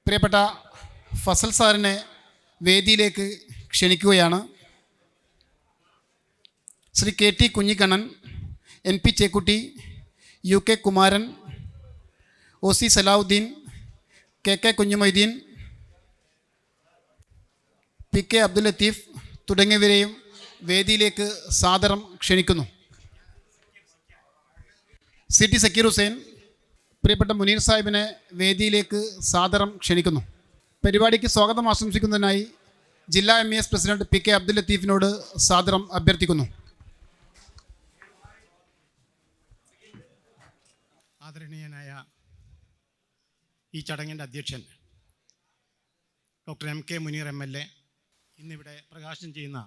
പ്രിയപ്പെട്ട ഫസൽ സാറിനെ വേദിയിലേക്ക് ക്ഷണിക്കുകയാണ്. Shri K T Kunhikannan, N P Chekkutty, U K Kumaran, O C Salahuddin, K K Kunhimoideen, P K Abdul Latheef തുടങ്ങിയവരെയും വേദിയിലേക്ക് സാദരം ക്ഷണിക്കുന്നു. സി ടി സക്കീർ ഹുസൈൻ, പ്രിയപ്പെട്ട മുനീർ സാഹിബിനെ വേദിയിലേക്ക് സാദരം ക്ഷണിക്കുന്നു. പരിപാടിക്ക് സ്വാഗതം ആശംസിക്കുന്നതിനായി ജില്ലാ MES president P K Abdul ലത്തീഫിനോട് സാദരം അഭ്യർത്ഥിക്കുന്നു. ആദരണീയനായ ഈ ചടങ്ങിൻ്റെ അധ്യക്ഷൻ ഡോക്ടർ MK മുനീർ MLA, ഇന്നിവിടെ പ്രകാശനം ചെയ്യുന്ന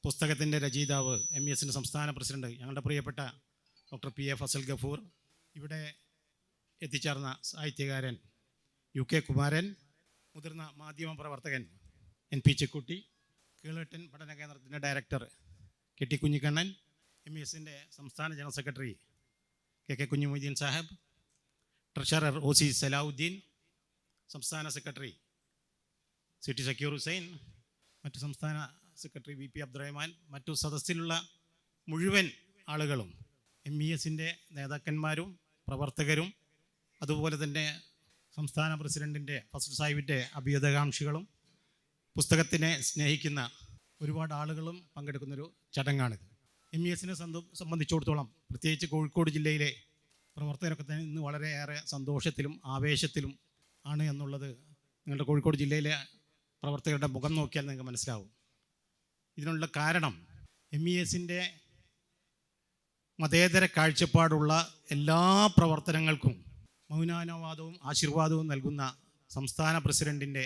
പുസ്തകത്തിൻ്റെ രചയിതാവ് MESൻ്റെ സംസ്ഥാന പ്രസിഡന്റ് ഞങ്ങളുടെ പ്രിയപ്പെട്ട ഡോക്ടർ PA ഫസൽ ഗഫൂർ, ഇവിടെ എത്തിച്ചേർന്ന സാഹിത്യകാരൻ UK കുമാരൻ, മുതിർന്ന മാധ്യമ പ്രവർത്തകൻ NP ചെക്കുട്ടി, കീഴട്ടൻ പഠന കേന്ദ്രത്തിൻ്റെ ഡയറക്ടർ KT കുഞ്ഞിക്കണ്ണൻ, MESൻ്റെ സംസ്ഥാന general secretary KK Kunjumoideen Sahib, treasurer OC Salahuddin, സംസ്ഥാന സെക്രട്ടറി CT സക്കീർ ഹുസൈൻ, മറ്റ് സംസ്ഥാന സെക്രട്ടറി VP അബ്ദുറഹ്മാൻ, മറ്റു സദസ്സിലുള്ള മുഴുവൻ ആളുകളും, MESൻ്റെ നേതാക്കന്മാരും പ്രവർത്തകരും, അതുപോലെ തന്നെ സംസ്ഥാന പ്രസിഡൻറ്റിൻ്റെ ഫസൽ സാഹിബിൻ്റെ അഭ്യുദയകാംക്ഷികളും പുസ്തകത്തിനെ സ്നേഹിക്കുന്ന ഒരുപാട് ആളുകളും പങ്കെടുക്കുന്നൊരു ചടങ്ങാണിത്. MESനെ സംബന്ധിച്ചിടത്തോളം പ്രത്യേകിച്ച് കോഴിക്കോട് ജില്ലയിലെ പ്രവർത്തകരൊക്കെ തന്നെ ഇന്ന് വളരെയേറെ സന്തോഷത്തിലും ആവേശത്തിലും ആണ് എന്നുള്ളത് നിങ്ങളുടെ കോഴിക്കോട് ജില്ലയിലെ പ്രവർത്തകരുടെ മുഖം നോക്കിയാൽ നിങ്ങൾക്ക് മനസ്സിലാവും. ഇതിനുള്ള കാരണം MESൻ്റെ മതേതര കാഴ്ചപ്പാടുള്ള എല്ലാ പ്രവർത്തനങ്ങൾക്കും മൗനാനുവാദവും ആശീർവാദവും നൽകുന്ന സംസ്ഥാന പ്രസിഡൻറ്റിൻ്റെ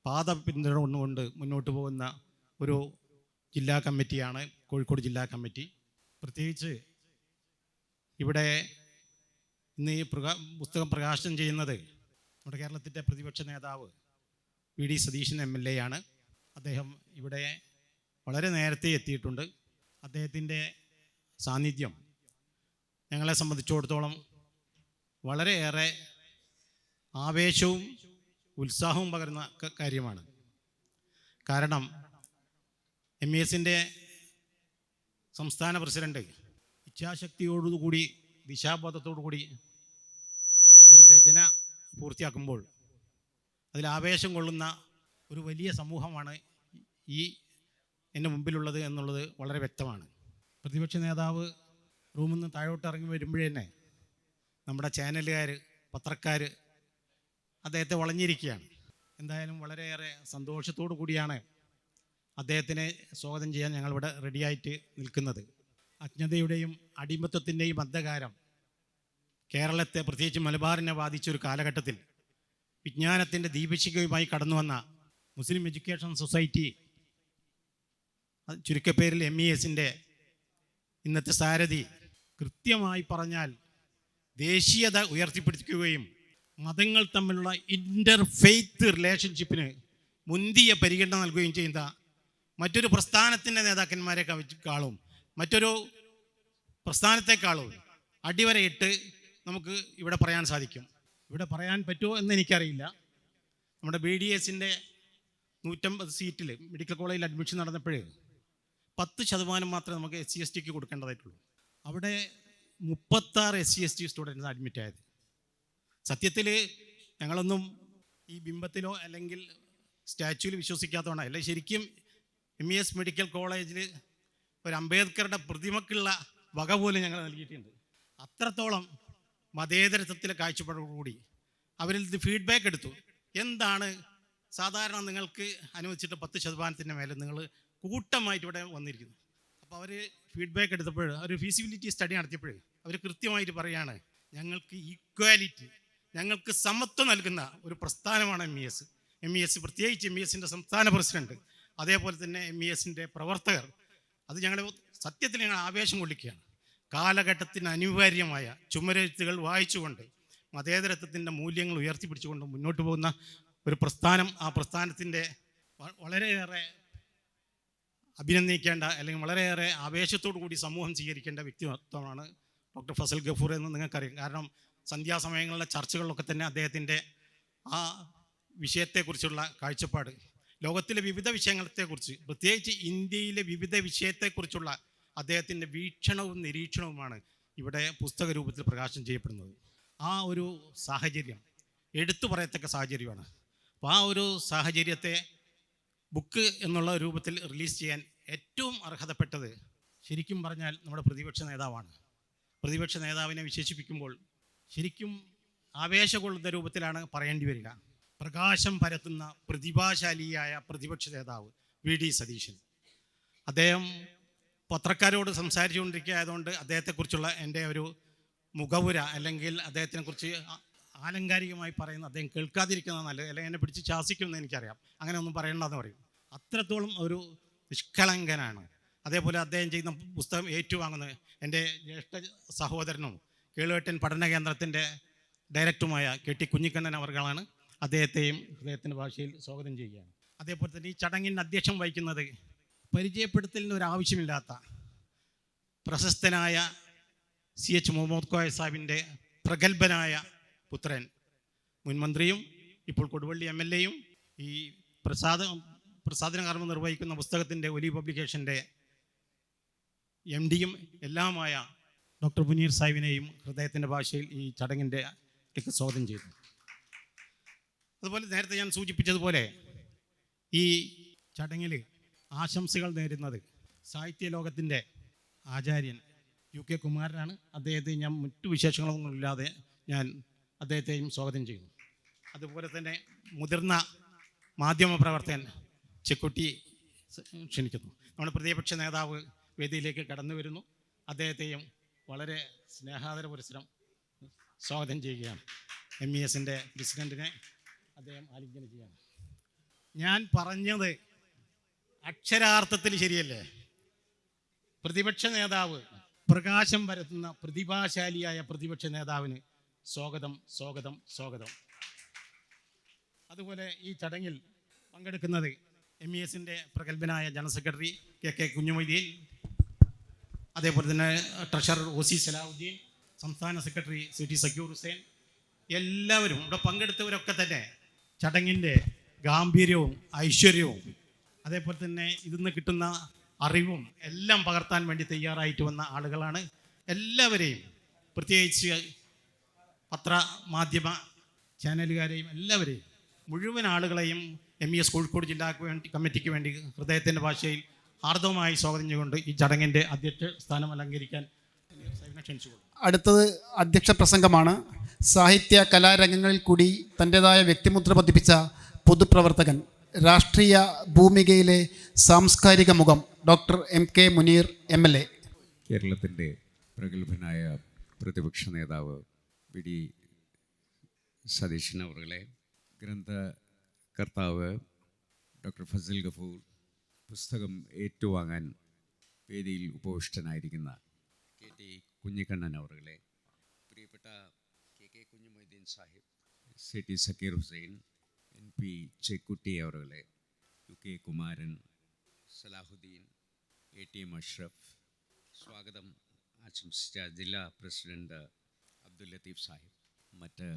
പാത പിന്തുടർന്നുകൊണ്ട് മുന്നോട്ട് പോകുന്ന ഒരു ജില്ലാ കമ്മിറ്റിയാണ് കോഴിക്കോട് ജില്ലാ കമ്മിറ്റി. പ്രത്യേകിച്ച് ഇവിടെ ഇന്ന് ഈ പുസ്തകം പ്രകാശനം ചെയ്യുന്നത് നമ്മുടെ കേരളത്തിൻ്റെ പ്രതിപക്ഷ നേതാവ് VD സതീശൻ MLA ആണ്. അദ്ദേഹം ഇവിടെ വളരെ നേരത്തെ എത്തിയിട്ടുണ്ട്. അദ്ദേഹത്തിൻ്റെ സാന്നിധ്യം ഞങ്ങളെ സംബന്ധിച്ചിടത്തോളം വളരെയേറെ ആവേശവും ഉത്സാഹവും പകരുന്ന കാര്യമാണ്. കാരണം MESൻ്റെ സംസ്ഥാന പ്രസിഡന്റ് ഇച്ഛാശക്തിയോടുകൂടി ദിശാബോധത്തോടുകൂടി ഒരു രചന പൂർത്തിയാക്കുമ്പോൾ അതിൽ ആവേശം കൊള്ളുന്ന ഒരു വലിയ സമൂഹമാണ് ഈ എൻ്റെ മുമ്പിലുള്ളത് എന്നുള്ളത് വളരെ വ്യക്തമാണ്. പ്രതിപക്ഷ നേതാവ് റൂമിൽ നിന്ന് താഴോട്ട് ഇറങ്ങി വരുമ്പോഴേ തന്നെ നമ്മുടെ ചാനലുകാർ, പത്രക്കാർ അദ്ദേഹത്തെ വളഞ്ഞിരിക്കുകയാണ്. എന്തായാലും വളരെയേറെ സന്തോഷത്തോടു കൂടിയാണ് അദ്ദേഹത്തിനെ സ്വാഗതം ചെയ്യാൻ ഞങ്ങളിവിടെ റെഡിയായിട്ട് നിൽക്കുന്നത്. അജ്ഞതയുടെയും അടിമത്തത്തിൻ്റെയും അന്ധകാരം കേരളത്തെ, പ്രത്യേകിച്ച് മലബാറിനെ ബാധിച്ചൊരു കാലഘട്ടത്തിൽ വിജ്ഞാനത്തിൻ്റെ ദീപശിഖയുമായി കടന്നു വന്ന മുസ്ലിം എഡ്യൂക്കേഷൻ സൊസൈറ്റി, ചുരുക്കപ്പേരിൽ MESൻ്റെ ഇന്നത്തെ സാരഥി, കൃത്യമായി പറഞ്ഞാൽ ദേശീയത ഉയർത്തിപ്പിടിക്കുകയും മതങ്ങൾ തമ്മിലുള്ള ഇൻ്റർഫെയ്ത്ത് റിലേഷൻഷിപ്പിന് മുന്തിയ പരിഗണന നൽകുകയും ചെയ്യുന്ന മറ്റൊരു പ്രസ്ഥാനത്തിൻ്റെ നേതാക്കന്മാരെക്കാളും മറ്റൊരു പ്രസ്ഥാനത്തെക്കാളും അടിവരയിട്ട് നമുക്ക് ഇവിടെ പറയാൻ സാധിക്കും. ഇവിടെ പറയാൻ പറ്റുമോ എന്ന് എനിക്കറിയില്ല. നമ്മുടെ BDSൻ്റെ 150 സീറ്റിൽ മെഡിക്കൽ കോളേജിൽ അഡ്മിഷൻ നടന്നപ്പോൾ 10% മാത്രമേ നമുക്ക് SC/STക്ക് കൊടുക്കേണ്ടതായിട്ടുള്ളൂ. അവിടെ 36 SC/ST സ്റ്റുഡൻസ് അഡ്മിറ്റ് ആയത്. സത്യത്തിൽ ഞങ്ങളൊന്നും ഈ ബിംബത്തിലോ അല്ലെങ്കിൽ സ്റ്റാച്യൂവിൽ വിശ്വസിക്കാത്തതുകൊണ്ടാണ്. അല്ലെങ്കിൽ ശരിക്കും MES മെഡിക്കൽ കോളേജിൽ ഒരു അംബേദ്കറുടെ പ്രതിമക്കുള്ള വക പോലും ഞങ്ങൾ നൽകിയിട്ടുണ്ട്. അത്രത്തോളം മതേതരത്വത്തിലെ കാഴ്ചപ്പാടോടുകൂടി അവരിൽ ഇത് ഫീഡ്ബാക്ക് എടുത്തു. എന്താണ് സാധാരണ നിങ്ങൾക്ക് അനുവദിച്ചിട്ട് 10% മേലെ നിങ്ങൾ കൂട്ടമായിട്ട് ഇവിടെ വന്നിരിക്കുന്നു. അപ്പോൾ അവർ ഫീഡ്ബാക്ക് എടുത്തപ്പോൾ, ഒരു ഫീസിബിലിറ്റി സ്റ്റഡി നടത്തിയപ്പോൾ അവർ കൃത്യമായിട്ട് പറയുകയാണ്, ഞങ്ങൾക്ക് ഈക്വാലിറ്റി, ഞങ്ങൾക്ക് സമത്വം നൽകുന്ന ഒരു പ്രസ്ഥാനമാണ് MES. പ്രത്യേകിച്ച് MESൻ്റെ സംസ്ഥാന പ്രസിഡന്റ്, അതേപോലെ തന്നെ MESൻ്റെ പ്രവർത്തകർ. അത് ഞങ്ങളെ സത്യത്തിൽ ഞങ്ങൾ ആവേശം കൊള്ളിക്കുകയാണ്. കാലഘട്ടത്തിന് അനിവാര്യമായ ചുമരെഴുത്തുകൾ വായിച്ചുകൊണ്ട് മതേതരത്വത്തിൻ്റെ മൂല്യങ്ങൾ ഉയർത്തിപ്പിടിച്ചുകൊണ്ട് മുന്നോട്ട് പോകുന്ന ഒരു പ്രസ്ഥാനം, ആ പ്രസ്ഥാനത്തിൻ്റെ വളരെയേറെ അഭിനന്ദിക്കേണ്ട, അല്ലെങ്കിൽ വളരെയേറെ ആവേശത്തോടു കൂടി സമൂഹം സ്വീകരിക്കേണ്ട വ്യക്തിത്വമാണ് ഡോക്ടർ ഫസൽ ഗഫൂർ എന്ന് നിങ്ങൾക്കറിയാം. കാരണം സന്ധ്യാസമയങ്ങളിലെ ചർച്ചകളിലൊക്കെ തന്നെ അദ്ദേഹത്തിൻ്റെ ആ വിഷയത്തെക്കുറിച്ചുള്ള കാഴ്ചപ്പാട്, ലോകത്തിലെ വിവിധ വിഷയങ്ങളെക്കുറിച്ച്, പ്രത്യേകിച്ച് ഇന്ത്യയിലെ വിവിധ വിഷയത്തെക്കുറിച്ചുള്ള അദ്ദേഹത്തിൻ്റെ വീക്ഷണവും നിരീക്ഷണവുമാണ് ഇവിടെ പുസ്തക രൂപത്തിൽ പ്രകാശനം ചെയ്യപ്പെടുന്നത്. ആ ഒരു സാഹചര്യം എടുത്തു പറയത്തക്ക സാഹചര്യമാണ്. അപ്പോൾ ആ ഒരു സാഹചര്യത്തെ ബുക്ക് എന്നുള്ള രൂപത്തിൽ റിലീസ് ചെയ്യാൻ ഏറ്റവും അർഹതപ്പെട്ടത് ശരിക്കും പറഞ്ഞാൽ നമ്മുടെ പ്രതിപക്ഷ നേതാവാണ്. പ്രതിപക്ഷ നേതാവിനെ വിശേഷിപ്പിക്കുമ്പോൾ ശരിക്കും ആവേശം കൊള്ളുന്ന രൂപത്തിലാണ് പറയേണ്ടി വരിക. പ്രകാശം പരത്തുന്ന പ്രതിഭാശാലിയായ പ്രതിപക്ഷ നേതാവ് വി.ഡി. സതീശൻ. അദ്ദേഹം പത്രക്കാരോട് സംസാരിച്ചുകൊണ്ടിരിക്കുക ആയതുകൊണ്ട് അദ്ദേഹത്തെക്കുറിച്ചുള്ള എൻ്റെ ഒരു മുഖവുര അല്ലെങ്കിൽ അദ്ദേഹത്തിനെക്കുറിച്ച് ആലങ്കാരികമായി പറയുന്ന അദ്ദേഹം കേൾക്കാതിരിക്കുന്നത് നല്ലത്, അല്ലെങ്കിൽ എന്നെ പിടിച്ച് ശാസിക്കുമെന്ന് എനിക്കറിയാം. അങ്ങനെ ഒന്നും പറയണ്ടെന്ന് പറയും. അത്രത്തോളം ഒരു നിഷ്കളങ്കനാണ്. അതേപോലെ അദ്ദേഹം ചെയ്യുന്ന പുസ്തകം ഏറ്റുവാങ്ങുന്നത് എൻ്റെ ജ്യേഷ്ഠ സഹോദരനും കേളുകെട്ടൻ പഠന കേന്ദ്രത്തിൻ്റെ ഡയറക്ടറുമായ കെ.ടി. കുഞ്ഞിക്കണ്ണൻ അവർകളാണ്. അദ്ദേഹത്തെയും അദ്ദേഹത്തിൻ്റെ ഭാഷയിൽ സ്വാഗതം ചെയ്യുകയാണ്. അതേപോലെ തന്നെ ഈ ചടങ്ങിന് അധ്യക്ഷം വഹിക്കുന്നത് പരിചയപ്പെടുത്തലിന് ഒരു ആവശ്യമില്ലാത്ത പ്രശസ്തനായ CH മുഹമ്മദ് കോയ സാഹിബിൻ്റെ പ്രഗത്ഭനായ പുത്രൻ, മുൻമന്ത്രിയും ഇപ്പോൾ കൊടുവള്ളി MLA-യും ഈ പ്രസാദന കർമ്മം നിർവഹിക്കുന്ന പുസ്തകത്തിൻ്റെ ഒലി പബ്ലിക്കേഷൻ്റെ MD-യും എല്ലാമായ ഡോക്ടർ മുനീർ സാഹിബിനെയും ഹൃദയത്തിൻ്റെ ഭാഷയിൽ ഈ ചടങ്ങിൻ്റെ സ്വാഗതം ചെയ്തു. അതുപോലെ നേരത്തെ ഞാൻ സൂചിപ്പിച്ചതുപോലെ ഈ ചടങ്ങിൽ ആശംസകൾ നേരുന്നത് സാഹിത്യ ലോകത്തിൻ്റെ ആചാര്യൻ UK കുമാരനാണ്. അദ്ദേഹത്തെ ഞാൻ മറ്റു വിശേഷങ്ങളൊന്നും ഇല്ലാതെ ഞാൻ അദ്ദേഹത്തെയും സ്വാഗതം ചെയ്യുന്നു. അതുപോലെ തന്നെ മുതിർന്ന മാധ്യമപ്രവർത്തകൻ ചെക്കുട്ടി ക്ഷണിക്കുന്നു. നമ്മുടെ പ്രതിപക്ഷ നേതാവ് വേദിയിലേക്ക് കടന്നു വരുന്നു. അദ്ദേഹത്തെയും വളരെ സ്നേഹാദര പുരസ്സരം സ്വാഗതം ചെയ്യുകയാണ്. MES-ൻ്റെ പ്രസിഡന്റിനെ അദ്ദേഹം ആലിംഗനം ചെയ്യുകയാണ്. ഞാൻ പറഞ്ഞത് അക്ഷരാർത്ഥത്തിൽ ശരിയല്ലേ? പ്രതിപക്ഷ നേതാവ്, പ്രകാശം പരത്തുന്ന പ്രതിഭാശാലിയായ പ്രതിപക്ഷ നേതാവിന് സ്വാഗതം, സ്വാഗതം, സ്വാഗതം. അതുപോലെ ഈ ചടങ്ങിൽ പങ്കെടുക്കുന്നത് MES-ൻ്റെ പ്രഗത്ഭനായ ജനറൽ സെക്രട്ടറി KK കുഞ്ഞുമൊയ്തീൻ, അതേപോലെ തന്നെ ട്രഷറർ OC സലാഹുദ്ദീൻ, സംസ്ഥാന സെക്രട്ടറി CT സക്കീർ ഹുസൈൻ, എല്ലാവരും ഇവിടെ പങ്കെടുത്തവരൊക്കെ തന്നെ ചടങ്ങിൻ്റെ ഗാംഭീര്യവും ഐശ്വര്യവും അതേപോലെ തന്നെ ഇതിൽ നിന്ന് കിട്ടുന്ന അറിവും എല്ലാം പകർത്താൻ വേണ്ടി തയ്യാറായിട്ട് വന്ന ആളുകളാണ്. എല്ലാവരെയും, പ്രത്യേകിച്ച് പത്രമാധ്യമ ചാനലുകാരെയും എല്ലാവരെയും, മുഴുവൻ ആളുകളെയും MES കോഴിക്കോട് ജില്ലാ കമ്മിറ്റിക്ക് വേണ്ടി ഹൃദയത്തിൻ്റെ ഭാഷയിൽ ആർദ്രമായി സ്വാഗതം ചെയ്തുകൊണ്ട് ഈ ചടങ്ങിൻ്റെ അധ്യക്ഷ സ്ഥാനം അലങ്കരിക്കാൻ ക്ഷണിച്ചുകൊള്ളു. അടുത്തത് അധ്യക്ഷ പ്രസംഗമാണ്. സാഹിത്യ കലാരംഗങ്ങളിൽ കൂടി തൻ്റെതായ വ്യക്തിമുദ്ര പതിപ്പിച്ച പൊതുപ്രവർത്തകൻ, രാഷ്ട്രീയ ഭൂമികയിലെ സാംസ്കാരിക മുഖം ഡോക്ടർ MK മുനീർ MLA. കേരളത്തിൻ്റെ പ്രഗത്ഭനായ പ്രതിപക്ഷ നേതാവ് വി.ഡി. സതീശൻ അവர்களെ, ഗ്രന്ഥകർത്താവ് ഡോക്ടർ ഫസൽ ഗഫൂർ, പുസ്തകം ഏറ്റുവാങ്ങാൻ വേദിയിൽ ഉപവിഷ്ടനായിരിക്കുന്ന KT കുഞ്ഞിക്കണ്ണൻ അവர்களെ, പ്രിയപ്പെട്ട KK Kunjumoideen Sahib, CT Zakir Hussain, NP Chekkutty അവர்களെ, UK Kumaran, Salahuddin, ATM Ashraf, സ്വാഗതം ആശംസിച്ച ജില്ലാ പ്രസിഡന്റ് അബ്ദുൽ ലത്തീഫ് സാഹിബ്, മറ്റ്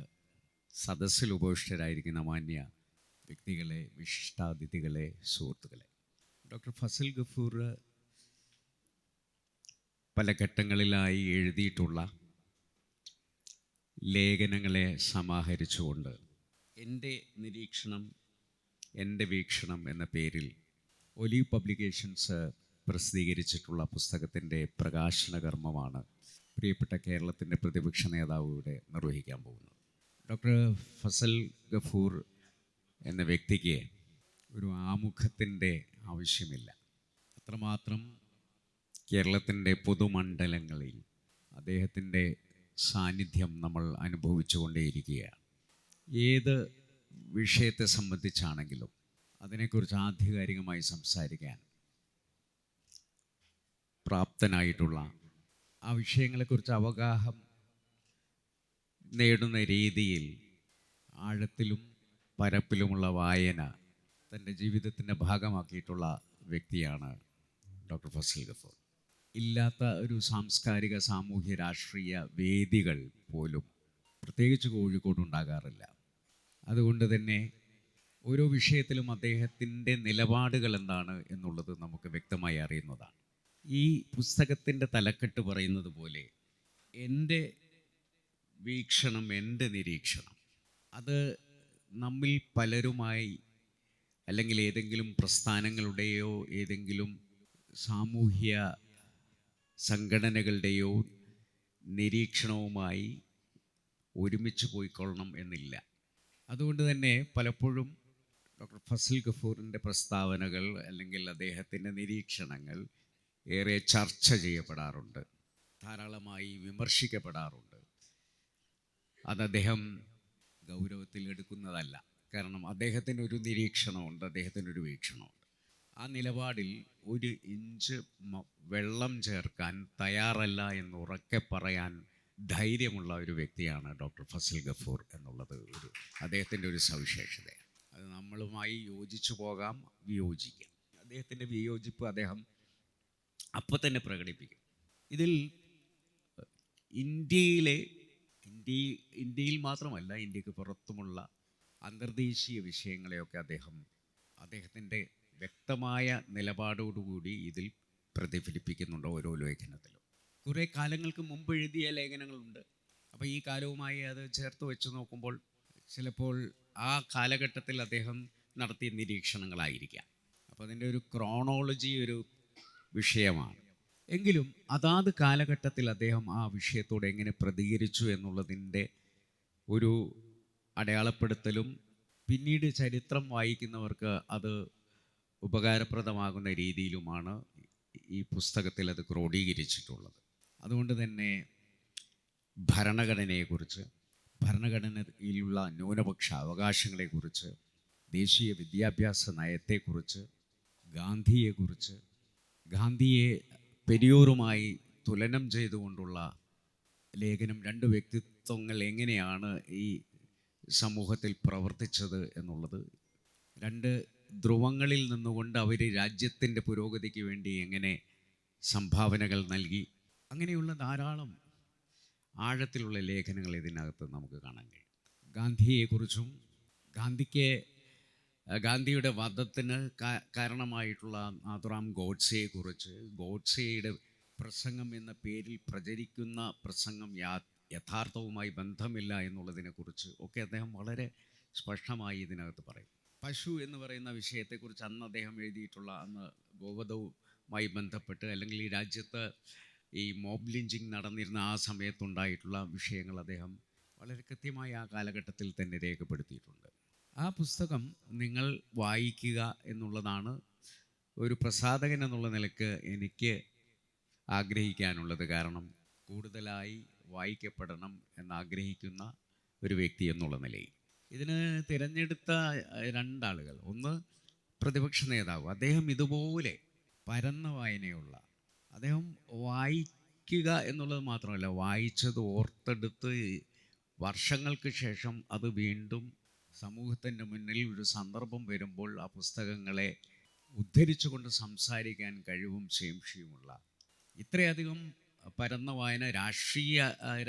സദസ്സിൽ ഉപവിഷ്ടരായിരിക്കുന്ന മാന്യ വ്യക്തികളെ, വിശിഷ്ടാതിഥികളെ, സുഹൃത്തുക്കളെ, ഡോക്ടർ ഫസൽ ഗഫൂർ പല ഘട്ടങ്ങളിലായി എഴുതിയിട്ടുള്ള ലേഖനങ്ങളെ സമാഹരിച്ചുകൊണ്ട് എൻ്റെ നിരീക്ഷണം, എൻ്റെ വീക്ഷണം എന്ന പേരിൽ ഒലീവ് പബ്ലിക്കേഷൻസ് പ്രസിദ്ധീകരിച്ചിട്ടുള്ള പുസ്തകത്തിൻ്റെ പ്രകാശന കർമ്മമാണ് പ്രിയപ്പെട്ട കേരളത്തിൻ്റെ പ്രതിപക്ഷ നേതാവ് ഇവിടെ നിർവഹിക്കാൻ പോകുന്നത്. ഡോക്ടർ ഫസൽ ഗഫൂർ എന്ന വ്യക്തിക്ക് ഒരു ആമുഖത്തിൻ്റെ ആവശ്യമില്ല. അത്രമാത്രം കേരളത്തിൻ്റെ പൊതുമണ്ഡലങ്ങളിൽ അദ്ദേഹത്തിൻ്റെ സാന്നിധ്യം നമ്മൾ അനുഭവിച്ചു കൊണ്ടേയിരിക്കുകയാണ്. ഏത് വിഷയത്തെ സംബന്ധിച്ചാണെങ്കിലും അതിനെക്കുറിച്ച് ആധികാരികമായി സംസാരിക്കാൻ പ്രാപ്തനായിട്ടുള്ള, ആ വിഷയങ്ങളെക്കുറിച്ച് അവഗാഹം നേടുന്ന രീതിയിൽ ആഴത്തിലും പരപ്പിലുമുള്ള വായന തൻ്റെ ജീവിതത്തിൻ്റെ ഭാഗമാക്കിയിട്ടുള്ള വ്യക്തിയാണ് ഡോക്ടർ ഫസൽ ഗഫൂർ. ഇല്ലാത്ത ഒരു സാംസ്കാരിക, സാമൂഹ്യ, രാഷ്ട്രീയ വേദികൾ പോലും പ്രത്യേകിച്ച് കോഴിക്കോട് ഉണ്ടാകാറില്ല. അതുകൊണ്ട് തന്നെ ഓരോ വിഷയത്തിലും അദ്ദേഹത്തിൻ്റെ നിലപാടുകൾ എന്താണ് എന്നുള്ളത് നമുക്ക് വ്യക്തമായി അറിയുന്നതാണ്. ഈ പുസ്തകത്തിൻ്റെ തലക്കെട്ട് പറയുന്നത് പോലെ എൻ്റെ വീക്ഷണം, എൻ്റെ നിരീക്ഷണം, അത് നമ്മിൽ പലരുമായി അല്ലെങ്കിൽ ഏതെങ്കിലും പ്രസ്ഥാനങ്ങളുടെയോ ഏതെങ്കിലും സാമൂഹ്യ സംഘടനകളുടെയോ നിരീക്ഷണവുമായി ഒരുമിച്ച് പോയിക്കൊള്ളണം എന്നില്ല. അതുകൊണ്ട് തന്നെ പലപ്പോഴും ഡോക്ടർ ഫസൽ ഗഫൂറിൻ്റെ പ്രസ്താവനകൾ അല്ലെങ്കിൽ അദ്ദേഹത്തിൻ്റെ നിരീക്ഷണങ്ങൾ ഏറെ ചർച്ച ചെയ്യപ്പെടാറുണ്ട്, ധാരാളമായി വിമർശിക്കപ്പെടാറുണ്ട്. അത് അദ്ദേഹം ഗൗരവത്തിൽ എടുക്കുന്നതല്ല. കാരണം അദ്ദേഹത്തിനൊരു നിരീക്ഷണമുണ്ട്, അദ്ദേഹത്തിനൊരു വീക്ഷണമുണ്ട്. ആ നിലപാടിൽ ഒരു ഇഞ്ച് വെള്ളം ചേർക്കാൻ തയ്യാറല്ല എന്ന് ഉറക്കെ പറയാൻ ധൈര്യമുള്ള ഒരു വ്യക്തിയാണ് ഡോക്ടർ ഫസൽ ഗഫൂർ എന്നുള്ളത് അദ്ദേഹത്തിൻ്റെ ഒരു സവിശേഷതയാണ്. അത് നമ്മളുമായി യോജിച്ചു പോകാം, വിയോജിക്കാം. അദ്ദേഹത്തിൻ്റെ വിയോജിപ്പ് അദ്ദേഹം അപ്പോൾ തന്നെ പ്രകടിപ്പിക്കും. ഇതിൽ ഇന്ത്യയിൽ മാത്രമല്ല, ഇന്ത്യക്ക് പുറത്തുമുള്ള അന്തർദേശീയ വിഷയങ്ങളെയൊക്കെ അദ്ദേഹത്തിൻ്റെ വ്യക്തമായ നിലപാടോടുകൂടി ഇതിൽ പ്രതിഫലിപ്പിക്കുന്നുണ്ട് ഓരോ ലേഖനത്തിലും. കുറേ കാലങ്ങൾക്ക് മുമ്പ് എഴുതിയ ലേഖനങ്ങളുണ്ട്. അപ്പോൾ ഈ കാലവുമായി അത് ചേർത്ത് വെച്ച് നോക്കുമ്പോൾ ചിലപ്പോൾ ആ കാലഘട്ടത്തിൽ അദ്ദേഹം നടത്തിയ നിരീക്ഷണങ്ങളായിരിക്കാം. അപ്പോൾ അതിൻ്റെ ഒരു ക്രോണോളജി ഒരു വിഷയമാണ്. എങ്കിലും അതാത് കാലഘട്ടത്തിൽ അദ്ദേഹം ആ വിഷയത്തോട് എങ്ങനെ പ്രതികരിച്ചു എന്നുള്ളതിൻ്റെ ഒരു അടയാളപ്പെടുത്തലും പിന്നീട് ചരിത്രം വായിക്കുന്നവർക്ക് അത് ഉപകാരപ്രദമാകുന്ന രീതിയിലുമാണ് ഈ പുസ്തകത്തിൽ അത് ക്രോഡീകരിച്ചിട്ടുള്ളത്. അതുകൊണ്ട് തന്നെ ഭരണഘടനയെക്കുറിച്ച്, ഭരണഘടനയിലുള്ള ന്യൂനപക്ഷ അവകാശങ്ങളെക്കുറിച്ച്, ദേശീയ വിദ്യാഭ്യാസ നയത്തെക്കുറിച്ച്, ഗാന്ധിയെക്കുറിച്ച്, ഗാന്ധിയെ പെരിയോറുമായി തുലനം ചെയ്തുകൊണ്ടുള്ള ലേഖനം, രണ്ട് വ്യക്തിത്വങ്ങൾ എങ്ങനെയാണ് ഈ സമൂഹത്തിൽ പ്രവർത്തിച്ചത് എന്നുള്ളത്, രണ്ട് ധ്രുവങ്ങളിൽ നിന്നുകൊണ്ട് അവർ രാജ്യത്തിൻ്റെ പുരോഗതിക്ക് വേണ്ടി എങ്ങനെ സംഭാവനകൾ നൽകി, അങ്ങനെയുള്ള ധാരാളം ആഴത്തിലുള്ള ലേഖനങ്ങൾ ഇതിനകത്ത് നമുക്ക് കാണാൻ കഴിയും. ഗാന്ധിയെക്കുറിച്ചും ഗാന്ധിയുടെ വധത്തിന് കാരണമായിട്ടുള്ള നാഥുറാം ഗോഡ്സെയെക്കുറിച്ച്, ഗോഡ്സെയുടെ പ്രസംഗം എന്ന പേരിൽ പ്രചരിക്കുന്ന പ്രസംഗം യഥാർത്ഥവുമായി ബന്ധമില്ല എന്നുള്ളതിനെക്കുറിച്ച് ഒക്കെ അദ്ദേഹം വളരെ സ്പഷ്ടമായി ഇതിനകത്ത് പറയും. പശു എന്ന് പറയുന്ന വിഷയത്തെക്കുറിച്ച് അന്ന് അദ്ദേഹം എഴുതിയിട്ടുള്ള, അന്ന് ഗോവധവുമായി ബന്ധപ്പെട്ട് അല്ലെങ്കിൽ ഈ രാജ്യത്ത് ഈ മോബ് ലിഞ്ചിങ് നടന്നിരുന്ന ആ സമയത്തുണ്ടായിട്ടുള്ള വിഷയങ്ങൾ അദ്ദേഹം വളരെ കൃത്യമായി ആ കാലഘട്ടത്തിൽ തന്നെ രേഖപ്പെടുത്തിയിട്ടുണ്ട്. ആ പുസ്തകം നിങ്ങൾ വായിക്കുക എന്നുള്ളതാണ് ഒരു പ്രസാധകൻ എന്നുള്ള നിലക്ക് എനിക്ക് ആഗ്രഹിക്കാനുള്ളത്. കാരണം കൂടുതലായി വായിക്കപ്പെടണം എന്നാഗ്രഹിക്കുന്ന ഒരു വ്യക്തി എന്നുള്ള നിലയിൽ ഇതിന് തിരഞ്ഞെടുത്ത രണ്ടാളുകൾ, ഒന്ന് പ്രതിപക്ഷ നേതാവ്, അദ്ദേഹം ഇതുപോലെ പരന്ന വായനയുള്ള, അദ്ദേഹം വായിക്കുക എന്നുള്ളത് മാത്രമല്ല, വായിച്ചത് ഓർത്തെടുത്ത് വർഷങ്ങൾക്ക് ശേഷം അത് വീണ്ടും സമൂഹത്തിൻ്റെ മുന്നിൽ ഒരു സന്ദർഭം വരുമ്പോൾ ആ പുസ്തകങ്ങളെ ഉദ്ധരിച്ചുകൊണ്ട് സംസാരിക്കാൻ കഴിവും ശേഷിയുമുള്ള, ഇത്രയധികം പരന്ന വായന, രാഷ്ട്രീയ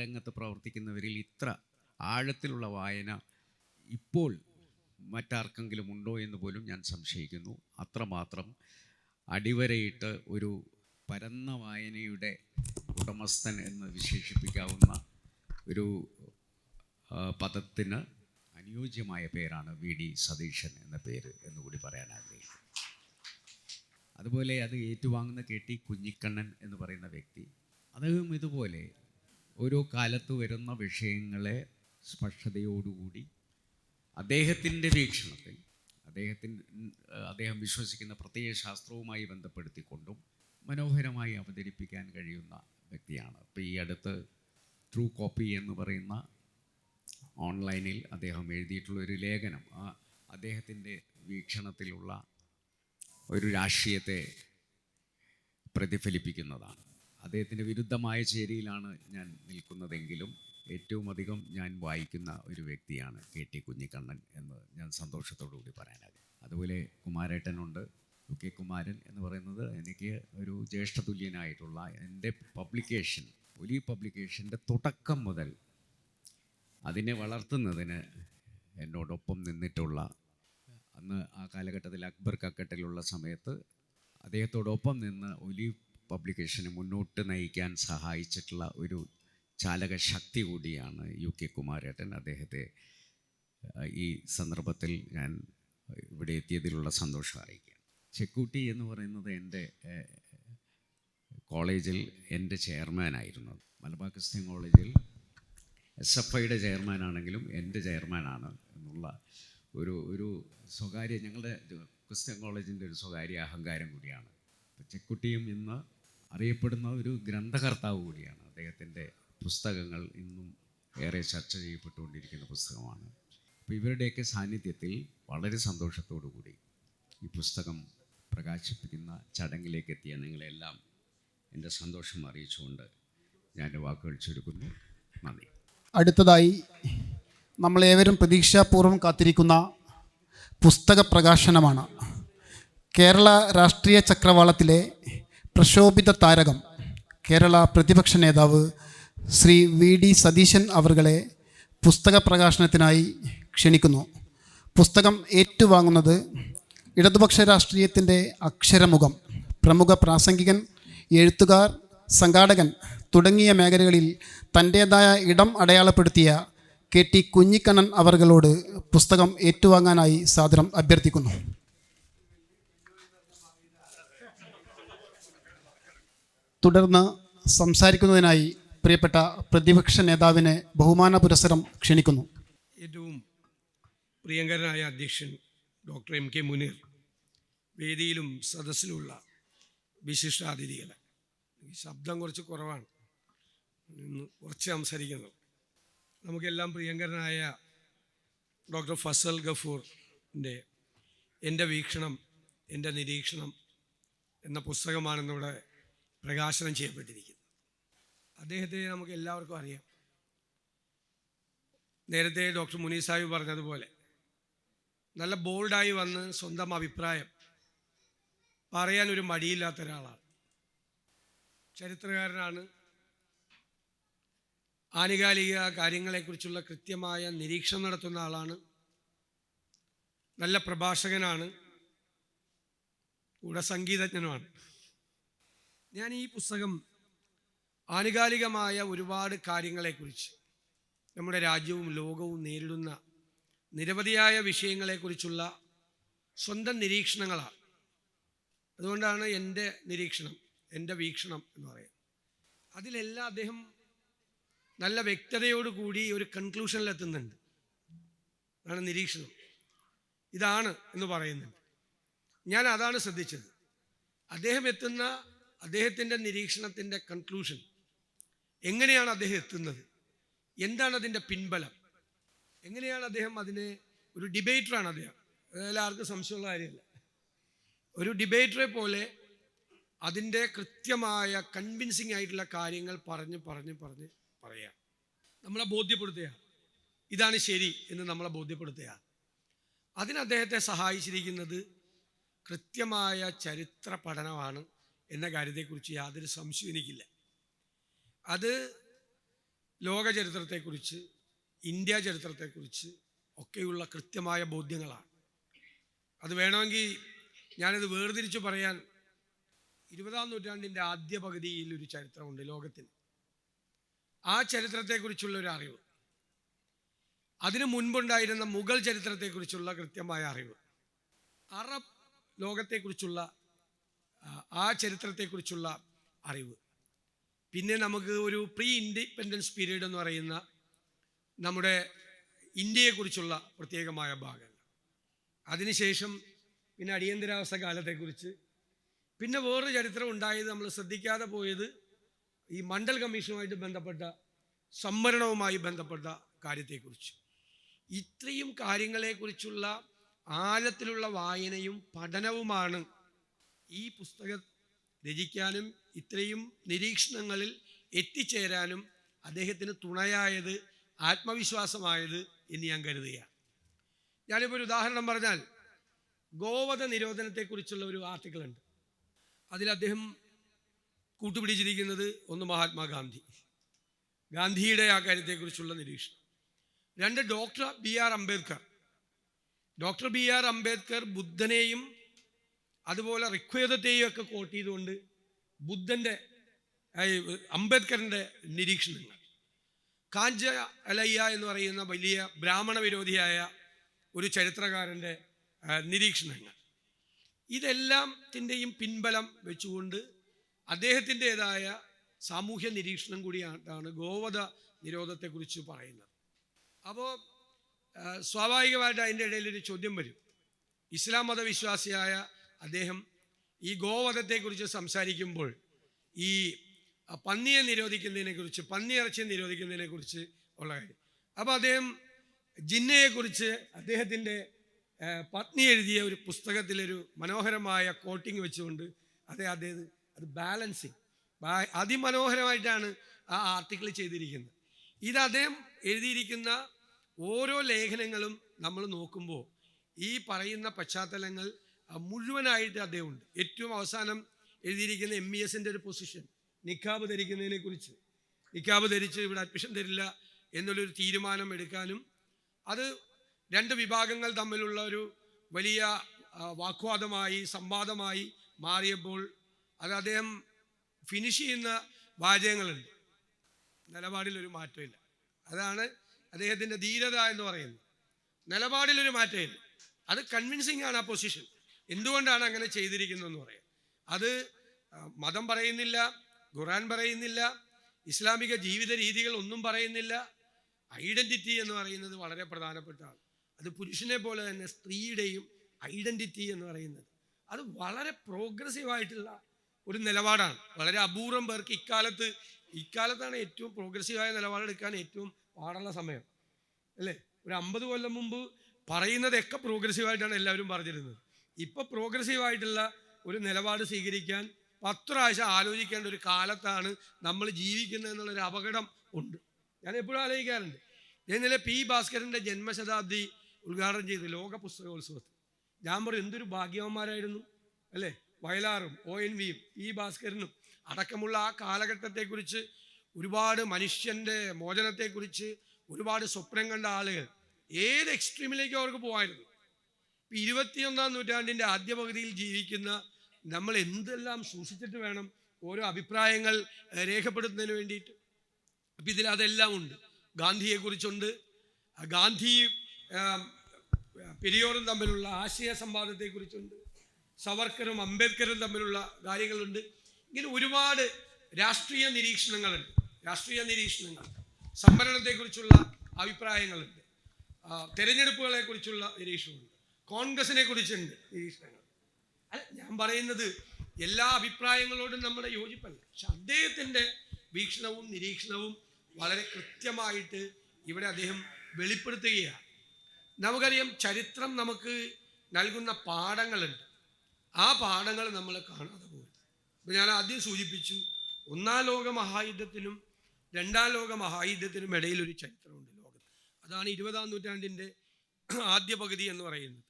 രംഗത്ത് പ്രവർത്തിക്കുന്നവരിൽ ഇത്ര ആഴത്തിലുള്ള വായന ഇപ്പോൾ മറ്റാർക്കെങ്കിലും ഉണ്ടോ എന്ന് പോലും ഞാൻ സംശയിക്കുന്നു. അത്രമാത്രം അടിവരയിട്ട് ഒരു പരന്ന വായനയുടെ ഉടമസ്ഥൻ എന്ന് വിശേഷിപ്പിക്കാവുന്ന ഒരു പദത്തിന് അനുയോജ്യമായ പേരാണ് VD സതീശൻ എന്ന പേര് എന്നുകൂടി പറയാൻ ആഗ്രഹിക്കുന്നു. അതുപോലെ അത് ഏറ്റുവാങ്ങുന്ന KT കുഞ്ഞിക്കണ്ണൻ എന്ന് പറയുന്ന വ്യക്തി, അദ്ദേഹം ഇതുപോലെ ഓരോ കാലത്ത് വരുന്ന വിഷയങ്ങളെ സ്പഷ്ടതയോടുകൂടി അദ്ദേഹത്തിൻ്റെ വീക്ഷണത്തിൽ, അദ്ദേഹം വിശ്വസിക്കുന്ന പ്രത്യയ ശാസ്ത്രവുമായി ബന്ധപ്പെടുത്തിക്കൊണ്ടും മനോഹരമായി അവതരിപ്പിക്കാൻ കഴിയുന്ന വ്യക്തിയാണ്. ഇപ്പോൾ ഈ അടുത്ത് ട്രൂ കോപ്പി എന്ന് പറയുന്ന ഓൺലൈനിൽ അദ്ദേഹം എഴുതിയിട്ടുള്ള ഒരു ലേഖനം അദ്ദേഹത്തിൻ്റെ വീക്ഷണത്തിലുള്ള ഒരു രാഷ്ട്രീയത്തെ പ്രതിഫലിപ്പിക്കുന്നതാണ്. അദ്ദേഹത്തിൻ്റെ വിരുദ്ധമായ ചേരിയിലാണ് ഞാൻ നിൽക്കുന്നതെങ്കിലും ഏറ്റവും അധികം ഞാൻ വായിക്കുന്ന ഒരു വ്യക്തിയാണ് KT കുഞ്ഞിക്കണ്ണൻ എന്ന് ഞാൻ സന്തോഷത്തോടു കൂടി പറയാനാകും. അതുപോലെ കുമാരേട്ടനുണ്ട്, UK കുമാരൻ എന്ന് പറയുന്നത് എനിക്ക് ഒരു ജ്യേഷ്ഠതുല്യനായിട്ടുള്ള, എൻ്റെ പബ്ലിക്കേഷൻ, ഒലി പബ്ലിക്കേഷൻ്റെ തുടക്കം മുതൽ അതിനെ വളർത്തുന്നതിന് എന്നോടൊപ്പം നിന്നിട്ടുള്ള, അന്ന് ആ കാലഘട്ടത്തിൽ അക്ബർ കക്കട്ടിലുള്ള സമയത്ത് അദ്ദേഹത്തോടൊപ്പം നിന്ന് ഒലീവ് പബ്ലിക്കേഷനെ മുന്നോട്ട് നയിക്കാൻ സഹായിച്ചിട്ടുള്ള ഒരു ചാലക ശക്തി കൂടിയാണ് UK കുമാരേട്ടൻ. അദ്ദേഹത്തെ ഈ സന്ദർഭത്തിൽ ഞാൻ ഇവിടെ എത്തിയതിലുള്ള സന്തോഷം അറിയിക്കുക. ചെക്കൂട്ടി എന്ന് പറയുന്നത് എൻ്റെ കോളേജിൽ എൻ്റെ ചെയർമാനായിരുന്നു. മലബാർ ക്രിസ്ത്യൻ കോളേജിൽ SFIയുടെ ചെയർമാനാണെങ്കിലും എൻ്റെ ചെയർമാനാണ് എന്നുള്ള ഒരു സ്വകാര്യ, ഞങ്ങളുടെ ക്രിസ്ത്യൻ കോളേജിൻ്റെ ഒരു സ്വകാര്യ അഹങ്കാരം കൂടിയാണ്. ചെക്കുട്ടിയും ഇന്ന് അറിയപ്പെടുന്ന ഒരു ഗ്രന്ഥകർത്താവ് കൂടിയാണ്. അദ്ദേഹത്തിൻ്റെ പുസ്തകങ്ങൾ ഇന്നും ഏറെ ചർച്ച ചെയ്യപ്പെട്ടുകൊണ്ടിരിക്കുന്ന പുസ്തകമാണ്. അപ്പോൾ ഇവരുടെയൊക്കെ സാന്നിധ്യത്തിൽ വളരെ സന്തോഷത്തോടു കൂടി ഈ പുസ്തകം പ്രകാശിപ്പിക്കുന്ന ചടങ്ങിലേക്ക് എത്തിയ നിങ്ങളെല്ലാം എൻ്റെ സന്തോഷം അറിയിച്ചുകൊണ്ട് ഞാൻ വാക്കുകൾ ചുരുക്കുന്നു. നന്ദി. അടുത്തതായി നമ്മളേവരും പ്രതീക്ഷാപൂർവ്വം കാത്തിരിക്കുന്ന പുസ്തക പ്രകാശനമാണ്. കേരള രാഷ്ട്രീയ ചക്രവാളത്തിലെ പ്രശോഭിത താരകം, കേരള പ്രതിപക്ഷ നേതാവ് ശ്രീ VD സതീശൻ അവർകളെ പുസ്തക പ്രകാശനത്തിനായി ക്ഷണിക്കുന്നു. പുസ്തകം ഏറ്റുവാങ്ങുന്നത് ഇടതുപക്ഷ രാഷ്ട്രീയത്തിൻ്റെ അക്ഷരമുഖം, പ്രമുഖ പ്രാസംഗികൻ, എഴുത്തുകാർ, സംഘാടകൻ തുടങ്ങിയ മേഖലകളിൽ തൻ്റേതായ ഇടം അടയാളപ്പെടുത്തിയ KT കുഞ്ഞിക്കണ്ണൻ അവർകളോട് പുസ്തകം ഏറ്റുവാങ്ങാനായി സാദരം അഭ്യർത്ഥിക്കുന്നു. തുടർന്ന് സംസാരിക്കുന്നതിനായി പ്രിയപ്പെട്ട പ്രതിപക്ഷ നേതാവിനെ ബഹുമാന പുരസ്സരം ക്ഷണിക്കുന്നു. ഏറ്റവും പ്രിയങ്കരനായ അധ്യക്ഷൻ ഡോക്ടർ MK മുനീർ, വേദിയിലും സദസ്സിലുള്ള വിശിഷ്ടാതിഥികൾ, ശബ്ദം കുറച്ച് കുറവാണ്, കുറച്ച് സംസാരിക്കുന്നത്. നമുക്കെല്ലാം പ്രിയങ്കരനായ ഡോക്ടർ ഫസൽ ഗഫൂറിൻ്റെ എൻ്റെ വീക്ഷണം എൻ്റെ നിരീക്ഷണം എന്ന പുസ്തകമാണെന്നിവിടെ പ്രകാശനം ചെയ്യപ്പെട്ടിരിക്കുന്നത്. അദ്ദേഹത്തെ നമുക്ക് എല്ലാവർക്കും അറിയാം. നേരത്തെ ഡോക്ടർ മുനീർ സാഹിബ് പറഞ്ഞതുപോലെ നല്ല ബോൾഡായി വന്ന് സ്വന്തം അഭിപ്രായം പറയാൻ ഒരു മടിയില്ലാത്ത ഒരാളാണ്. ചരിത്രകാരനാണ്. ആനുകാലിക കാര്യങ്ങളെക്കുറിച്ചുള്ള കൃത്യമായ നിരീക്ഷണം നടത്തുന്ന ആളാണ്. നല്ല പ്രഭാഷകനാണ്, കൂടെ സംഗീതജ്ഞനുമാണ്. ഞാൻ ഈ പുസ്തകം ആനുകാലികമായ ഒരുപാട് കാര്യങ്ങളെക്കുറിച്ച്, നമ്മുടെ രാജ്യവും ലോകവും നേരിടുന്ന നിരവധിയായ വിഷയങ്ങളെക്കുറിച്ചുള്ള സ്വന്തം നിരീക്ഷണങ്ങളാണ്. അതുകൊണ്ടാണ് എൻ്റെ നിരീക്ഷണം, എൻ്റെ വീക്ഷണം എന്ന് പറയുന്നത്. അതിലെല്ലാം അദ്ദേഹം നല്ല വ്യക്തതയോടുകൂടി ഒരു കൺക്ലൂഷനിലെത്തുന്നുണ്ട്. അതാണ് നിരീക്ഷണം, ഇതാണ് എന്ന് പറയുന്നുണ്ട്. ഞാൻ അതാണ് ശ്രദ്ധിച്ചത്. അദ്ദേഹം എത്തുന്ന അദ്ദേഹത്തിൻ്റെ നിരീക്ഷണത്തിൻ്റെ കൺക്ലൂഷൻ എങ്ങനെയാണ് അദ്ദേഹം എത്തുന്നത്, എന്താണ് അതിൻ്റെ പിൻബലം, എങ്ങനെയാണ് അദ്ദേഹം അതിനെ, ഒരു ഡിബേറ്ററാണ് അദ്ദേഹം, അതിലാർക്കും സംശയമുള്ള കാര്യമല്ല. ഒരു ഡിബേറ്ററെ പോലെ അതിൻ്റെ കൃത്യമായ കൺവിൻസിങ് ആയിട്ടുള്ള കാര്യങ്ങൾ പറഞ്ഞ് പറയാം, നമ്മളെ ബോധ്യപ്പെടുത്തുകയാണ്. ഇതാണ് ശരി എന്ന് നമ്മളെ ബോധ്യപ്പെടുത്തുകയാണ്. അതിന് അദ്ദേഹത്തെ സഹായിച്ചിരിക്കുന്നത് കൃത്യമായ ചരിത്ര പഠനമാണ് എന്ന കാര്യത്തെക്കുറിച്ച് യാതൊരു സംശയവും എനിക്കില്ല. അത് ലോക ചരിത്രത്തെക്കുറിച്ച്, ഇന്ത്യ ചരിത്രത്തെക്കുറിച്ച് ഒക്കെയുള്ള കൃത്യമായ ബോധ്യങ്ങളാണ്. അത് വേണമെങ്കിൽ ഞാനത് വേർതിരിച്ചു പറയാൻ, 20-ാം നൂറ്റാണ്ടിൻ്റെ ആദ്യ പകുതിയിൽ ഒരു ചരിത്രമുണ്ട് ലോകത്തിന്. ആ ചരിത്രത്തെക്കുറിച്ചുള്ള ഒരു അറിവ്, അതിനു മുൻപുണ്ടായിരുന്ന മുഗൾ ചരിത്രത്തെക്കുറിച്ചുള്ള കൃത്യമായ അറിവ്, അറബ് ലോകത്തെക്കുറിച്ചുള്ള ആ ചരിത്രത്തെക്കുറിച്ചുള്ള അറിവ്, പിന്നെ നമുക്ക് ഒരു പ്രീ ഇൻഡിപെൻഡൻസ് പീരീഡ് എന്ന് പറയുന്ന നമ്മുടെ ഇന്ത്യയെക്കുറിച്ചുള്ള പ്രത്യേകമായ ഭാഗങ്ങൾ, അതിനുശേഷം പിന്നെ അടിയന്തരാവസ്ഥ കാലത്തെക്കുറിച്ച്, പിന്നെ വേറൊരു ചരിത്രം ഉണ്ടായത് നമ്മൾ ശ്രദ്ധിക്കാതെ പോയത് ഈ മണ്ഡൽ കമ്മീഷനുമായിട്ട് ബന്ധപ്പെട്ട സംവരണവുമായി ബന്ധപ്പെട്ട കാര്യത്തെക്കുറിച്ച്. ഇത്രയും കാര്യങ്ങളെക്കുറിച്ചുള്ള ആഴത്തിലുള്ള വായനയും പഠനവുമാണ് ഈ പുസ്തകം രചിക്കാനും ഇത്രയും നിരീക്ഷണങ്ങളിൽ എത്തിച്ചേരാനും അദ്ദേഹത്തിന് തുണയായത്, ആത്മവിശ്വാസമായത് എന്ന് ഞാൻ കരുതുകയാണ്. ഞാനിപ്പോൾ ഒരു ഉദാഹരണം പറഞ്ഞാൽ, ഗോവധ നിരോധനത്തെക്കുറിച്ചുള്ള ഒരു ആർട്ടിക്കിൾ ഉണ്ട്. അതിൽ അദ്ദേഹം കൂട്ടുപിടിച്ചിരിക്കുന്നത് ഒന്ന് മഹാത്മാഗാന്ധി, ഗാന്ധിയുടെ ആ കാര്യത്തെക്കുറിച്ചുള്ള നിരീക്ഷണം. 2 doctor B.R. Ambedkar. Doctor B.R. Ambedkar ബുദ്ധനെയും അതുപോലെ ഋഗ്വേദത്തെയും ഒക്കെ കോട്ട് ചെയ്തുകൊണ്ട് ബുദ്ധൻ്റെ അംബേദ്കറിൻ്റെ നിരീക്ഷണങ്ങൾ, കാഞ്ച അലയ്യ എന്ന് പറയുന്ന വലിയ ബ്രാഹ്മണ വിരോധിയായ ഒരു ചരിത്രകാരൻ്റെ നിരീക്ഷണങ്ങൾ, ഇതെല്ലാത്തിൻ്റെയും പിൻബലം വെച്ചുകൊണ്ട് അദ്ദേഹത്തിൻ്റെതായ സാമൂഹ്യ നിരീക്ഷണം കൂടിയാണ് ഗോവധ നിരോധത്തെക്കുറിച്ച് പറയുന്നത്. അപ്പോൾ സ്വാഭാവികമായിട്ട് അതിൻ്റെ ഇടയിലൊരു ചോദ്യം വരും. ഇസ്ലാം മതവിശ്വാസിയായ അദ്ദേഹം ഈ ഗോവധത്തെക്കുറിച്ച് സംസാരിക്കുമ്പോൾ ഈ പന്നിയെ നിരോധിക്കുന്നതിനെക്കുറിച്ച്, പന്നിയിറച്ചിയെ നിരോധിക്കുന്നതിനെക്കുറിച്ച് ഉള്ള കാര്യം, അപ്പോൾ അദ്ദേഹം ജിന്നയെക്കുറിച്ച് അദ്ദേഹത്തിൻ്റെ പത്നി എഴുതിയ ഒരു പുസ്തകത്തിലൊരു മനോഹരമായ കോട്ടിങ് വെച്ചുകൊണ്ട് അദ്ദേഹം അത് ബാലൻസിങ് അതിമനോഹരമായിട്ടാണ് ആ ആർട്ടിക്കിൾ ചെയ്തിരിക്കുന്നത്. ഇത് അദ്ദേഹം എഴുതിയിരിക്കുന്ന ഓരോ ലേഖനങ്ങളും നമ്മൾ നോക്കുമ്പോൾ ഈ പറയുന്ന പശ്ചാത്തലങ്ങൾ മുഴുവനായിട്ട് അദ്ദേഹമുണ്ട്. ഏറ്റവും അവസാനം എഴുതിയിരിക്കുന്ന MESൻ്റെ ഒരു പൊസിഷൻ, നിക്കാബ് ധരിക്കുന്നതിനെ കുറിച്ച്, നിക്കാബ് ധരിച്ച് ഇവിടെ അഡ്മിഷൻ തരില്ല എന്നുള്ളൊരു തീരുമാനം എടുക്കാനും, അത് 2 വിഭാഗങ്ങൾ തമ്മിലുള്ള ഒരു വലിയ വാഗ്വാദമായി സംവാദമായി മാറിയപ്പോൾ അത് അദ്ദേഹം ഫിനിഷ് ചെയ്യുന്ന വാചകങ്ങളുണ്ട്. നിലപാടിലൊരു മാറ്റമില്ല. അതാണ് അദ്ദേഹത്തിൻ്റെ ധീരത എന്ന് പറയുന്നത്. നിലപാടിലൊരു മാറ്റമില്ല. അത് കൺവിൻസിങ് ആണ് ആ പൊസിഷൻ. എന്തുകൊണ്ടാണ് അങ്ങനെ ചെയ്തിരിക്കുന്നതെന്ന് പറയാം. അത് മതം പറയുന്നില്ല, ഖുർആൻ പറയുന്നില്ല, ഇസ്ലാമിക ജീവിത രീതികൾ ഒന്നും പറയുന്നില്ല. ഐഡൻറ്റിറ്റി എന്ന് പറയുന്നത് വളരെ പ്രധാനപ്പെട്ടാണ്. അത് പുരുഷനെ പോലെ തന്നെ സ്ത്രീയുടെയും ഐഡൻറ്റിറ്റി എന്ന് പറയുന്നത് അത് വളരെ പ്രോഗ്രസീവായിട്ടുള്ള ഒരു നിലപാടാണ്. വളരെ അപൂർവം പേർക്ക് ഇക്കാലത്താണ് ഏറ്റവും പ്രോഗ്രസീവായ നിലപാടെടുക്കാൻ ഏറ്റവും പാടുള്ള സമയം, അല്ലേ? ഒരു 50 കൊല്ലം മുമ്പ് പറയുന്നതൊക്കെ പ്രോഗ്രസീവായിട്ടാണ് എല്ലാവരും പറഞ്ഞിരുന്നത്. ഇപ്പോൾ പ്രോഗ്രസീവായിട്ടുള്ള ഒരു നിലപാട് സ്വീകരിക്കാൻ 10 പ്രാവശ്യം ആലോചിക്കേണ്ട ഒരു കാലത്താണ് നമ്മൾ ജീവിക്കുന്നത് എന്നുള്ളൊരു അപകടം ഉണ്ട്. ഞാൻ എപ്പോഴും ആലോചിക്കാറുണ്ട്. ഇന്നലെ P. ഭാസ്കരൻ്റെ ജന്മശതാബ്ദി ഉദ്ഘാടനം ചെയ്ത് ലോക പുസ്തകോത്സവത്തിൽ ഞാൻ പറയും എന്തൊരു ഭാഗ്യവന്മാരായിരുന്നു, അല്ലേ? വയലാറും ONVയും P. ഭാസ്കരനും അടക്കമുള്ള ആ കാലഘട്ടത്തെക്കുറിച്ച്, ഒരുപാട് മനുഷ്യൻ്റെ മോചനത്തെക്കുറിച്ച് ഒരുപാട് സ്വപ്നം കണ്ട ആളുകൾ ഏത് എക്സ്ട്രീമിലേക്കും അവർക്ക് പോകായിരുന്നു. 21-ാം നൂറ്റാണ്ടിൻ്റെ ആദ്യ പകുതിയിൽ ജീവിക്കുന്ന നമ്മൾ എന്തെല്ലാം സൂക്ഷിച്ചിട്ട് വേണം ഓരോ അഭിപ്രായങ്ങൾ രേഖപ്പെടുത്തുന്നതിന് വേണ്ടിയിട്ട്. അപ്പം ഇതിലതെല്ലാം ഉണ്ട്. ഗാന്ധിയെക്കുറിച്ചുണ്ട്, ഗാന്ധി പെരിയോറും തമ്മിലുള്ള ആശയ സംവാദത്തെക്കുറിച്ചുണ്ട്, സവർക്കറും അംബേദ്കറും തമ്മിലുള്ള കാര്യങ്ങളുണ്ട്. ഇങ്ങനെ ഒരുപാട് രാഷ്ട്രീയ നിരീക്ഷണങ്ങളുണ്ട്. സംവരണത്തെക്കുറിച്ചുള്ള അഭിപ്രായങ്ങളുണ്ട്, തെരഞ്ഞെടുപ്പുകളെക്കുറിച്ചുള്ള നിരീക്ഷണമുണ്ട്, കോൺഗ്രസിനെ കുറിച്ചുണ്ട് നിരീക്ഷണങ്ങൾ. അല്ല, ഞാൻ പറയുന്നത് എല്ലാ അഭിപ്രായങ്ങളോടും നമ്മുടെ യോജിപ്പല്ല. പക്ഷെ അദ്ദേഹത്തിൻ്റെ വീക്ഷണവും നിരീക്ഷണവും വളരെ കൃത്യമായിട്ട് ഇവിടെ അദ്ദേഹം വെളിപ്പെടുത്തുകയാണ്. നമുക്കറിയാം, ചരിത്രം നമുക്ക് നൽകുന്ന പാഠങ്ങളുണ്ട്. ആ പാഠങ്ങൾ നമ്മൾ കാണാതെ പോകും. ഇപ്പം ഞാൻ ആദ്യം സൂചിപ്പിച്ചു, 1-ാം ലോക മഹായുദ്ധത്തിനും 2-ാം ലോക മഹായുദ്ധത്തിനും ഇടയിലൊരു ചരിത്രമുണ്ട് ലോകത്ത്. അതാണ് 20-ാം നൂറ്റാണ്ടിൻ്റെ ആദ്യ പകുതി എന്ന് പറയുന്നത്.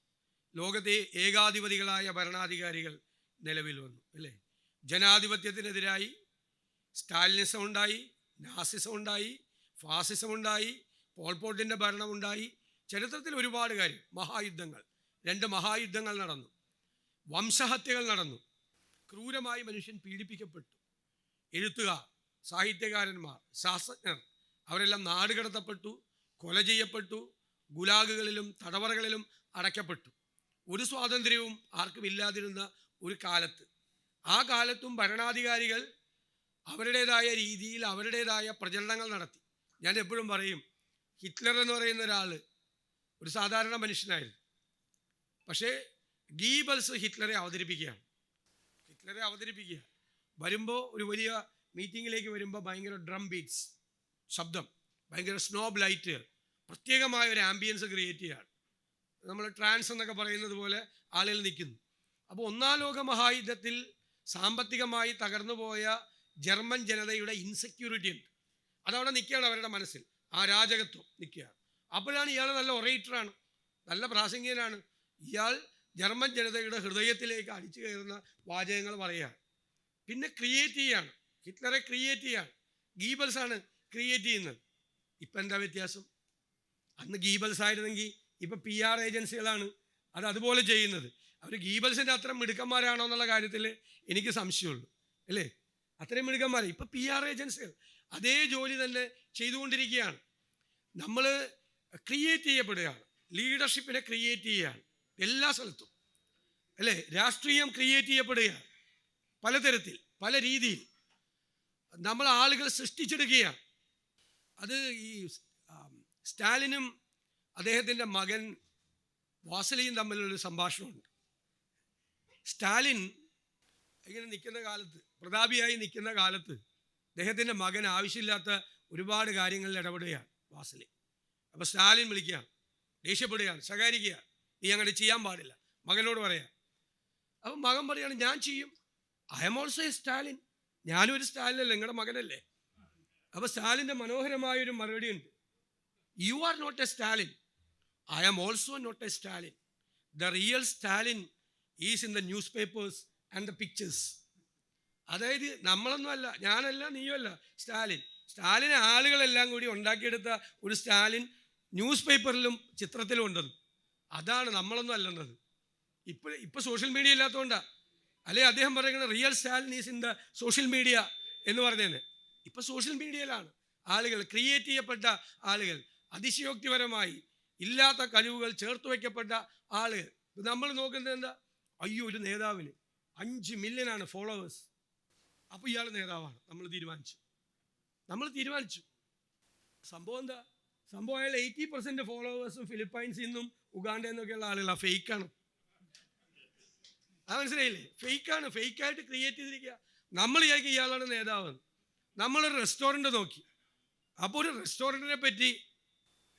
ലോകത്തെ ഏകാധിപതികളായ ഭരണാധികാരികൾ നിലവിൽ വന്നു, അല്ലേ? ജനാധിപത്യത്തിനെതിരായി സ്റ്റാലിനിസം ഉണ്ടായി, നാസിസം ഉണ്ടായി, ഫാസിസം ഉണ്ടായി, പോൾപോട്ടിൻ്റെ ഭരണമുണ്ടായി. ചരിത്രത്തിൽ ഒരുപാട് കാര്യം, മഹായുദ്ധങ്ങൾ, 2 മഹായുദ്ധങ്ങൾ നടന്നു, വംശഹത്യകൾ നടന്നു, ക്രൂരമായി മനുഷ്യൻ പീഡിപ്പിക്കപ്പെട്ടു. എഴുത്തുകാർ, സാഹിത്യകാരന്മാർ, ശാസ്ത്രജ്ഞർ അവരെല്ലാം നാടുകടത്തപ്പെട്ടു, കൊല ചെയ്യപ്പെട്ടു, ഗുലാഗുകളിലും തടവറകളിലും അടയ്ക്കപ്പെട്ടു. ഒരു സ്വാതന്ത്ര്യവും ആർക്കും ഇല്ലാതിരുന്ന ഒരു കാലത്ത്, ആ കാലത്തും ഭരണാധികാരികൾ അവരുടേതായ രീതിയിൽ അവരുടേതായ പ്രചരണങ്ങൾ നടത്തി. ഞാൻ എപ്പോഴും പറയും, ഹിറ്റ്ലർ എന്ന് പറയുന്ന ഒരാൾ ഒരു സാധാരണ മനുഷ്യനായിരുന്നു. പക്ഷേ ഗീബൽസ് ഹിറ്റ്ലറെ അവതരിപ്പിക്കുകയാണ്. വരുമ്പോൾ ഒരു വലിയ മീറ്റിങ്ങിലേക്ക് വരുമ്പോൾ ഭയങ്കര ഡ്രം ബീറ്റ്സ്, ശബ്ദം, ഭയങ്കര സ്നോബ് ലൈറ്റുകൾ, പ്രത്യേകമായ ഒരു ആംബിയൻസ് ക്രിയേറ്റ് ചെയ്യുകയാണ്. നമ്മൾ ട്രാൻസ് എന്നൊക്കെ പറയുന്നത് പോലെ ആളുകൾ നിൽക്കുന്നു. അപ്പോൾ 1-ാം ലോക മഹായുദ്ധത്തിൽ സാമ്പത്തികമായി തകർന്നു പോയ ജർമ്മൻ ജനതയുടെ ഇൻസെക്യൂരിറ്റി ഉണ്ട്. അതവിടെ നിൽക്കുകയാണ് അവരുടെ മനസ്സിൽ, ആ രാജകത്വം നിൽക്കുകയാണ്. അപ്പോഴാണ് ഇയാൾ നല്ല ഒറേറ്ററാണ്, നല്ല പ്രാസംഗികനാണ്. ഇയാൾ ജർമ്മൻ ജനതയുടെ ഹൃദയത്തിലേക്ക് അടിച്ചു കയറുന്ന വാചകങ്ങൾ പറയുകയാണ്. പിന്നെ ക്രിയേറ്റ് ചെയ്യുകയാണ്, ഹിറ്റ്ലറെ ക്രിയേറ്റ് ചെയ്യുകയാണ്. ഗീബൽസാണ് ക്രിയേറ്റ് ചെയ്യുന്നത്. ഇപ്പം എന്താ വ്യത്യാസം? അന്ന് ഗീബൽസ് ആയിരുന്നെങ്കിൽ ഇപ്പം PR ഏജൻസികളാണ് അത് അതുപോലെ ചെയ്യുന്നത്. അവർ ഗീബൽസിൻ്റെ അത്ര മിടുക്കന്മാരാണോ എന്നുള്ള കാര്യത്തിൽ എനിക്ക് സംശയമുള്ളൂ, അല്ലേ? അത്രയും മിടുക്കന്മാർ ഇപ്പം PR ഏജൻസികൾ അതേ ജോലി തന്നെ ചെയ്തുകൊണ്ടിരിക്കുകയാണ്. നമ്മൾ ക്രിയേറ്റ് ചെയ്യപ്പെടുകയാണ്, ലീഡർഷിപ്പിനെ ക്രിയേറ്റ് ചെയ്യുകയാണ് എല്ലാ സ്ഥലത്തും, അല്ലേ? രാഷ്ട്രീയം ക്രിയേറ്റ് ചെയ്യപ്പെടുകയാണ് പലതരത്തിൽ പല രീതിയിൽ നമ്മൾ ആളുകൾ സൃഷ്ടിച്ചെടുക്കുകയാണ്. അത് ഈ സ്റ്റാലിനും അദ്ദേഹത്തിൻ്റെ മകൻ വാസലിയും തമ്മിലുള്ളൊരു സംഭാഷണമുണ്ട്. സ്റ്റാലിൻ ഇങ്ങനെ നിൽക്കുന്ന കാലത്ത്, പ്രതാപിയായി നിൽക്കുന്ന കാലത്ത് അദ്ദേഹത്തിൻ്റെ മകൻ ആവശ്യമില്ലാത്ത ഒരുപാട് കാര്യങ്ങളിൽ ഇടപെടുകയാണ് വാസലി. അപ്പോൾ സ്റ്റാലിൻ വിളിക്കുകയാണ്, ദേഷ്യപ്പെടുകയാണ്, ശകാരിക്കുകയാണ്, നീ അങ്ങനെ ചെയ്യാൻ പാടില്ല, മകനോട് പറയാം. അപ്പം മകൻ പറയുകയാണ്, ഞാൻ ചെയ്യും, I am also A Stalin, ഞാനും ഒരു സ്റ്റാലിനല്ലേ, നിങ്ങളുടെ മകനല്ലേ. അപ്പോൾ സ്റ്റാലിൻ്റെ മനോഹരമായൊരു മറുപടി ഉണ്ട്, you are not a Stalin, I am also not a Stalin, the real Stalin is in the newspapers and the pictures. അതായത് നമ്മളൊന്നും അല്ല, ഞാനല്ല, നീയുമല്ല സ്റ്റാലിൻ. സ്റ്റാലിനെ ആളുകളെല്ലാം കൂടി ഉണ്ടാക്കിയെടുത്ത ഒരു സ്റ്റാലിൻ ന്യൂസ് പേപ്പറിലും ചിത്രത്തിലും ഉണ്ടെന്ന്. അതാണ്, നമ്മളൊന്നും അല്ലെന്നത്. ഇപ്പം സോഷ്യൽ മീഡിയ ഇല്ലാത്തതുകൊണ്ടാണ്. അല്ലെ അദ്ദേഹം പറയുന്നത് real Stalin is in the social media എന്ന് പറഞ്ഞതന്നെ. ഇപ്പം സോഷ്യൽ മീഡിയയിലാണ് ആളുകൾ, ക്രിയേറ്റ് ചെയ്യപ്പെട്ട ആളുകൾ, അതിശയോക്തിപരമായി ഇല്ലാത്ത കഴിവുകൾ ചേർത്ത് വയ്ക്കപ്പെട്ട ആളുകൾ. നമ്മൾ നോക്കുന്നത് എന്താ, അയ്യോ ഒരു നേതാവിന് 5 മില്യനാണ് ഫോളോവേഴ്സ്, അപ്പോൾ ഇയാൾ നേതാവാണ്, നമ്മൾ തീരുമാനിച്ചു. സംഭവം എന്താ? സംഭവം അയാൾ 80% ഫോളോവേഴ്സും ഫിലിപ്പൈൻസിൽ നിന്നും ഉഗാണ്ടയിൽ നിന്നൊക്കെയുള്ള ആളുകളാണ്, ഫേക്കാണ്. അത് മനസ്സിലായില്ലേ? ഫേക്കാണ്, ഫേക്കായിട്ട് ക്രിയേറ്റ് ചെയ്തിരിക്കുക. നമ്മൾ വിചാരിക്കും ഇയാളാണ് നേതാവ്. നമ്മളൊരു റെസ്റ്റോറൻറ്റ് നോക്കി, അപ്പോൾ ഒരു റെസ്റ്റോറൻറ്റിനെ പറ്റി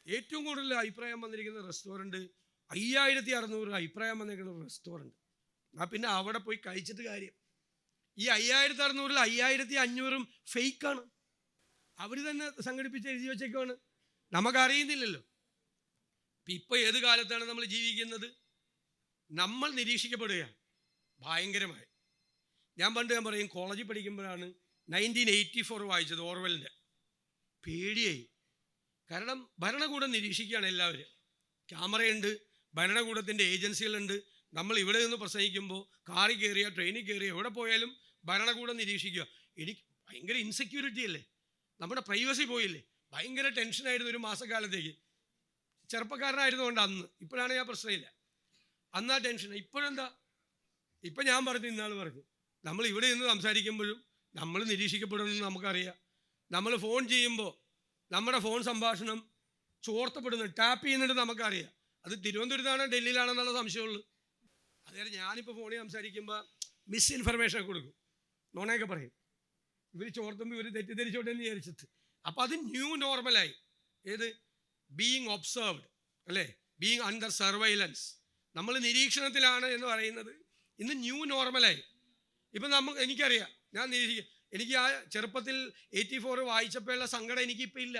ഏറ്റവും കൂടുതൽ അഭിപ്രായം വന്നിരിക്കുന്ന റെസ്റ്റോറൻറ്റ് 5600 അഭിപ്രായം വന്നിരിക്കുന്ന റെസ്റ്റോറൻറ്റ്. പിന്നെ അവിടെ പോയി കഴിച്ചിട്ട് കാര്യം. ഈ 5600-ൽ 5500 ഫേക്കാണ്, അവർ തന്നെ സംഘടിപ്പിച്ച് എഴുതി വെച്ചേക്കാണ്, നമുക്കറിയുന്നില്ലല്ലോ. ഇപ്പോൾ ഏത് കാലത്താണ് നമ്മൾ ജീവിക്കുന്നത്? നമ്മൾ നിരീക്ഷിക്കപ്പെടുകയാണ് ഭയങ്കരമായി. ഞാൻ പറയും, കോളേജിൽ പഠിക്കുമ്പോഴാണ് 1984 വായിച്ചത്, ഓർവെലിൻ്റെ. പേടിയായി. കാരണം ഭരണകൂടം നിരീക്ഷിക്കുകയാണ് എല്ലാവരും. ക്യാമറയുണ്ട്, ഭരണകൂടത്തിൻ്റെ ഏജൻസികളുണ്ട്. നമ്മൾ ഇവിടെ നിന്ന് പ്രസംഗിക്കുമ്പോൾ കാറിൽ കയറിയ, ട്രെയിനിൽ കയറിയ, എവിടെ പോയാലും ഭരണകൂടം നിരീക്ഷിക്കുക. എനിക്ക് ഭയങ്കര ഇൻസെക്യൂരിറ്റി അല്ലേ, നമ്മുടെ പ്രൈവസി പോയില്ലേ, ഭയങ്കര ടെൻഷനായിരുന്നു ഒരു മാസക്കാലത്തേക്ക്. ചെറുപ്പക്കാരനായിരുന്നുകൊണ്ട് അന്ന്, ഇപ്പോഴാണ് ഞാൻ പ്രശ്നമില്ല, അന്നാ ടെൻഷൻ. ഇപ്പോഴെന്താ? ഇപ്പം ഞാൻ പറഞ്ഞു, ഇന്നാൾ പറഞ്ഞു, നമ്മൾ ഇവിടെ നിന്ന് സംസാരിക്കുമ്പോഴും നമ്മൾ നിരീക്ഷിക്കപ്പെടുമെന്ന് നമുക്കറിയാം. നമ്മൾ ഫോൺ ചെയ്യുമ്പോൾ നമ്മുടെ ഫോൺ സംഭാഷണം ചോർത്തപ്പെടുന്നു, ടാപ്പ് ചെയ്യുന്നുണ്ട് നമുക്കറിയാം. അത് തിരുവനന്തപുരത്താണോ ഡൽഹിയിലാണെന്നുള്ള സംശയമുള്ളൂ. അതായത് ഞാനിപ്പോൾ ഫോണിൽ സംസാരിക്കുമ്പോൾ മിസ്ഇൻഫർമേഷൻ കൊടുക്കും, നോണയൊക്കെ പറയും. ഇവർ ചോർത്തുമ്പോൾ ഇവർ തെറ്റിദ്ധരിച്ചോട്ടെ എന്ന് വിചാരിച്ചിട്ട്. അപ്പോൾ അത് ന്യൂ നോർമലായി. ഏത്? ബീയിങ് ഒബ്സർവ്ഡ്, അല്ലേ? ബീയിങ് അണ്ടർ സർവൈലൻസ്, നമ്മൾ നിരീക്ഷണത്തിലാണ് എന്ന് പറയുന്നത് ഇന്ന് ന്യൂ നോർമലായി. ഇപ്പം എനിക്കറിയാം, ഞാൻ നിരീക്ഷിക്കുക. എനിക്ക് ആ ചെറുപ്പത്തിൽ 84 വായിച്ചപ്പോഴുള്ള സങ്കടം എനിക്കിപ്പോൾ ഇല്ല.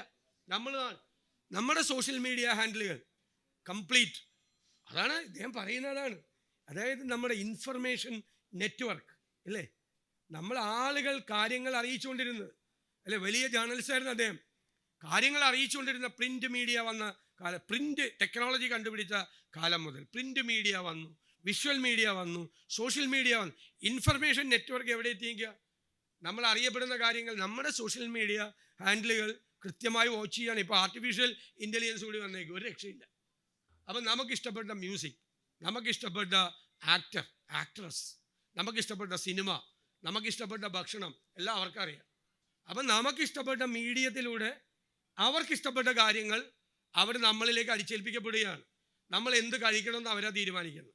നമ്മുടെ സോഷ്യൽ മീഡിയ ഹാൻഡിലുകൾ കംപ്ലീറ്റ്, അതാണ് ഇദ്ദേഹം പറയുന്നതാണ്. അതായത് നമ്മുടെ ഇൻഫർമേഷൻ നെറ്റ്വർക്ക്, അല്ലേ? നമ്മൾ ആളുകൾ കാര്യങ്ങൾ അറിയിച്ചുകൊണ്ടിരുന്നത്, അല്ലെ? വലിയ ജേർണലിസ്റ്റായിരുന്നു അദ്ദേഹം. കാര്യങ്ങൾ അറിയിച്ചുകൊണ്ടിരുന്ന പ്രിന്റ് മീഡിയ വന്ന കാലം, പ്രിന്റ് ടെക്നോളജി കണ്ടുപിടിച്ച കാലം മുതൽ പ്രിന്റ് മീഡിയ വന്നു, വിഷ്വൽ മീഡിയ വന്നു, സോഷ്യൽ മീഡിയ വന്നു. ഇൻഫർമേഷൻ നെറ്റ്വർക്ക് എവിടെ എത്തിക്കുക? നമ്മൾ അറിയപ്പെടുന്ന കാര്യങ്ങൾ നമ്മുടെ സോഷ്യൽ മീഡിയ ഹാൻഡിലുകൾ കൃത്യമായി വാച്ച് ചെയ്യാണ്. ഇപ്പോൾ ആർട്ടിഫിഷ്യൽ ഇൻ്റലിജൻസ് കൂടി വന്നേക്കും, ഒരു രക്ഷയില്ല. അപ്പം നമുക്കിഷ്ടപ്പെട്ട മ്യൂസിക്, നമുക്കിഷ്ടപ്പെട്ട ആക്ട്രസ്, നമുക്കിഷ്ടപ്പെട്ട സിനിമ, നമുക്കിഷ്ടപ്പെട്ട ഭക്ഷണം എല്ലാം അവർക്കറിയാം. അപ്പം നമുക്കിഷ്ടപ്പെട്ട മീഡിയത്തിലൂടെ അവർക്കിഷ്ടപ്പെട്ട കാര്യങ്ങൾ അവർ നമ്മളിലേക്ക് അടിച്ചേൽപ്പിക്കപ്പെടുകയാണ്. നമ്മൾ എന്ത് കഴിക്കണമെന്ന് അവരാ തീരുമാനിക്കുന്നത്.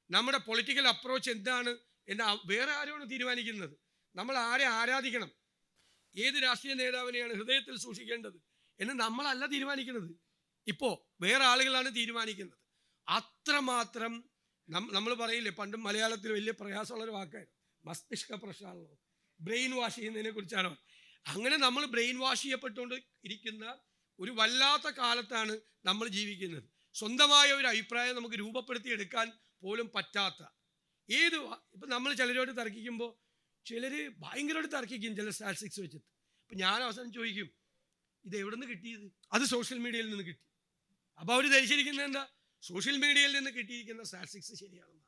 നമ്മുടെ പൊളിറ്റിക്കൽ അപ്രോച്ച് എന്താണ് എന്ന് വേറെ ആരാണ് തീരുമാനിക്കുന്നത്. നമ്മൾ ആരെ ആരാധിക്കണം, ഏത് രാഷ്ട്രീയ നേതാവിനെയാണ് ഹൃദയത്തിൽ സൂക്ഷിക്കേണ്ടത് എന്ന് നമ്മളല്ല തീരുമാനിക്കുന്നത്. ഇപ്പോൾ വേറെ ആളുകളാണ് തീരുമാനിക്കുന്നത്. അത്രമാത്രം നമ്മൾ പറയില്ലേ, പണ്ടും മലയാളത്തിൽ വലിയ പ്രയാസമുള്ളൊരു വാക്കായിരുന്നു മസ്തിഷ്ക പ്രക്ഷാളനം, ബ്രെയിൻ വാഷ് ചെയ്യുന്നതിനെ കുറിച്ചാണ്. അങ്ങനെ നമ്മൾ ബ്രെയിൻ വാഷ് ചെയ്യപ്പെട്ടുകൊണ്ട് ഇരിക്കുന്ന ഒരു വല്ലാത്ത കാലത്താണ് നമ്മൾ ജീവിക്കുന്നത്. സ്വന്തമായ ഒരു അഭിപ്രായം നമുക്ക് രൂപപ്പെടുത്തിയെടുക്കാൻ പോലും പറ്റാത്ത ഇപ്പം നമ്മൾ ചിലരോട് തർക്കിക്കുമ്പോൾ ചിലർ ഭയങ്കരമായിട്ട് തർക്കിക്കും, ചില സ്റ്റാറ്റിസ്റ്റിക്സ് വെച്ചിട്ട്. ഇപ്പം ഞാൻ അവസാനം ചോദിക്കും, ഇത് എവിടെ നിന്ന് കിട്ടിയത്? അത് സോഷ്യൽ മീഡിയയിൽ നിന്ന് കിട്ടി. അപ്പോൾ അവർ ധരിച്ചിരിക്കുന്നത് എന്താ? സോഷ്യൽ മീഡിയയിൽ നിന്ന് കിട്ടിയിരിക്കുന്ന സ്റ്റാറ്റിസ്റ്റിക്സ് ശരിയാണെന്ന്.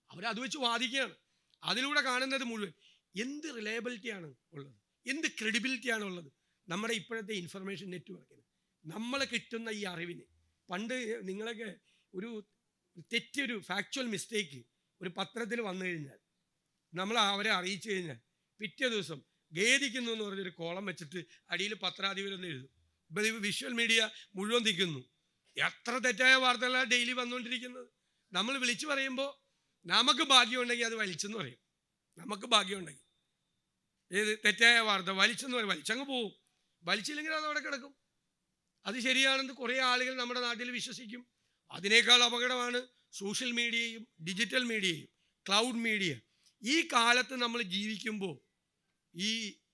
അവരത് വെച്ച് വാദിക്കുകയാണ്. അതിലൂടെ കാണുന്നത് മുഴുവൻ എന്ത് റിലയബിലിറ്റിയാണ് ഉള്ളത്, എന്ത് ക്രെഡിബിലിറ്റിയാണ് ഉള്ളത് നമ്മുടെ ഇപ്പോഴത്തെ ഇൻഫർമേഷൻ നെറ്റ്വർക്കിന്, നമ്മളെ കിട്ടുന്ന ഈ അറിവിന്. പണ്ട് നിങ്ങളൊക്കെ ഒരു തെറ്റൊരു ഫാക്ച്വൽ മിസ്റ്റേക്ക് ഒരു പത്രത്തിൽ വന്നു കഴിഞ്ഞാൽ നമ്മൾ അവരെ അറിയിച്ചു കഴിഞ്ഞാൽ പിറ്റേ ദിവസം ഖേദിക്കുന്നു എന്ന് പറഞ്ഞൊരു കോളം വെച്ചിട്ട് അടിയിൽ പത്രാധിപരെന്ന് എഴുതും. ഇപ്പം ഇത് വിഷ്വൽ മീഡിയ മുഴുവൻ നിൽക്കുന്നു. എത്ര തെറ്റായ വാർത്തകളാണ് ഡെയിലി വന്നുകൊണ്ടിരിക്കുന്നത്. നമ്മൾ വിളിച്ചു പറയുമ്പോൾ നമുക്ക് ഭാഗ്യമുണ്ടെങ്കിൽ അത് വലിച്ചെന്ന് പറയും. നമുക്ക് ഭാഗ്യമുണ്ടെങ്കിൽ ഏത് തെറ്റായ വാർത്ത വലിച്ചെന്ന് പറയും, വലിച്ചങ്ങ് പോവും. വലിച്ചില്ലെങ്കിൽ അത് അവിടെ കിടക്കും. അത് ശരിയാണെന്ന് കുറേ ആളുകൾ നമ്മുടെ നാട്ടിൽ വിശ്വസിക്കും. അതിനേക്കാൾ അപകടമാണ് സോഷ്യൽ മീഡിയയും ഡിജിറ്റൽ മീഡിയയും ക്ലൗഡ് മീഡിയ. ഈ കാലത്ത് നമ്മൾ ജീവിക്കുമ്പോൾ ഈ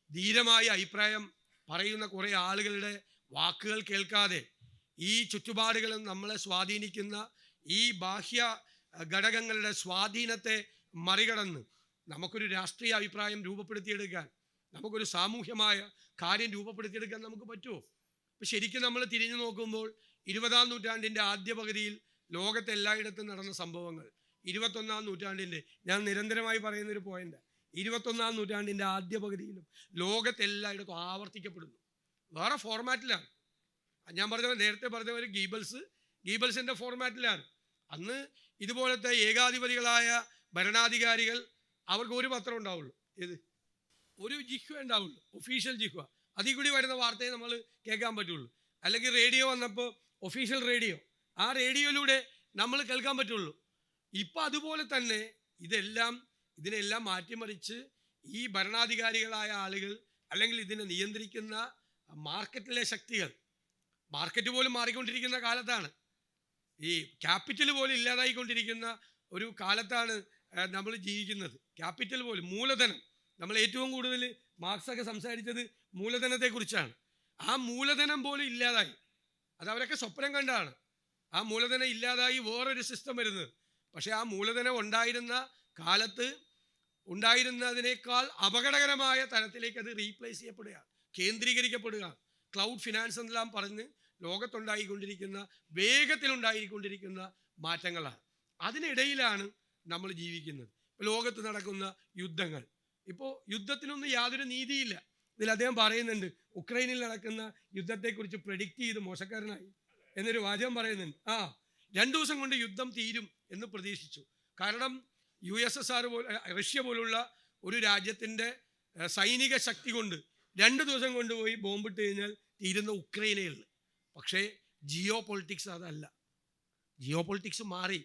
ധീരമായ അഭിപ്രായം പറയുന്ന കുറേ ആളുകളുടെ വാക്കുകൾ കേൾക്കാതെ ഈ ചുറ്റുപാടുകളും നമ്മളെ സ്വാധീനിക്കുന്ന ഈ ബാഹ്യ ഘടകങ്ങളുടെ സ്വാധീനത്തെ മറികടന്ന് നമുക്കൊരു രാഷ്ട്രീയ അഭിപ്രായം രൂപപ്പെടുത്തിയെടുക്കാൻ, നമുക്കൊരു സാമൂഹ്യമായ കാര്യം രൂപപ്പെടുത്തിയെടുക്കാൻ നമുക്ക് പറ്റുമോ? ഇപ്പം ശരിക്കും നമ്മൾ തിരിഞ്ഞു നോക്കുമ്പോൾ 20-ാം നൂറ്റാണ്ടിൻ്റെ ആദ്യ പകുതിയിൽ ലോകത്തെല്ലായിടത്തും നടന്ന സംഭവങ്ങൾ 21-ാം നൂറ്റാണ്ടിൻ്റെ, ഞാൻ നിരന്തരമായി പറയുന്നൊരു പോയിന്റ്, 21-ാം നൂറ്റാണ്ടിൻ്റെ ആദ്യ പകുതിയിലും ലോകത്തെല്ലായിടത്തും ആവർത്തിക്കപ്പെടുന്നു. വേറെ ഫോർമാറ്റിലാണ്. ഞാൻ നേരത്തെ പറഞ്ഞ ഗീബൽസിൻ്റെ ഫോർമാറ്റിലാണ്. അന്ന് ഇതുപോലത്തെ ഏകാധിപതികളായ ഭരണാധികാരികൾ അവർക്ക് ഒരു പത്രം ഉണ്ടാവുള്ളൂ, ഏത് ഒരു ജിഹ്വ ഉണ്ടാവുള്ളൂ, ഒഫീഷ്യൽ ജിഹ്വ. അതിൽ കൂടി വരുന്ന വാർത്തയെ നമ്മൾ കേൾക്കാൻ പറ്റുള്ളൂ. അല്ലെങ്കിൽ റേഡിയോ വന്നപ്പോൾ ഒഫീഷ്യൽ റേഡിയോ, ആ റേഡിയോയിലൂടെ നമ്മൾ കേൾക്കാൻ പറ്റുള്ളൂ. ഇപ്പം അതുപോലെ തന്നെ ഇതിനെല്ലാം മാറ്റിമറിച്ച് ഈ ഭരണാധികാരികളായ ആളുകൾ അല്ലെങ്കിൽ ഇതിനെ നിയന്ത്രിക്കുന്ന മാർക്കറ്റിലെ ശക്തികൾ, മാർക്കറ്റ് പോലും മാറിക്കൊണ്ടിരിക്കുന്ന കാലത്താണ്, ഈ ക്യാപിറ്റൽ പോലും ഇല്ലാതായിക്കൊണ്ടിരിക്കുന്ന ഒരു കാലത്താണ് നമ്മൾ ജീവിക്കുന്നത്. ക്യാപിറ്റൽ പോലും, മൂലധനം, നമ്മൾ ഏറ്റവും കൂടുതൽ മാർക്സൊക്കെ സംസാരിച്ചത് മൂലധനത്തെക്കുറിച്ചാണ്. ആ മൂലധനം പോലും ഇല്ലാതായി. അത് അവരൊക്കെ സ്വപ്നം കണ്ടാണ്. ആ മൂലധനം ഇല്ലാതായി വേറൊരു സിസ്റ്റം വരുന്നത്. പക്ഷേ ആ മൂലധനം ഉണ്ടായിരുന്ന കാലത്ത് ഉണ്ടായിരുന്നതിനേക്കാൾ അപകടകരമായ തലത്തിലേക്ക് അത് റീപ്ലേസ് ചെയ്യപ്പെടുകയാണ്, കേന്ദ്രീകരിക്കപ്പെടുകയാണ്. ക്ലൗഡ് ഫിനാൻസ് എന്നെല്ലാം പറഞ്ഞ് ലോകത്തുണ്ടായിക്കൊണ്ടിരിക്കുന്ന, വേഗത്തിലുണ്ടായിക്കൊണ്ടിരിക്കുന്ന മാറ്റങ്ങളാണ്. അതിനിടയിലാണ് നമ്മൾ ജീവിക്കുന്നത്. ലോകത്ത് നടക്കുന്ന യുദ്ധങ്ങൾ, ഇപ്പോൾ യുദ്ധത്തിനൊന്നും യാതൊരു നീതിയില്ല. ഇതിൽ അദ്ദേഹം പറയുന്നുണ്ട്, ഉക്രൈനിൽ നടക്കുന്ന യുദ്ധത്തെക്കുറിച്ച് പ്രെഡിക്റ്റ് ചെയ്ത് മോശക്കാരനായി എന്നൊരു വാചകം പറയുന്നുണ്ട്. 2 ദിവസം കൊണ്ട് യുദ്ധം തീരും എന്ന് പ്രതീക്ഷിച്ചു. കാരണം USSR റഷ്യ പോലുള്ള ഒരു രാജ്യത്തിൻ്റെ സൈനിക ശക്തി കൊണ്ട് 2 ദിവസം കൊണ്ടുപോയി ബോംബിട്ട് കഴിഞ്ഞാൽ തീരുന്ന ഉക്രൈനയിൽ. പക്ഷേ ജിയോ പൊളിറ്റിക്സ് അതല്ല. ജിയോ പൊളിറ്റിക്സ് മാറി.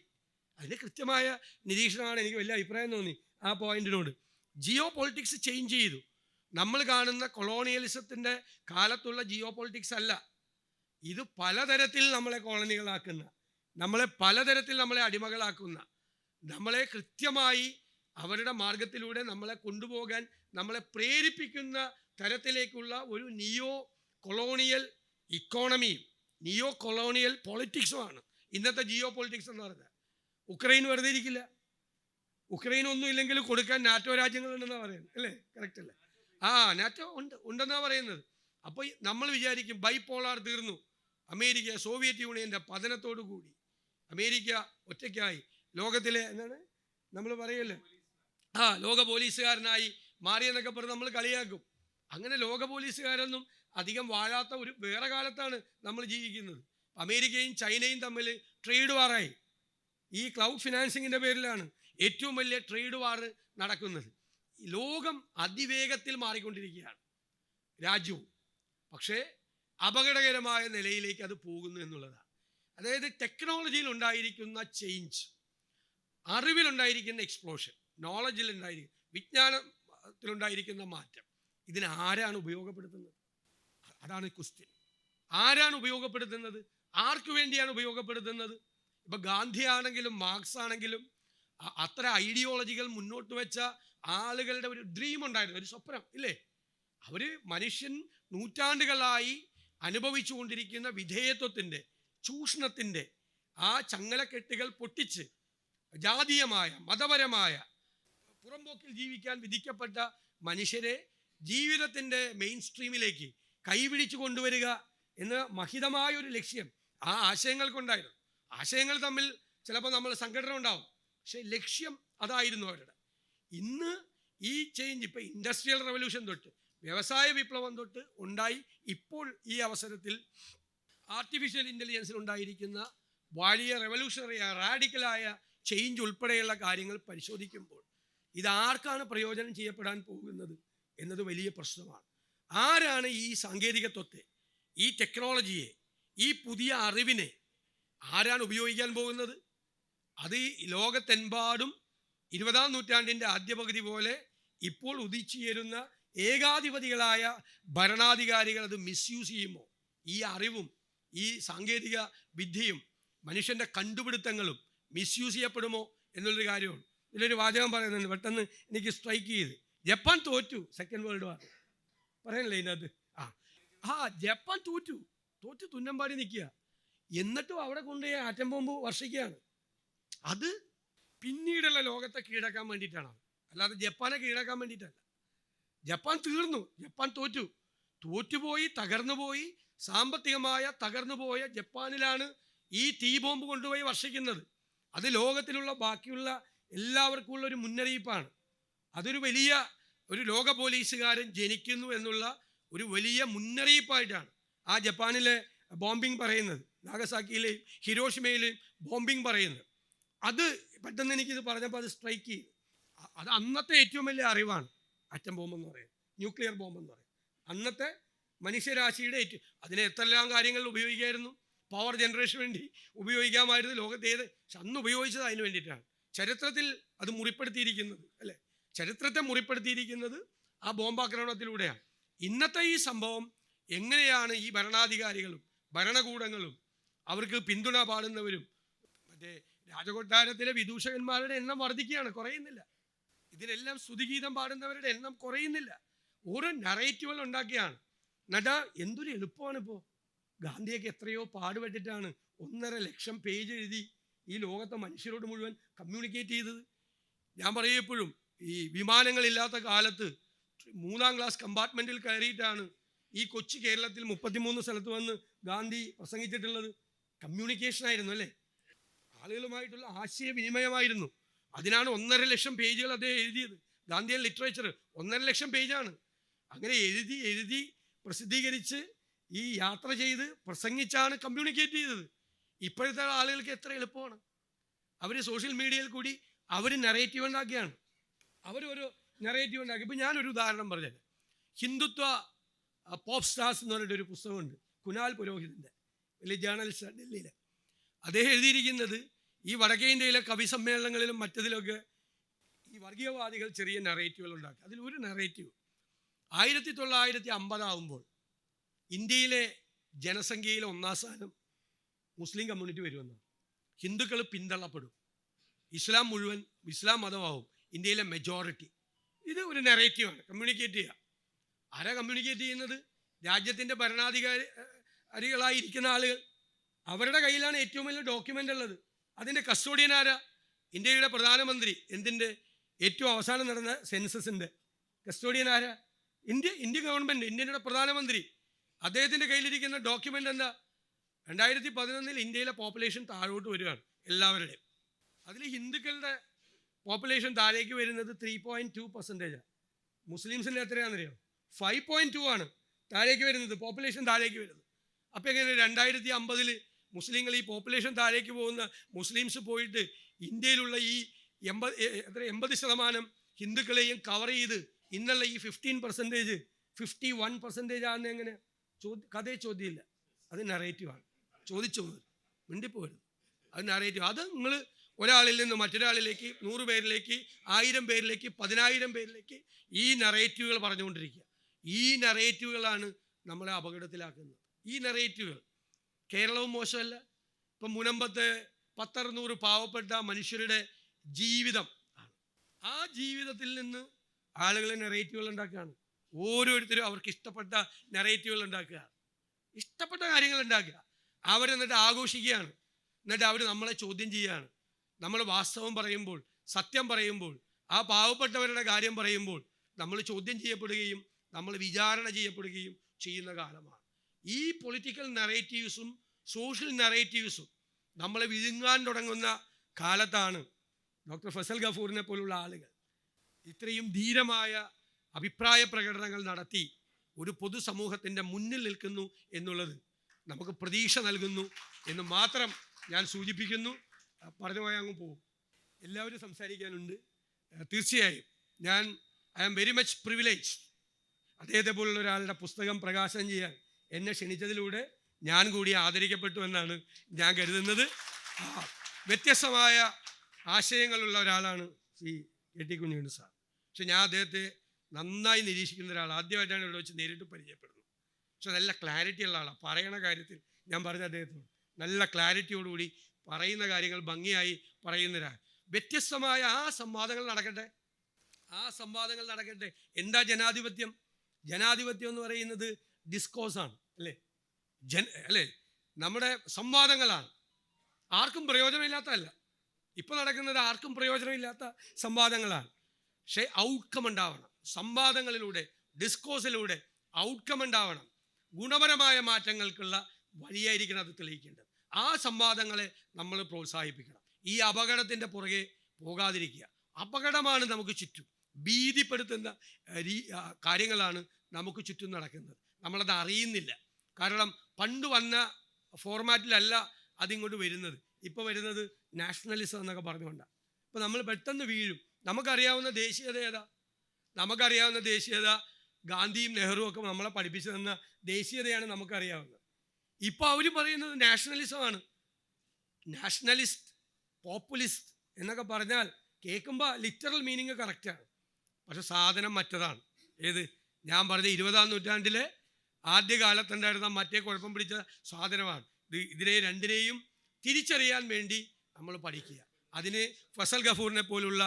അതിന് കൃത്യമായ നിരീക്ഷണമാണ്. എനിക്ക് വലിയ അഭിപ്രായം തോന്നി ആ പോയിന്റിനോട്. ജിയോ പൊളിറ്റിക്സ് ചേഞ്ച് ചെയ്തു. നമ്മൾ കാണുന്ന കൊളോണിയലിസത്തിൻ്റെ കാലത്തുള്ള ജിയോ പൊളിറ്റിക്സ് അല്ല ഇത്. പലതരത്തിൽ നമ്മളെ കോളനികളാക്കുന്ന, പലതരത്തിൽ നമ്മളെ അടിമകളാക്കുന്ന, നമ്മളെ കൃത്യമായി അവരുടെ മാർഗത്തിലൂടെ നമ്മളെ കൊണ്ടുപോകാൻ നമ്മളെ പ്രേരിപ്പിക്കുന്ന തരത്തിലേക്കുള്ള ഒരു നിയോ കൊളോണിയൽ ഇക്കോണമിയും നിയോ കൊളോണിയൽ പൊളിറ്റിക്സുമാണ് ഇന്നത്തെ ജിയോ പൊളിറ്റിക്സ് എന്ന് പറഞ്ഞാൽ. ഉക്രൈൻ വെറുതെ ഇരിക്കില്ല. ഉക്രൈൻ ഒന്നും ഇല്ലെങ്കിൽ കൊടുക്കാൻ നാറ്റോ രാജ്യങ്ങളുണ്ടെന്നാണ് പറയുന്നത്, അല്ലേ? കറക്റ്റ് അല്ലേ? നാറ്റോ ഉണ്ടെന്നാണ് പറയുന്നത്. അപ്പോൾ നമ്മൾ വിചാരിക്കും ബൈപോളാർ തീർന്നു, അമേരിക്ക സോവിയറ്റ് യൂണിയൻ്റെ പതനത്തോടു കൂടി അമേരിക്ക ഒറ്റയ്ക്കായി ലോകത്തിലെ നമ്മൾ പറയല്ലേ ലോക പോലീസുകാരനായി മാറിയെന്നൊക്കെ പറഞ്ഞ് നമ്മൾ കളിയാക്കും. അങ്ങനെ ലോക പോലീസുകാരൊന്നും അധികം വാഴാത്ത ഒരു വേറെ കാലത്താണ് നമ്മൾ ജീവിക്കുന്നത്. അമേരിക്കയും ചൈനയും തമ്മിൽ ട്രേഡ് വാറായി. ഈ ക്ലൗഡ് ഫിനാൻസിങ്ങിൻ്റെ പേരിലാണ് ഏറ്റവും വലിയ ട്രേഡ് വാർ നടക്കുന്നത്. ലോകം അതിവേഗത്തിൽ മാറിക്കൊണ്ടിരിക്കുകയാണ് രാജ്യവും. പക്ഷേ അപകടകരമായ നിലയിലേക്ക് അത് പോകുന്നു എന്നുള്ളതാണ്. അതായത് ടെക്നോളജിയിൽ ഉണ്ടായിരിക്കുന്ന ചേഞ്ച്, അറിവിലുണ്ടായിരിക്കുന്ന എക്സ്പ്ലോഷൻ, വിജ്ഞാനത്തിലുണ്ടായിരിക്കുന്ന മാറ്റം, ഇതിനെ ആരാണ് ഉപയോഗപ്പെടുത്തുന്നത്? അതാണ് ക്വസ്റ്റ്യൻ. ആരാണ് ഉപയോഗപ്പെടുത്തുന്നത്? ആർക്കു വേണ്ടിയാണ് ഉപയോഗപ്പെടുത്തുന്നത്? ഇപ്പം ഗാന്ധി ആണെങ്കിലും മാർക്സ് ആണെങ്കിലും അത്ര ഐഡിയോളജികൾ മുന്നോട്ട് വെച്ച ആളുകളുടെ ഒരു ഡ്രീം ഉണ്ടായിരുന്നു, ഒരു സ്വപ്നം ഇല്ലേ? അവർ മനുഷ്യൻ നൂറ്റാണ്ടുകളായി അനുഭവിച്ചു കൊണ്ടിരിക്കുന്ന വിധേയത്വത്തിൻ്റെ, ചൂഷണത്തിൻ്റെ ആ ചങ്ങലക്കെട്ടുകൾ പൊട്ടിച്ച് ജാതീയമായ മതപരമായ പുറംപോക്കിൽ ജീവിക്കാൻ വിധിക്കപ്പെട്ട മനുഷ്യരെ ജീവിതത്തിൻ്റെ മെയിൻ സ്ട്രീമിലേക്ക് കൈപിടിച്ചു കൊണ്ടുവരിക എന്ന മഹിതമായൊരു ലക്ഷ്യം ആ ആശയങ്ങൾക്കുണ്ടായിരുന്നു. ആശയങ്ങൾ തമ്മിൽ ചിലപ്പോൾ നമ്മൾ സംഘടന ഉണ്ടാവും, പക്ഷെ ലക്ഷ്യം അതായിരുന്നു അവരുടെ. ഇന്ന് ഈ ചേഞ്ച് ഇപ്പം ഇൻഡസ്ട്രിയൽ റവല്യൂഷൻ തൊട്ട് വ്യവസായ വിപ്ലവം തൊട്ട് ഉണ്ടായി, ഇപ്പോൾ ഈ അവസരത്തിൽ ആർട്ടിഫിഷ്യൽ ഇൻ്റലിജൻസിൽ ഉണ്ടായിരിക്കുന്ന വലിയ റെവല്യൂഷണറി റാഡിക്കലായ ചേഞ്ച് ഉൾപ്പെടെയുള്ള കാര്യങ്ങൾ പരിശോധിക്കുമ്പോൾ ഇതാർക്കാണ് പ്രയോജനം ചെയ്യപ്പെടാൻ പോകുന്നത് എന്നത് വലിയ പ്രശ്നമാണ്. ആരാണ് ഈ സാങ്കേതികത്വത്തെ, ഈ ടെക്നോളജിയെ, ഈ പുതിയ അറിവിനെ ആരാണ് ഉപയോഗിക്കാൻ പോകുന്നത്? അത് ലോകത്തെമ്പാടും 20-ാം നൂറ്റാണ്ടിൻ്റെ ആദ്യ പകുതി പോലെ ഇപ്പോൾ ഉദിച്ചുയരുന്ന ഏകാധിപതികളായ ഭരണാധികാരികൾ അത് മിസ്യൂസ് ചെയ്യുമോ? ഈ അറിവും ഈ സാങ്കേതിക വിദ്യയും മനുഷ്യൻ്റെ കണ്ടുപിടുത്തങ്ങളും മിസ്യൂസ് ചെയ്യപ്പെടുമോ എന്നുള്ളൊരു കാര്യമാണ്. ഇതിലൊരു വാചകം പറയുന്നുണ്ട്, പെട്ടെന്ന് എനിക്ക് സ്ട്രൈക്ക് ചെയ്ത്. ജപ്പാൻ തോറ്റു സെക്കൻഡ് വേൾഡ് വാർ, പറയണല്ലേ ഇതിനകത്ത്. ജപ്പാൻ തോറ്റു തുന്നമ്പാടി നിൽക്കുക, എന്നിട്ടും അവിടെ കൊണ്ടുപോയി ആറ്റം ബോംബ് വർഷിക്കുകയാണ്. അത് പിന്നീടുള്ള ലോകത്തെ കീഴടക്കാൻ വേണ്ടിയിട്ടാണ്, അല്ലാതെ ജപ്പാനെ കീഴടക്കാൻ വേണ്ടിയിട്ടല്ല. ജപ്പാൻ തീർന്നു, ജപ്പാൻ തോറ്റുപോയി, തകർന്നുപോയി, സാമ്പത്തികമായ തകർന്നുപോയ ജപ്പാനിലാണ് ഈ തീ ബോംബ് കൊണ്ടുപോയി വർഷിക്കുന്നത്. അത് ലോകത്തിലുള്ള ബാക്കിയുള്ള എല്ലാവർക്കും ഉള്ള ഒരു മുന്നറിയിപ്പാണ്. അതൊരു വലിയ ഒരു ലോക പോലീസുകാരൻ ജനിക്കുന്നു എന്നുള്ള ഒരു വലിയ മുന്നറിയിപ്പായിട്ടാണ് ആ ജപ്പാനിലെ ബോംബിംഗ് പറയുന്നത്, നാഗസാക്കിയിലെയും ഹിരോഷിമയിലെയും ബോംബിംഗ് പറയുന്നത്. അത് പെട്ടെന്ന് എനിക്കിത് പറഞ്ഞപ്പോൾ അത് സ്ട്രൈക്ക് ചെയ്തു. അത് അന്നത്തെ ഏറ്റവും വലിയ അറിവാണ് ആറ്റം ബോംബെന്ന് പറയുന്നത്, ന്യൂക്ലിയർ ബോംബെന്ന് പറയുന്നത്. അന്നത്തെ മനുഷ്യരാശിയുടെ അതിനെ എത്രയെല്ലാം കാര്യങ്ങൾ ഉപയോഗിക്കായിരുന്നു. പവർ ജനറേഷന് വേണ്ടി ഉപയോഗിക്കാമായിരുന്നു ലോകത്ത് ഏത്, പക്ഷെ അന്ന് ഉപയോഗിച്ചത് അതിന് വേണ്ടിയിട്ടാണ്. ചരിത്രത്തിൽ അത് മുറിപ്പെടുത്തിയിരിക്കുന്നത്, അല്ലേ? ചരിത്രത്തെ മുറിപ്പെടുത്തിയിരിക്കുന്നത് ആ ബോംബാക്രമണത്തിലൂടെയാണ്. ഇന്നത്തെ ഈ സംഭവം എങ്ങനെയാണ് ഈ ഭരണാധികാരികളും ഭരണകൂടങ്ങളും അവർക്ക് പിന്തുണ പാടുന്നവരും മറ്റേ രാജകൊട്ടാരത്തിലെ വിദൂഷകന്മാരുടെ എണ്ണം വർദ്ധിക്കുകയാണ്, കുറയുന്നില്ല. ഇതിനെല്ലാം സ്തുതിഗീതം പാടുന്നവരുടെ എണ്ണം കുറയുന്നില്ല. ഓരോ നറേറ്റീവുകൾ ഉണ്ടാക്കിയാണ്. എന്നിട്ട് എന്തൊരു എളുപ്പമാണിപ്പോൾ. ഗാന്ധിയൊക്കെ എത്രയോ പാടുപെട്ടിട്ടാണ് 1.5 ലക്ഷം പേജ് എഴുതി ഈ ലോകത്തെ മനുഷ്യരോട് മുഴുവൻ കമ്മ്യൂണിക്കേറ്റ് ചെയ്തത്. ഞാൻ പറയപ്പോഴും ഈ വിമാനങ്ങളില്ലാത്ത കാലത്ത് 3-ാം ക്ലാസ് കമ്പാർട്ട്മെൻറ്റിൽ കയറിയിട്ടാണ് ഈ കൊച്ചു കേരളത്തിൽ 33 സ്ഥലത്ത് വന്ന് ഗാന്ധി പ്രസംഗിച്ചിട്ടുള്ളത്. കമ്മ്യൂണിക്കേഷനായിരുന്നു, അല്ലേ? ആളുകളുമായിട്ടുള്ള ആശയവിനിമയമായിരുന്നു. അതിനാണ് 1.5 ലക്ഷം പേജുകൾ അദ്ദേഹം എഴുതിയത്. ഗാന്ധിയൻ ലിറ്ററേച്ചർ 1.5 ലക്ഷം പേജാണ്. അങ്ങനെ എഴുതി പ്രസിദ്ധീകരിച്ച് ഈ യാത്ര ചെയ്ത് പ്രസംഗിച്ചാണ് കമ്മ്യൂണിക്കേറ്റ് ചെയ്തത്. ഇപ്പോഴത്തെ ആളുകൾക്ക് എത്ര എളുപ്പമാണ്. അവർ സോഷ്യൽ മീഡിയയിൽ കൂടി അവർ നറേറ്റീവ് ഉണ്ടാക്കിയാണ്, അവരൊരു നറേറ്റീവ് ഉണ്ടാക്കി. ഇപ്പം ഞാനൊരു ഉദാഹരണം പറഞ്ഞത്, ഹിന്ദുത്വ പോപ്പ് സ്റ്റാർസ് എന്ന് പറഞ്ഞിട്ടൊരു പുസ്തകമുണ്ട്, കുനാൽ പുരോഹിതൻ്റെ, വലിയ ജേർണലിസ്റ്റ് ഡൽഹിയിൽ. അദ്ദേഹം എഴുതിയിരിക്കുന്നത് ഈ വടക്കേ ഇന്ത്യയിലെ കവി സമ്മേളനങ്ങളിലും മറ്റതിലൊക്കെ ഈ വർഗീയവാദികൾ ചെറിയ നറേറ്റീവുകൾ ഉണ്ടാക്കുക. അതിലൊരു നറേറ്റീവ് 1950 ആകുമ്പോൾ ഇന്ത്യയിലെ ജനസംഖ്യയിൽ 1-ാം സ്ഥാനം മുസ്ലിം കമ്മ്യൂണിറ്റി വരുമെന്നാണ്. ഹിന്ദുക്കൾ പിന്തള്ളപ്പെടും, ഇസ്ലാം മതമാവും ഇന്ത്യയിലെ മെജോറിറ്റി. ഇത് ഒരു നെറേറ്റീവാണ്, കമ്മ്യൂണിക്കേറ്റ് ചെയ്യുക. ആരാ കമ്മ്യൂണിക്കേറ്റ് ചെയ്യുന്നത്? രാജ്യത്തിൻ്റെ ഭരണാധികാരികളായിരിക്കുന്ന ആളുകൾ. അവരുടെ കയ്യിലാണ് ഏറ്റവും വലിയ ഡോക്യുമെൻ്റ് ഉള്ളത്. അതിൻ്റെ കസ്റ്റോഡിയൻ ആരാ? ഇന്ത്യയുടെ പ്രധാനമന്ത്രി. എന്തിൻ്റെ? ഏറ്റവും അവസാനം നടന്ന സെൻസസിൻ്റെ കസ്റ്റോഡിയൻ ആരാ? ഇന്ത്യ ഗവൺമെൻറ്, ഇന്ത്യയുടെ പ്രധാനമന്ത്രി. അദ്ദേഹത്തിൻ്റെ കയ്യിലിരിക്കുന്ന ഡോക്യുമെൻ്റ് എന്താ? 2011 ഇന്ത്യയിലെ പോപ്പുലേഷൻ താഴോട്ട് വരികയാണ് എല്ലാവരുടെയും. അതിൽ ഹിന്ദുക്കളുടെ പോപ്പുലേഷൻ താഴേക്ക് വരുന്നത് 3.2%. മുസ്ലിംസിൻ്റെ എത്രയാണെന്നറിയോ? 5.2 ആണ് താഴേക്ക് വരുന്നത്, പോപ്പുലേഷൻ താഴേക്ക് വരുന്നത്. അപ്പോൾ എങ്ങനെ 2050 മുസ്ലിങ്ങൾ ഈ പോപ്പുലേഷൻ താഴേക്ക് പോകുന്ന മുസ്ലിംസ് പോയിട്ട് ഇന്ത്യയിലുള്ള ഈ 80% ഹിന്ദുക്കളെയും കവർ ചെയ്ത് ഇന്നുള്ള ഈ 15% 51% ആണെന്ന് എങ്ങനെ? കഥയെ ചോദ്യമില്ല, അത് നറേറ്റീവാണ്. ചോദിച്ചു മിണ്ടിപ്പോരുത്, അത് നറേറ്റീവ്. അത് നിങ്ങൾ ഒരാളിൽ നിന്ന് മറ്റൊരാളിലേക്ക്, 100 പേരിലേക്ക്, 1000 പേരിലേക്ക്, 10,000 പേരിലേക്ക് ഈ നറേറ്റീവുകൾ പറഞ്ഞുകൊണ്ടിരിക്കുക. ഈ നറേറ്റീവുകളാണ് നമ്മളെ അപകടത്തിലാക്കുന്നത്. ഈ നറേറ്റീവുകൾ കേരളവും മോശമല്ല. ഇപ്പം മുനമ്പത്തെ 10-600 പാവപ്പെട്ട മനുഷ്യരുടെ ജീവിതം ആണ്. ആ ജീവിതത്തിൽ നിന്ന് ആളുകൾ നറേറ്റീവുകൾ ഉണ്ടാക്കുകയാണ്. ഓരോരുത്തരും അവർക്ക് ഇഷ്ടപ്പെട്ട നറേറ്റീവുകൾ ഉണ്ടാക്കുക, ഇഷ്ടപ്പെട്ട കാര്യങ്ങൾ ഉണ്ടാക്കുക. അവരെന്നിട്ട് ആഘോഷിക്കുകയാണ്. എന്നിട്ട് അവർ നമ്മളെ ചോദ്യം ചെയ്യുകയാണ്. നമ്മൾ വാസ്തവം പറയുമ്പോൾ, സത്യം പറയുമ്പോൾ, ആ പാവപ്പെട്ടവരുടെ കാര്യം പറയുമ്പോൾ നമ്മൾ ചോദ്യം ചെയ്യപ്പെടുകയും നമ്മൾ വിചാരണ ചെയ്യപ്പെടുകയും ചെയ്യുന്ന കാലമാണ്. ഈ പൊളിറ്റിക്കൽ നറേറ്റീവ്സും സോഷ്യൽ നറേറ്റീവ്സും നമ്മളെ വിഴുങ്ങാൻ തുടങ്ങുന്ന കാലത്താണ് ഡോക്ടർ ഫസൽ ഗഫൂറിനെ പോലുള്ള ആളുകൾ ഇത്രയും ധീരമായ അഭിപ്രായ പ്രകടനങ്ങൾ നടത്തി ഒരു പൊതുസമൂഹത്തിൻ്റെ മുന്നിൽ നിൽക്കുന്നു എന്നുള്ളത് നമുക്ക് പ്രതീക്ഷ നൽകുന്നു എന്ന് മാത്രം ഞാൻ സൂചിപ്പിക്കുന്നു. പറഞ്ഞു പോയാൽ അങ്ങ് പോകും. എല്ലാവരും സംസാരിക്കാനുണ്ട്. തീർച്ചയായും I am very much privilege അദ്ദേഹത്തെ പോലുള്ള ഒരാളുടെ പുസ്തകം പ്രകാശനം ചെയ്യാൻ എന്നെ ക്ഷണിച്ചതിലൂടെ ഞാൻ കൂടി ആദരിക്കപ്പെട്ടു എന്നാണ് ഞാൻ കരുതുന്നത്. വ്യത്യസ്തമായ ആശയങ്ങളുള്ള ഒരാളാണ് Shri K T Kunhikannan sir. പക്ഷെ ഞാൻ അദ്ദേഹത്തെ നന്നായി നിരീക്ഷിക്കുന്ന ഒരാൾ. ആദ്യമായിട്ടാണ് ഇവിടെ വെച്ച് നേരിട്ട് പരിചയപ്പെടുന്നത്. പക്ഷെ നല്ല ക്ലാരിറ്റി ഉള്ള ആളാണ്. പറയണ കാര്യത്തിൽ ഞാൻ പറഞ്ഞ അദ്ദേഹത്തോട് നല്ല ക്ലാരിറ്റിയോടുകൂടി പറയുന്ന കാര്യങ്ങൾ ഭംഗിയായി പറയുന്ന ഒരാൾ. വ്യത്യസ്തമായ ആ സംവാദങ്ങൾ നടക്കട്ടെ. എന്താ ജനാധിപത്യം? ജനാധിപത്യം എന്ന് പറയുന്നത് ഡിസ്കോസാണ്, അല്ലേ? നമ്മുടെ സംവാദങ്ങളാണ്. ആർക്കും പ്രയോജനമില്ലാത്തതല്ല. ഇപ്പോൾ നടക്കുന്നത് ആർക്കും പ്രയോജനമില്ലാത്ത സംവാദങ്ങളാണ്. പക്ഷേ ഔട്ട്കം ഉണ്ടാവണം. സംവാദങ്ങളിലൂടെ, ഡിസ്കോസിലൂടെ ഔട്ട്കം ഉണ്ടാവണം. ഗുണപരമായ മാറ്റങ്ങൾക്കുള്ള വഴിയായിരിക്കണം അത് തെളിയിക്കേണ്ടത്. ആ സംവാദങ്ങളെ നമ്മൾ പ്രോത്സാഹിപ്പിക്കണം. ഈ അപകടത്തിൻ്റെ പുറകെ പോകാതിരിക്കുക. അപകടമാണ് നമുക്ക് ചുറ്റും, ഭീതിപ്പെടുത്തുന്ന കാര്യങ്ങളാണ് നമുക്ക് ചുറ്റും നടക്കുന്നത്. നമ്മളത് അറിയുന്നില്ല. കാരണം പണ്ട് വന്ന ഫോർമാറ്റിലല്ല അതിങ്ങോട്ട് വരുന്നത്. ഇപ്പോൾ വരുന്നത് നാഷണലിസം എന്നൊക്കെ പറഞ്ഞുകൊണ്ടാണ്. ഇപ്പോൾ നമ്മൾ പെട്ടെന്ന് വീഴും. നമുക്കറിയാവുന്ന ദേശീയത ഏതാ? നമുക്കറിയാവുന്ന ദേശീയത ഗാന്ധിയും നെഹ്റുവും ഒക്കെ നമ്മളെ പഠിപ്പിച്ചു തന്ന ദേശീയതയാണ് നമുക്കറിയാവുന്നത്. ഇപ്പോൾ അവർ പറയുന്നത് നാഷണലിസമാണ്. നാഷണലിസ്റ്റ്, പോപ്പുലിസ്റ്റ് എന്നൊക്കെ പറഞ്ഞാൽ കേൾക്കുമ്പോൾ ലിറ്ററൽ മീനിങ് കറക്റ്റാണ്. പക്ഷെ സാധനം മറ്റതാണ്. ഏത്? ഞാൻ പറഞ്ഞ 20-ാം നൂറ്റാണ്ടിലെ ആദ്യകാലത്തുണ്ടായിരുന്ന മറ്റേ കുഴപ്പം പിടിച്ച സാധനമാണ്. ഇതിനെ രണ്ടിനെയും തിരിച്ചറിയാൻ വേണ്ടി നമ്മൾ പഠിക്കുക. അതിന് ഫസൽ ഗഫൂറിനെ പോലുള്ള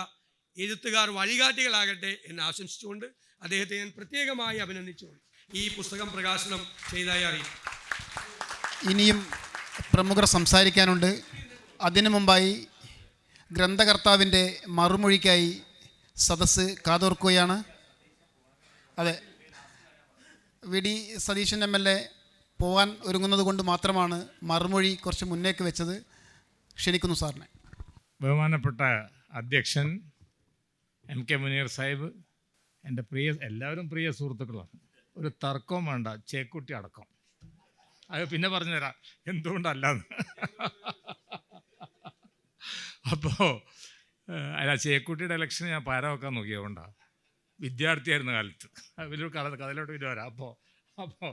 എഴുത്തുകാർ വഴികാട്ടികളാകട്ടെ എന്ന് ആശംസിച്ചുകൊണ്ട് അദ്ദേഹത്തെ ഞാൻ പ്രത്യേകമായി അഭിനന്ദിച്ചുകൊണ്ട് ഈ പുസ്തകം പ്രകാശനം ചെയ്തതായി അറിയിക്കും. ഇനിയും പ്രമുഖർ സംസാരിക്കാനുണ്ട്. അതിനു മുമ്പായി ഗ്രന്ഥകർത്താവിൻ്റെ മറുമൊഴിക്കായി സദസ്സ് കാതോർക്കുകയാണ്. അതെ, വി ഡി സതീശൻ MLA പോകാൻ ഒരുങ്ങുന്നത് കൊണ്ട് മാത്രമാണ് മറുമൊഴി കുറച്ച് മുന്നേക്ക് വെച്ചത്. ക്ഷണിക്കുന്നു സാറിനെ. ബഹുമാനപ്പെട്ട അധ്യക്ഷൻ MK മുനീർ സാഹിബ്, എൻ്റെ എല്ലാവരും പ്രിയ സുഹൃത്തുക്കളാണ്. ഒരു തർക്കവും വേണ്ട, ചേക്കുട്ടി അടക്കം. അത് പിന്നെ പറഞ്ഞുതരാം എന്തുകൊണ്ടല്ലാന്ന്. അപ്പോൾ അല്ല, ചേക്കുട്ടിയുടെ ഇലക്ഷന് ഞാൻ പാര വെക്കാൻ നോക്കിയതുകൊണ്ടാണ്. വിദ്യാർത്ഥിയായിരുന്ന കാലത്ത് വലിയൊരു കഥയിലോട്ട് പിന്നെ വരാം. അപ്പോൾ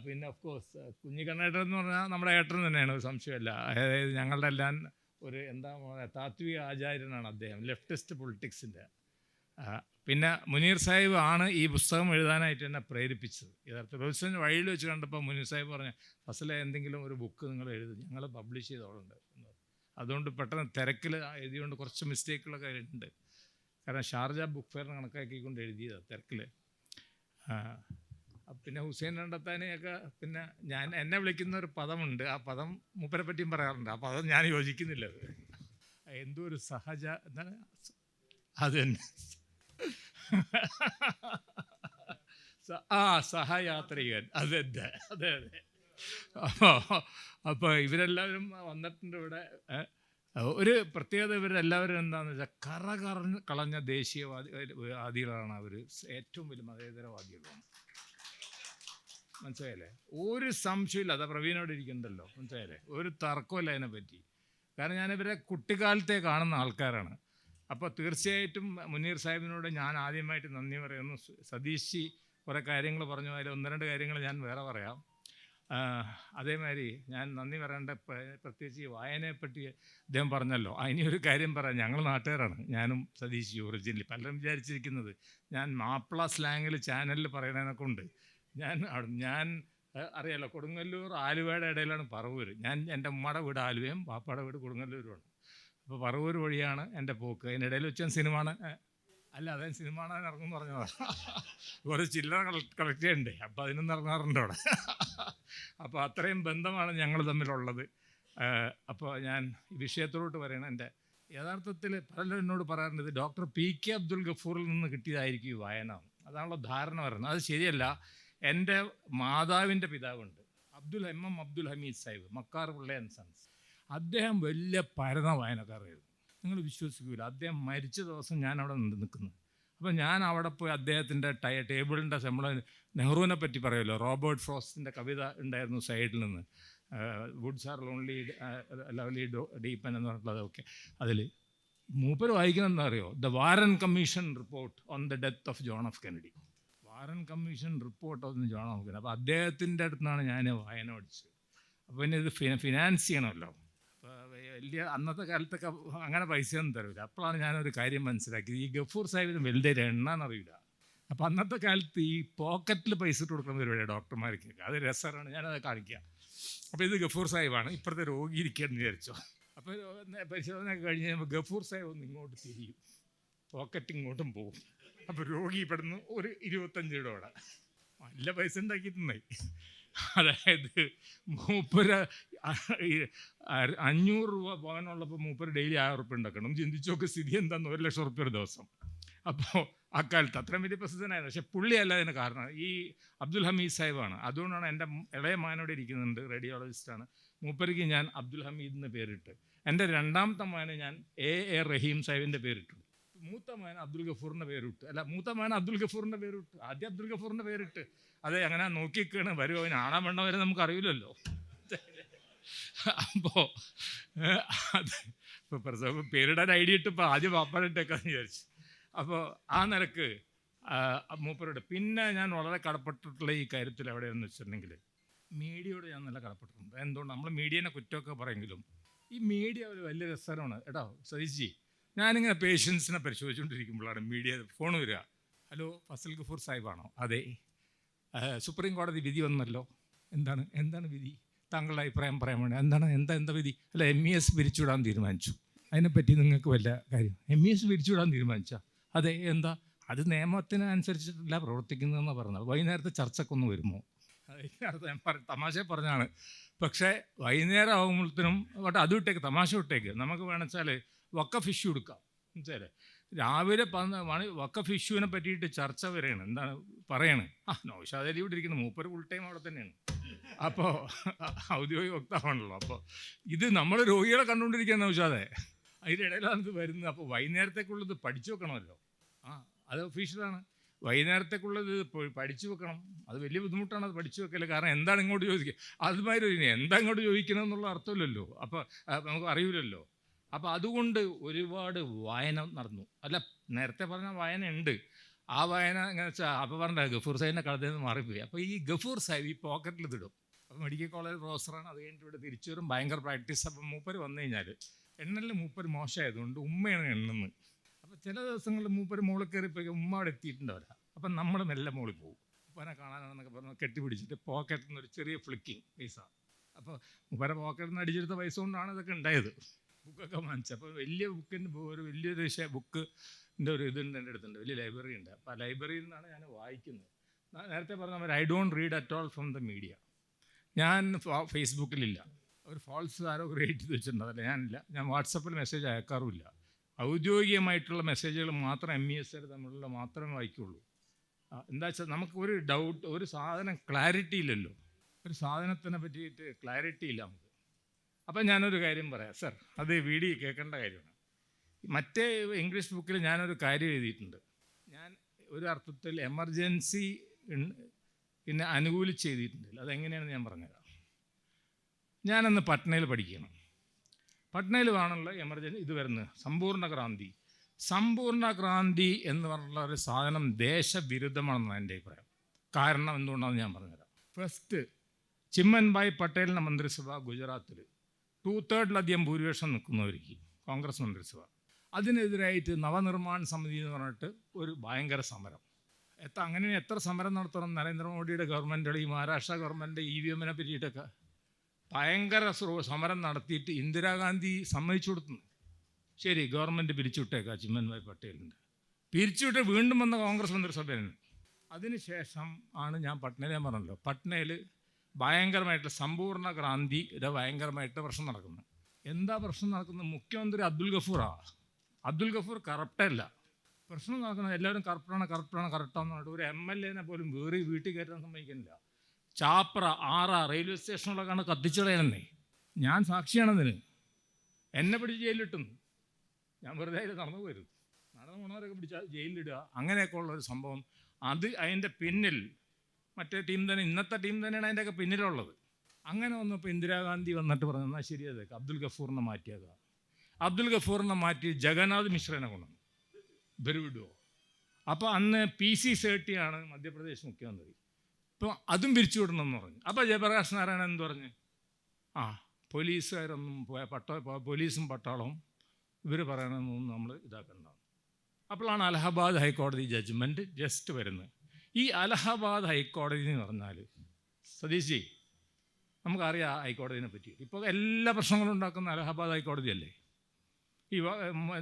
പിന്നെ ഓഫ് കോഴ്സ് കുഞ്ഞിക്കണ്ണേട്ടൻ എന്ന് പറഞ്ഞാൽ നമ്മുടെ ഏട്ടൻ തന്നെയാണ്, ഒരു സംശയമില്ല. അതായത് ഞങ്ങളുടെ എല്ലാം ഒരു താത്വിക ആചാര്യനാണ് അദ്ദേഹം, ലെഫ്റ്റിസ്റ്റ് പൊളിറ്റിക്സിൻ്റെ. പിന്നെ മുനീർ സാഹിബ് ആണ് ഈ പുസ്തകം എഴുതാനായിട്ട് എന്നെ പ്രേരിപ്പിച്ചത്. യഥാർത്ഥ വഴിയിൽ വെച്ച് കണ്ടപ്പോൾ മുനീർ സാഹിബ് പറഞ്ഞു, ഫസലെ എന്തെങ്കിലും ഒരു ബുക്ക് നിങ്ങൾ എഴുതും, ഞങ്ങൾ പബ്ലിഷ് ചെയ്തോളുണ്ട്. അതുകൊണ്ട് പെട്ടെന്ന് തിരക്കിൽ എഴുതിയോണ്ട് കുറച്ച് മിസ്റ്റേക്കുകളൊക്കെ ഉണ്ട്. കാരണം ഷാർജ ബുക്ക് ഫെയറിന് കണക്കാക്കിക്കൊണ്ട് എഴുതിയതാണ് തിരക്കിൽ. പിന്നെ ഹുസൈൻ രണ്ടത്താനെയൊക്കെ പിന്നെ എന്നെ വിളിക്കുന്ന ഒരു പദമുണ്ട്. ആ പദം മൂപ്പരെ പറ്റിയും പറയാറുണ്ട്. ആ പദം ഞാൻ യോജിക്കുന്നില്ല. എന്തോ ഒരു സഹജ എന്താണ് അത് തന്നെ, സഹയാത്രികൻ. അതെ. അപ്പോൾ ഇവരെല്ലാവരും വന്നിട്ടുണ്ട് ഇവിടെ. ഒരു പ്രത്യേകത ഇവരെല്ലാവരും എന്താണെന്ന് വെച്ചാൽ കളഞ്ഞ ദേശീയവാദികളാണ് അവർ. ഏറ്റവും വലിയ മതേതരവാദികളാണ്. മനസ്സിലായില്ലേ? ഒരു സംശയമില്ല. അതാ പ്രവീണോട് ഇരിക്കുന്നുണ്ടല്ലോ, മനസ്സിലായില്ലേ? ഒരു തർക്കമില്ല അതിനെപ്പറ്റി. കാരണം ഞാനിവരെ കുട്ടിക്കാലത്തെ കാണുന്ന ആൾക്കാരാണ്. അപ്പോൾ തീർച്ചയായിട്ടും മുനീർ സാഹിബിനോട് ഞാൻ ആദ്യമായിട്ട് നന്ദി പറയുന്നു. സതീഷ് കുറേ കാര്യങ്ങൾ പറഞ്ഞു, അതിൽ 1-2 കാര്യങ്ങൾ ഞാൻ വേറെ പറയാം. അതേമാതിരി ഞാൻ നന്ദി പറയേണ്ട പ്രത്യേകിച്ച് ഈ വായനയെപ്പറ്റി അദ്ദേഹം പറഞ്ഞല്ലോ. ഇനി ഒരു കാര്യം പറയാം. ഞങ്ങൾ നാട്ടുകാരാണ്, ഞാനും സതീഷ് ഒറിജിനലി. പലരും വിചാരിച്ചിരിക്കുന്നത് ഞാൻ മാപ്പിള സ്ലാങ്ങിൽ ചാനലിൽ പറയണതിനൊക്കെ ഉണ്ട്. ഞാൻ അറിയാലോ, കൊടുങ്ങല്ലൂർ ആലുവയുടെ ഇടയിലാണ് പറവൂർ. എൻ്റെ ഉമ്മയുടെ വീട് ആലുവയും പാപ്പയുടെ വീട് കൊടുങ്ങല്ലൂരുമാണ്. അപ്പോൾ പറവൂർ വഴിയാണ് എൻ്റെ പോക്ക്. അതിനിടയിൽ വെച്ചാൽ സിനിമയാണ് അതെ സിനിമ കാണാൻ ഇറങ്ങുമെന്ന് പറഞ്ഞതാണ്. കുറേ ചില്ലറ കളക്ട് ചെയ്യണ്ടേ, അപ്പോൾ അതിനൊന്നും ഇറങ്ങാറുണ്ട് അവിടെ. അപ്പോൾ അത്രയും ബന്ധമാണ് ഞങ്ങൾ തമ്മിലുള്ളത്. അപ്പോൾ ഞാൻ ഈ വിഷയത്തോട്ട് പറയണം. എൻ്റെ യഥാർത്ഥത്തിൽ പലരും എന്നോട് പറയാറുണ്ട്, ഇത് ഡോക്ടർ PK അബ്ദുൽ ഗഫൂറിൽ നിന്ന് കിട്ടിയതായിരിക്കും ഈ വായന. അതാണല്ലോ ധാരണ പറയുന്നത്. അത് ശരിയല്ല. എൻ്റെ മാതാവിൻ്റെ പിതാവുണ്ട്, അബ്ദുൽ ഹമീദ് സാഹിബ്, മക്കാർ പിള്ള ആൻഡ് സൺസ്. അദ്ദേഹം വലിയ പരന്ന വായനക്കാരായിരുന്നു. നിങ്ങൾ വിശ്വസിക്കില്ല, അദ്ദേഹം മരിച്ച ദിവസം ഞാൻ അവിടെ നിൽക്കുന്നു. അപ്പോൾ ഞാൻ അവിടെ പോയി അദ്ദേഹത്തിൻ്റെ ടേബിളിൻ്റെ നമ്മൾ നെഹ്റുവിനെ പറ്റി പറയുമല്ലോ, റോബർട്ട് ഫ്രോസ്റ്റിൻ്റെ കവിത ഉണ്ടായിരുന്നു സൈഡിൽ നിന്ന്, Woods R lonely lovely deepen എന്ന് പറഞ്ഞിട്ടുള്ളതൊക്കെ. അതിൽ മൂപ്പർ വായിക്കുന്നത് എന്താ അറിയോ? The Warren commission report on the death of John F Kennedy. Warren commission report on John F Kennedy. അപ്പോൾ അദ്ദേഹത്തിൻ്റെ അടുത്താണ് ഞാൻ വായന പഠിച്ചത്. അപ്പോൾ പിന്നെ ഇത് ഫിനാൻസ് ചെയ്യണമല്ലോ. അപ്പോൾ വലിയ അന്നത്തെ കാലത്തൊക്കെ അങ്ങനെ പൈസയൊന്നും തരില്ല. അപ്പോഴാണ് ഞാനൊരു കാര്യം മനസ്സിലാക്കിയത്, ഈ ഗഫൂർ സാഹിബിന് വലിയ എണ്ണാന്നറിയില്ല. അപ്പോൾ അന്നത്തെ കാലത്ത് ഈ പോക്കറ്റിൽ പൈസ ഇട്ട് കൊടുക്കുന്ന പരിപാടിയാണ് ഡോക്ടർമാർക്ക്. അത് രസമാണ്, ഞാനത് കാണിക്കുക. അപ്പോൾ ഇത് ഗഫൂർ സാഹിബാണ്, ഇപ്പുറത്തെ രോഗി ഇരിക്കുകയെന്ന് വിചാരിച്ചോ. അപ്പോൾ പരിശോധന കഴിഞ്ഞ് കഴിയുമ്പോൾ ഗഫൂർ സാഹിബ് ഒന്ന് ഇങ്ങോട്ട് തിരിയും, പോക്കറ്റ് ഇങ്ങോട്ടും പോകും. അപ്പോൾ രോഗി ഇവിടുന്ന് ഒരു 25 രൂപ നല്ല പൈസ ഉണ്ടാക്കിയിട്ടുണ്ടായി. അതായത് മൂപ്പര് 500 രൂപ പോകാനുള്ളപ്പോൾ മൂപ്പര് ഡെയിലി 1000 റുപ്യ ഉണ്ടാക്കണം. ചിന്തിച്ചൊക്കെ സ്ഥിതി എന്താന്ന്, 1 ലക്ഷം റുപ്യ ഒരു ദിവസം. അപ്പോൾ അക്കാലത്ത് അത്രയും വലിയ പ്രസിദ്ധനായിരുന്നു. പക്ഷേ പുള്ളിയല്ല അതിന് കാരണം, ഈ അബ്ദുൽ ഹമീദ് സാഹിബാണ്. അതുകൊണ്ടാണ് എൻ്റെ ഇളയ മകനോട് ഇരിക്കുന്നുണ്ട്, റേഡിയോളജിസ്റ്റാണ്. മൂപ്പർക്ക് ഞാൻ അബ്ദുൽ ഹമീദ് എന്ന് പേരിട്ട്. എൻ്റെ രണ്ടാമത്തെ മകന് ഞാൻ എ റഹീം സാഹിബിൻ്റെ പേരിട്ടു. മൂത്ത മകൻ അബ്ദുൽ ഗഫൂറിൻ്റെ പേരിട്ട്. അല്ല, മൂത്ത മകൻ അബ്ദുൽ ഗഫൂറിൻ്റെ പേരിട്ട്. ആദ്യം അബ്ദുൽ ഗഫൂറിൻ്റെ പേരിട്ട്. അതെ, അങ്ങനെ നോക്കിക്കാണ് വരുമോ, അവന് ആണാ വേണ്ട വരെ നമുക്ക് അറിയില്ലല്ലോ. അപ്പോൾ അത് ഇപ്പോൾ പേരിടാൻ ഐഡിയ ഇട്ടിപ്പോൾ ആദ്യം പാപ്പാടിട്ടേക്കാന്ന് വിചാരിച്ചു. അപ്പോൾ ആ നിലക്ക് മൂപ്പരോട് പിന്നെ ഞാൻ വളരെ കടപ്പെട്ടിട്ടുള്ള ഈ കാര്യത്തിൽ എവിടെയാണെന്ന് വെച്ചിട്ടുണ്ടെങ്കിൽ, മീഡിയയോട് ഞാൻ നല്ല കടപ്പെട്ടിട്ടുണ്ട്. എന്തുകൊണ്ട് നമ്മൾ മീഡിയനെ കുറ്റമൊക്കെ പറയെങ്കിലും ഈ മീഡിയ ഒരു വലിയ രസകരമാണ്. എടാ സതീഷ്ജി, ഞാനിങ്ങനെ പേഷ്യൻസിനെ പരിശോധിച്ചുകൊണ്ടിരിക്കുമ്പോഴാണ് മീഡിയ ഫോൺ വരിക. ഹലോ, ഫസൽ ഗഫൂർ സാഹിബാണോ? അതെ. സുപ്രീം കോടതി വിധി വന്നല്ലോ. എന്താണ് വിധി? താങ്കളുടെ അഭിപ്രായം പറയാൻ വേണ്ടി. എന്താ വിധി? അല്ല, MES പിരിച്ചുവിടാൻ തീരുമാനിച്ചു. അതിനെപ്പറ്റി നിങ്ങൾക്ക് വല്ല കാര്യം? MES പിരിച്ചുവിടാൻ തീരുമാനിച്ചാൽ? അതെ. എന്താ? അത് നിയമത്തിന് അനുസരിച്ചിട്ടല്ല പ്രവർത്തിക്കുന്നതെന്ന് പറഞ്ഞത്. വൈകുന്നേരത്തെ ചർച്ചക്കൊന്ന് വരുമോ? അതിനർത്ഥം ഞാൻ തമാശ പറഞ്ഞാണ്. പക്ഷേ വൈകുന്നേരം ആകുമ്പോഴത്തേനും അതും ഇട്ടേക്ക്, തമാശ ഇട്ടേക്ക്. നമുക്ക് വേണമെച്ചാൽ വക്കഫ് ഇഷ്യൂ എടുക്കാം. മനസ്സിലെ രാവിലെ വക്കഫ് ഇഷ്യൂവിനെ പറ്റിയിട്ട് ചർച്ച വരെയാണ്. എന്താണ് പറയണേ? നൗഷാദ് അലി ഇവിടെ ഇരിക്കുന്നത്, മൂപ്പര് ഫുൾ ടൈം അവിടെ തന്നെയാണ്. അപ്പോൾ ഔദ്യോഗിക വക്താവാണല്ലോ. അപ്പോൾ ഇത് നമ്മൾ രോഗികളെ കണ്ടുകൊണ്ടിരിക്കുക നൗഷാദെ, അതിൻ്റെ ഇടയിലാണ് ഇത് വരുന്നത്. അപ്പോൾ വൈകുന്നേരത്തേക്കുള്ളത് പഠിച്ചു വെക്കണമല്ലോ. അത് ഒഫീഷ്യലാണ്. വൈകുന്നേരത്തേക്കുള്ളത് പഠിച്ചു വെക്കണം. അത് വലിയ ബുദ്ധിമുട്ടാണ് അത് പഠിച്ചു വെക്കല്. കാരണം എന്താണ് ഇങ്ങോട്ട് ചോദിക്കുക, അതുമാതിരി എന്താ ഇങ്ങോട്ട് ചോദിക്കണം എന്നുള്ള അർത്ഥമില്ലല്ലോ. അപ്പോൾ നമുക്ക് അറിയില്ലല്ലോ. അപ്പോൾ അതുകൊണ്ട് ഒരുപാട് വായന നടന്നു. അല്ല, നേരത്തെ പറഞ്ഞ വായന ഉണ്ട്. ആ വായന എങ്ങനെ വെച്ചാൽ അപ്പോൾ പറഞ്ഞ ഗഫൂർ സാഹിബിൻ്റെ കടയിൽ നിന്ന് മാറിപ്പോയി. അപ്പോൾ ഈ ഗഫൂർ സാഹിബ് ഈ പോക്കറ്റിൽ ഇതിടും. അപ്പോൾ മെഡിക്കൽ കോളേജ് പ്രൊഫസറാണ്. അത് കഴിഞ്ഞിട്ട് ഇവിടെ തിരിച്ചു വരും, ഭയങ്കര പ്രാക്ടീസ്. അപ്പം മൂപ്പര് വന്നു കഴിഞ്ഞാൽ എണ്ണലിൽ മൂപ്പര് മോശമായതുകൊണ്ട് ഉമ്മയാണ് എണ്ണുന്നത്. അപ്പോൾ ചില ദിവസങ്ങളിൽ മൂപ്പര് മുകളിൽ കയറിപ്പോയി ഉമ്മ അവിടെ എത്തിയിട്ടുണ്ടാവില്ല. അപ്പം നമ്മൾ മെല്ലെ മുകളിൽ പോകും. ഉപ്പനെ കാണാനാണെന്നൊക്കെ പറഞ്ഞ് കെട്ടിപ്പിടിച്ചിട്ട് പോക്കറ്റിൽ നിന്ന് ഒരു ചെറിയ ഫ്ലിക്കിങ് പൈസ. അപ്പോൾ മൂപ്പരെ പോക്കറ്റിൽ നിന്ന് അടിച്ചെടുത്ത പൈസ കൊണ്ടാണ് ഇതൊക്കെ ഉണ്ടായത്. ബുക്കൊക്കെ വാങ്ങിച്ചത്. അപ്പോൾ വലിയ ബുക്കിൻ്റെ ഒരു വലിയൊരു ബുക്കിൻ്റെ ഒരു ഇതുണ്ട് എൻ്റെ അടുത്തുണ്ട്, വലിയ ലൈബ്രറി ഉണ്ട്. അപ്പോൾ ആ ലൈബ്രറിയിൽ നിന്നാണ് ഞാൻ വായിക്കുന്നത്. നേരത്തെ പറഞ്ഞ I don't read at all from the media. ഞാൻ ഫേസ്ബുക്കിലില്ല. ഒരു ഫാൾസ് ആരോ ക്രിയേറ്റ് ചെയ്ത് വെച്ചിട്ടുണ്ട്, അതല്ല ഞാനില്ല. ഞാൻ വാട്സപ്പിൽ മെസ്സേജ് അയക്കാറുമില്ല. ഔദ്യോഗികമായിട്ടുള്ള മെസ്സേജുകൾ മാത്രം MES തമ്മിലുള്ള മാത്രമേ വായിക്കുള്ളൂ. എന്താ വെച്ചാൽ നമുക്ക് ഒരു ഡൗട്ട്, ഒരു സാധനം ക്ലാരിറ്റി ഇല്ലല്ലോ. ഒരു സാധനത്തിനെ പറ്റിയിട്ട് ക്ലാരിറ്റി ഇല്ല നമുക്ക്. അപ്പം ഞാനൊരു കാര്യം പറയാം സാർ, അത് വീഡിയോ കേൾക്കേണ്ട കാര്യമാണ്. മറ്റേ ഇംഗ്ലീഷ് ബുക്കിൽ ഞാനൊരു കാര്യം എഴുതിയിട്ടുണ്ട്. ഞാൻ ഒരു അർത്ഥത്തിൽ എമർജൻസി പിന്നെ അനുകൂലിച്ച് എഴുതിയിട്ടുണ്ട്. അതെങ്ങനെയാണെന്ന് ഞാൻ പറഞ്ഞുതരാം. ഞാനന്ന് പട്നയിൽ പഠിക്കണം. പട്നയിൽ വേണമല്ലോ എമർജൻസി ഇത് വരുന്നത്, സമ്പൂർണ്ണ ക്രാന്തി എന്ന് പറഞ്ഞുള്ള ഒരു സാധനം ദേശവിരുദ്ധമാണെന്നാണ് എൻ്റെ അഭിപ്രായം. കാരണം എന്തുകൊണ്ടാണെന്ന് ഞാൻ പറഞ്ഞുതരാം. ഫസ്റ്റ്, ചിമ്മൻഭായ് പട്ടേലിൻ്റെ മന്ത്രിസഭ ഗുജറാത്തിൽ 2/3 ഭൂരിപക്ഷം നിൽക്കുന്നവർക്ക്, കോൺഗ്രസ് മന്ത്രിസഭ. അതിനെതിരായിട്ട് നവനിർമ്മാൺ സമിതി എന്ന് പറഞ്ഞിട്ട് ഒരു ഭയങ്കര സമരം. അങ്ങനെ എത്ര സമരം നടത്തണം നരേന്ദ്രമോദിയുടെ ഗവൺമെൻറ്റുകൾ, ഈ മഹാരാഷ്ട്ര ഗവൺമെൻറ് EVM-നെ പറ്റിയിട്ടൊക്കെ ഭയങ്കര സമരം നടത്തിയിട്ട് ഇന്ദിരാഗാന്ധി സമ്മതിച്ചു കൊടുത്തു. ശരി, ഗവൺമെൻറ് പിരിച്ചുവിട്ടേക്കാം ചിമ്മൻഭായ് പട്ടേലിൻ്റെ. പിരിച്ചുവിട്ട് വീണ്ടും വന്ന കോൺഗ്രസ് മന്ത്രിസഭയാണ്. അതിനുശേഷം ആണ് ഞാൻ പട്നയിലെ പറഞ്ഞല്ലോ, പട്നയിൽ ഭയങ്കരമായിട്ട് സമ്പൂർണ്ണ ക്രാന്തിയുടെ ഭയങ്കരമായിട്ട് പ്രശ്നം നടക്കുന്നത്. എന്താ പ്രശ്നം നടക്കുന്നത്? മുഖ്യമന്ത്രി അബ്ദുൽ ഗഫൂർ കറപ്റ്റല്ല. പ്രശ്നം നടക്കുന്നത് എല്ലാവരും കറക്റ്റാന്ന് പറഞ്ഞിട്ട് ഒരു MLA-നെ പോലും വേറെ വീട്ടിൽ കയറ്റാൻ സമ്മതിക്കുന്നില്ല. ചാപ്ര, ആറ റെയിൽവേ സ്റ്റേഷനുകളൊക്കെയാണ് കത്തിച്ചടയാണെന്നേ. ഞാൻ സാക്ഷിയാണെന്നതിന്. എന്നെ പിടിച്ച് ജയിലിലിട്ടുന്നു. ഞാൻ വെറുതെ അതിൽ നടന്നു പോയിരുന്നു. നടന്നു പോണവരൊക്കെ പിടിച്ച് ജയിലിലിടുക, അങ്ങനെയൊക്കെ ഉള്ളൊരു സംഭവം. അതിൻ്റെ പിന്നിൽ മറ്റേ ടീം തന്നെ, ഇന്നത്തെ ടീം തന്നെയാണ് അതിൻ്റെയൊക്കെ പിന്നിലുള്ളത്. അങ്ങനെ വന്നപ്പോൾ ഇന്ദിരാഗാന്ധി വന്നിട്ട് പറഞ്ഞു, എന്നാൽ ശരിയതേക്ക് അബ്ദുൽ ഗഫൂറിനെ മാറ്റിയേക്കാം. അബ്ദുൽ ഗഫൂറിനെ മാറ്റി ജഗന്നാഥ് മിശ്രനെ കൊണ്ടുവന്നു. ഇവർ വിടുമോ? അപ്പോൾ അന്ന് PC സേഠിയാണ് മധ്യപ്രദേശ് മുഖ്യമന്ത്രി. ഇപ്പം അതും പിരിച്ചു വിടണമെന്ന് പറഞ്ഞു. അപ്പോൾ ജയപ്രകാശ് നാരായണൻ എന്ത് പറഞ്ഞു? പോലീസുകാരൊന്നും പോലീസും പട്ടാളവും ഇവർ പറയണമെന്നൊന്നും നമ്മൾ ഇതാക്കണ്ട. അപ്പോഴാണ് അലഹബാദ് ഹൈക്കോടതി ജഡ്ജ്മെൻറ്റ് ജസ്റ്റ് വരുന്നത്. ഈ അലഹബാദ് ഹൈക്കോടതി എന്ന് പറഞ്ഞാൽ, സതീഷ് ജി നമുക്കറിയാം ഹൈക്കോടതിനെ പറ്റി. ഇപ്പോൾ എല്ലാ പ്രശ്നങ്ങളും ഉണ്ടാക്കുന്ന അലഹബാദ് ഹൈക്കോടതിയല്ലേ.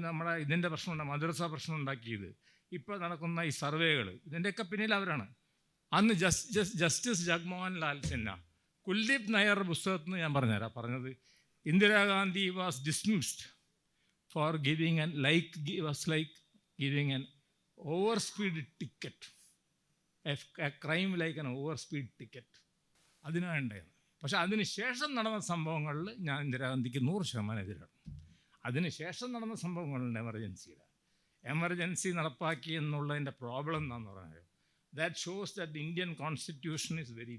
നമ്മുടെ ഇതിൻ്റെ പ്രശ്നം, മദ്രസ പ്രശ്നം ഉണ്ടാക്കിയത്, ഇപ്പോൾ നടക്കുന്ന ഈ സർവേകൾ, ഇതിൻ്റെയൊക്കെ പിന്നിൽ അവരാണ്. അന്ന് ജസ്റ്റിസ് ജഗ്മോഹൻ ലാൽ സിൻഹ കുൽദീപ് നയ്യർ പുസ്തകത്തിൽ നിന്ന് ഞാൻ പറഞ്ഞത് Indira Gandhi was dismissed four giving an giving an over speed ticket, A crime like an over speed ticket. അതിനാണ് ഉണ്ടായത്. പക്ഷെ അതിന് ശേഷം നടന്ന സംഭവങ്ങളിൽ ഞാൻ ഇന്ദിരാഗാന്ധിക്ക് 100% എതിരാണ്. അതിന് ശേഷം നടന്ന സംഭവങ്ങളുണ്ട്. എമർജൻസി നടപ്പാക്കി എന്നുള്ളതിൻ്റെ പ്രോബ്ലം എന്താണെന്ന് പറഞ്ഞാൽ, that shows that Indian constitution is very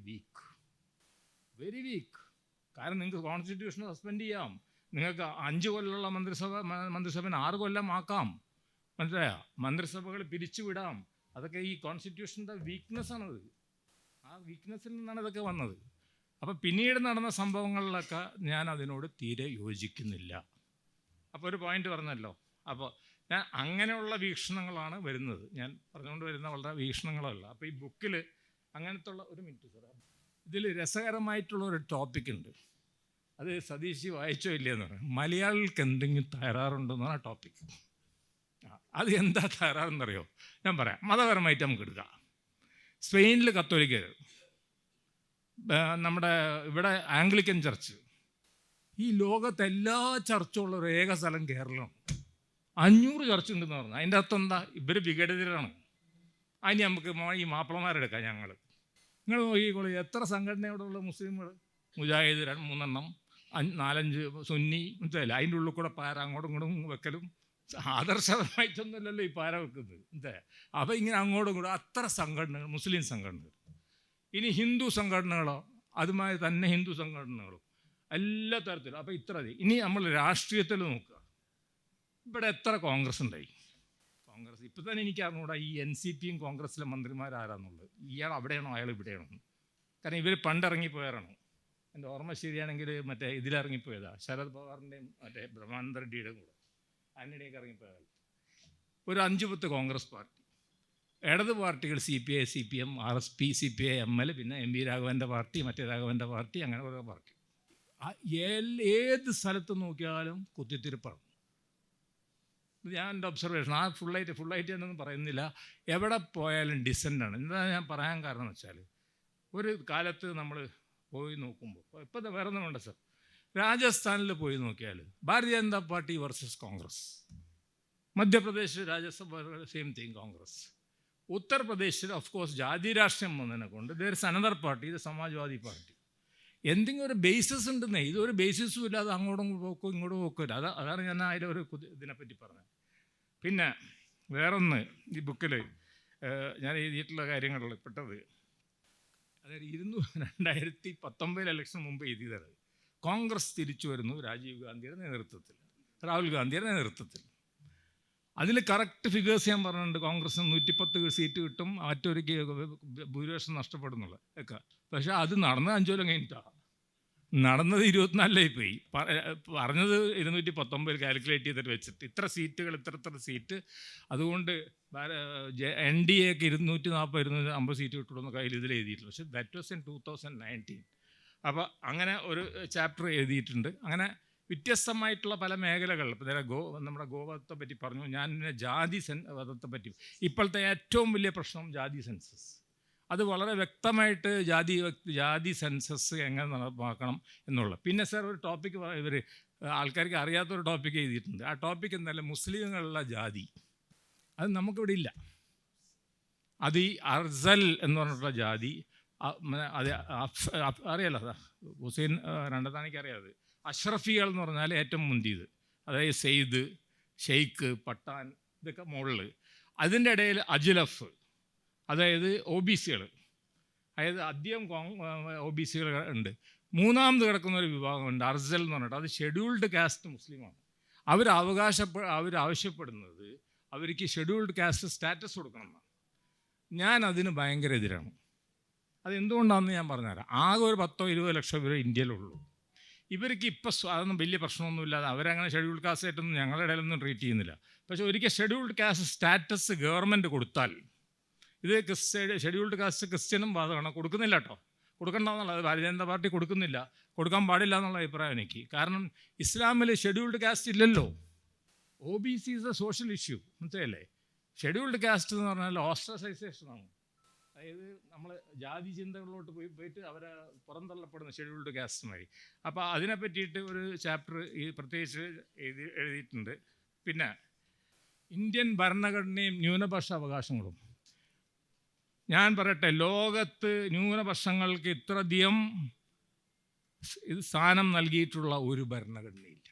weak. കാരണം നിങ്ങൾക്ക് കോൺസ്റ്റിറ്റ്യൂഷൻ സസ്പെൻഡ് ചെയ്യാം, നിങ്ങൾക്ക് 5 കൊല്ലമുള്ള മന്ത്രിസഭ 6 കൊല്ലം ആക്കാം, മനസ്സിലായോ? മന്ത്രിസഭകൾ പിരിച്ചുവിടാം. അതൊക്കെ ഈ കോൺസ്റ്റിറ്റ്യൂഷൻ്റെ വീക്ക്നെസ്സാണത്. ആ വീക്ക്നെസ്സിൽ നിന്നാണ് ഇതൊക്കെ വന്നത്. അപ്പോൾ പിന്നീട് നടന്ന സംഭവങ്ങളിലൊക്കെ ഞാൻ അതിനോട് തീരെ യോജിക്കുന്നില്ല. അപ്പോൾ ഒരു പോയിന്റ് പറഞ്ഞല്ലോ. അപ്പോൾ ഞാൻ അങ്ങനെയുള്ള വീക്ഷണങ്ങളാണ് വരുന്നത്, ഞാൻ പറഞ്ഞുകൊണ്ട് വരുന്ന വളരെ വീക്ഷണങ്ങളല്ല. അപ്പോൾ ഈ ബുക്കിൽ അങ്ങനത്തെ ഉള്ള ഒരു മിനിറ്റ് സാർ, ഇതിൽ രസകരമായിട്ടുള്ള ഒരു ടോപ്പിക് ഉണ്ട്. അത് സതീഷ് വായിച്ചോ ഇല്ലയെന്ന് പറയാം. മലയാളികൾക്ക് എന്തെങ്കിലും തകരാറുണ്ടെന്നാണ് ആ ടോപ്പിക്. അത് എന്താ തകരാറെന്നറിയോ? ഞാൻ പറയാം. മതപരമായിട്ട് നമുക്ക് എടുക്കാം. സ്പെയിനിൽ കത്തോലിക്കർ, നമ്മുടെ ഇവിടെ ആംഗ്ലിക്കൻ ചർച്ച്, ഈ ലോകത്തെ എല്ലാ ചർച്ചും ഉള്ള ഒരു ഏക സ്ഥലം കേരളമാണ്. 500 ചർച്ച ഉണ്ടെന്ന് പറഞ്ഞു. അതിൻ്റെ അർത്ഥം എന്താ? ഇവർ വിഘടിതരാണ്. അതിന് നമുക്ക് ഈ മാപ്പിളമാരെടുക്കാം. നിങ്ങൾ നോക്കിക്കോളൂ, എത്ര സംഘടനയോടെ ഉള്ള മുസ്ലിങ്ങൾ, മുജാഹിദ് 3 4-5 സുന്നി, മനസ്സിലായില്ല? അതിൻ്റെ ഉള്ളിൽ കൂടെ പാര അങ്ങോട്ടും ഇങ്ങോട്ടും വെക്കലും ആദർശപരമായിട്ടൊന്നുമല്ലല്ലോ ഈ പാര വെക്കുന്നത്, എന്താ? അപ്പോൾ ഇങ്ങനെ അങ്ങോട്ടും ഇങ്ങോട്ടും അത്ര സംഘടനകൾ, മുസ്ലിം സംഘടനകൾ. ഇനി ഹിന്ദു സംഘടനകളോ, അതുമായി തന്നെ ഹിന്ദു സംഘടനകളും എല്ലാ തരത്തിലും. അപ്പോൾ ഇത്ര മതി. ഇനി നമ്മൾ രാഷ്ട്രീയത്തിൽ നോക്കുക, ഇവിടെ എത്ര കോൺഗ്രസ് ഉണ്ടായി? കോൺഗ്രസ് ഇപ്പം തന്നെ എനിക്ക് അറിഞ്ഞൂടാ ഈ NCPയും കോൺഗ്രസ്സിലെ മന്ത്രിമാരാരാന്നുള്ളത്. ഇയാൾ അവിടെയാണോ അയാൾ ഇവിടെയാണോ? കാരണം ഇവർ പണ്ടിറങ്ങിപ്പോയവരാണ്. എൻ്റെ ഓർമ്മ ശരിയാണെങ്കിൽ മറ്റേ ഇതിലിറങ്ങിപ്പോയതാ, ശരത് പവാറിൻ്റെയും മറ്റേ ബ്രഹ്മാനന്ദ റെഡ്ഡിയുടെയും കൂടെ അതിനിടയ്ക്ക് ഇറങ്ങിപ്പോയാൽ. ഒരു 5-10 കോൺഗ്രസ് പാർട്ടി, ഇടത് പാർട്ടികൾ CPI, CPM, RSP, CPI, ML, പിന്നെ MV രാഘവൻ്റെ പാർട്ടി, മറ്റേ രാഘവൻ്റെ പാർട്ടി, അങ്ങനെ ഓരോ പാർട്ടി. ഏത് സ്ഥലത്ത് നോക്കിയാലും കുത്തിത്തിരിപ്പാണ്. ഞാൻ എൻ്റെ ഒബ്സർവേഷൻ. ആ ഫുള്ളായിട്ട് എന്നൊന്നും പറയുന്നില്ല. എവിടെ പോയാലും ഡിസൻ്റാണ്. എന്താ ഞാൻ പറയാൻ കാരണം എന്ന് വെച്ചാൽ, ഒരു കാലത്ത് നമ്മൾ പോയി നോക്കുമ്പോൾ, ഇപ്പം വേറെ ഒന്നും വേണ്ട സാർ, രാജസ്ഥാനിൽ പോയി നോക്കിയാൽ Bharatiya Janata party versus Congress, Madhya Pradesh Rajya Sabha same thing Congress, ഉത്തർപ്രദേശിൽ ഓഫ് കോഴ്സ് ജാതി രാഷ്ട്രീയം വന്നതിനെ കൊണ്ട് ദർ ഇസ് അനദർ പാർട്ടി, ഇത് സമാജ്വാദി പാർട്ടി. എന്തെങ്കിലും ഒരു ബേസിസ് ഉണ്ടെന്നേ, ഇതൊരു ബേസിസും ഇല്ലാതെ അങ്ങോട്ടും പോക്കും ഇങ്ങോട്ടും പോക്കില്ല. അതാണ് ഞാൻ അതിലൊരു ഇതിനെപ്പറ്റി പറഞ്ഞത്. പിന്നെ വേറൊന്ന്, ഈ ബുക്കിൽ ഞാൻ എഴുതിയിട്ടുള്ള കാര്യങ്ങളിൽ പെട്ടത്, അതായത് 2019 ഇലക്ഷൻ മുമ്പ് എഴുതിയത്, കോൺഗ്രസ് തിരിച്ചു വരുന്നു രാജീവ് ഗാന്ധിയുടെ നേതൃത്വത്തിൽ, രാഹുൽ ഗാന്ധിയുടെ നേതൃത്വത്തിൽ. അതിൽ കറക്റ്റ് ഫിഗേഴ്സ് ഞാൻ പറഞ്ഞിട്ടുണ്ട്. കോൺഗ്രസിന് 110 സീറ്റ് കിട്ടും, മറ്റൊരു ഭൂരിപക്ഷം നഷ്ടപ്പെടുന്നുള്ള ഒക്കെ. പക്ഷേ അത് നടന്നത് 5 കൊല്ലം കഴിഞ്ഞിട്ടാണ്. നടന്നത് 24 പോയി. പറഞ്ഞത് 219 കാൽക്കുലേറ്റ് ചെയ്തിട്ട് വെച്ചിട്ട് ഇത്ര സീറ്റുകൾ, ഇത്ര സീറ്റ്. അതുകൊണ്ട് NDAക്ക് 240-250 സീറ്റ് കിട്ടുമെന്ന് കയ്യിൽ ഇതിൽ എഴുതിയിട്ടില്ല. പക്ഷേ ദാറ്റ് വാസ് ഇൻ 2019. അപ്പോൾ അങ്ങനെ ഒരു ചാപ്റ്റർ എഴുതിയിട്ടുണ്ട്. അങ്ങനെ വ്യത്യസ്തമായിട്ടുള്ള പല മേഖലകൾ. ഇപ്പോൾ നമ്മുടെ ഗോവധത്തെ പറ്റി പറഞ്ഞു, ഞാൻ ജാതി വധത്തെ പറ്റി. ഇപ്പോഴത്തെ ഏറ്റവും വലിയ പ്രശ്നം ജാതി സെൻസസ്. അത് വളരെ വ്യക്തമായിട്ട് ജാതി സെൻസസ് എങ്ങനെ നടപ്പാക്കണം എന്നുള്ള. പിന്നെ സാർ ഒരു ടോപ്പിക്ക് ഇവർ ആൾക്കാർക്ക് അറിയാത്തൊരു ടോപ്പിക്ക് എഴുതിയിട്ടുണ്ട്. ആ ടോപ്പിക്ക് എന്തായാലും മുസ്ലിങ്ങളുള്ള ജാതി, അത് നമുക്കിവിടെ ഇല്ല. അത് ഈ അർസൽ എന്ന് പറഞ്ഞിട്ടുള്ള ജാതി അത് അറിയാലോ ഹുസൈൻ രണ്ടത്താണിക്ക് അറിയാതെ അഷ്റഫികൾ എന്ന് പറഞ്ഞാൽ ഏറ്റവും മുന്തിയത്, അതായത് സെയ്ദ്, ഷെയ്ഖ്, പട്ടാൻ, ഇതൊക്കെ മുകളിൽ. അതിൻ്റെ ഇടയിൽ അജ്ലഫ്, അതായത് OBC-കൾ, അതായത് അധികം OBC-കൾ ഉണ്ട്. മൂന്നാമത് കിടക്കുന്ന ഒരു വിഭാഗമുണ്ട് അർസൽ എന്ന് പറഞ്ഞിട്ട്, അത് ഷെഡ്യൂൾഡ് കാസ്റ്റ് മുസ്ലിമാണ്. അവരാവശ്യപ്പെടുന്നത് അവർക്ക് ഷെഡ്യൂൾഡ് കാസ്റ്റ് സ്റ്റാറ്റസ് കൊടുക്കണമെന്നാണ്. ഞാൻ അതിന് ഭയങ്കര എതിരാണ്. അതെന്തുകൊണ്ടാണെന്ന് ഞാൻ പറഞ്ഞുതരാം. ആകെ ഒരു 10-20 ലക്ഷം പേര് ഇന്ത്യയിലുള്ളൂ. ഇവർക്ക് ഇപ്പോൾ അതൊന്നും വലിയ പ്രശ്നമൊന്നുമില്ലാതെ അവരങ്ങനെ ഷെഡ്യൂൾഡ് കാസ്റ്റ് ആയിട്ടൊന്നും ഞങ്ങളുടെ ഇടയിലൊന്നും ട്രീറ്റ് ചെയ്യുന്നില്ല. പക്ഷേ ഒരിക്കൽ ഷെഡ്യൂൾഡ് കാസ്റ്റ് സ്റ്റാറ്റസ് ഗവൺമെൻറ് കൊടുത്താൽ, ഇത് ഷെഡ്യൂൾഡ് കാസ്റ്റ് ക്രിസ്ത്യനും ബാധകമാണ്, കൊടുക്കുന്നില്ല കേട്ടോ, കൊടുക്കണ്ടെന്നുള്ളത് ഭാരതീയ ജനതാ പാർട്ടി കൊടുക്കുന്നില്ല, കൊടുക്കാൻ പാടില്ല എന്നുള്ള അഭിപ്രായം എനിക്ക്. കാരണം ഇസ്ലാമിൽ ഷെഡ്യൂൾഡ് കാസ്റ്റ് ഇല്ലല്ലോ. OBC is a social issue, മനസ്സിലല്ലേ? ഷെഡ്യൂൾഡ് കാസ്റ്റ് എന്ന് പറഞ്ഞാൽ ഓസ്ട്രസൈസേഷനാണ്. അതായത് നമ്മൾ ജാതി ചിന്തകളിലോട്ട് പോയിട്ട് അവരെ പുറന്തള്ളപ്പെടുന്ന ഷെഡ്യൂൾഡ് കാസ്റ്റുമായി. അപ്പോൾ അതിനെ പറ്റിയിട്ട് ഒരു ചാപ്റ്റർ പ്രത്യേകിച്ച് എഴുതിയിട്ടുണ്ട്. പിന്നെ ഇന്ത്യൻ ഭരണഘടനയും ന്യൂനപക്ഷ അവകാശങ്ങളും. ഞാൻ പറയട്ടെ, ലോകത്ത് ന്യൂനപക്ഷങ്ങൾക്ക് ഇത്രയധികം സ്ഥാനം നൽകിയിട്ടുള്ള ഒരു ഭരണഘടനയില്ല.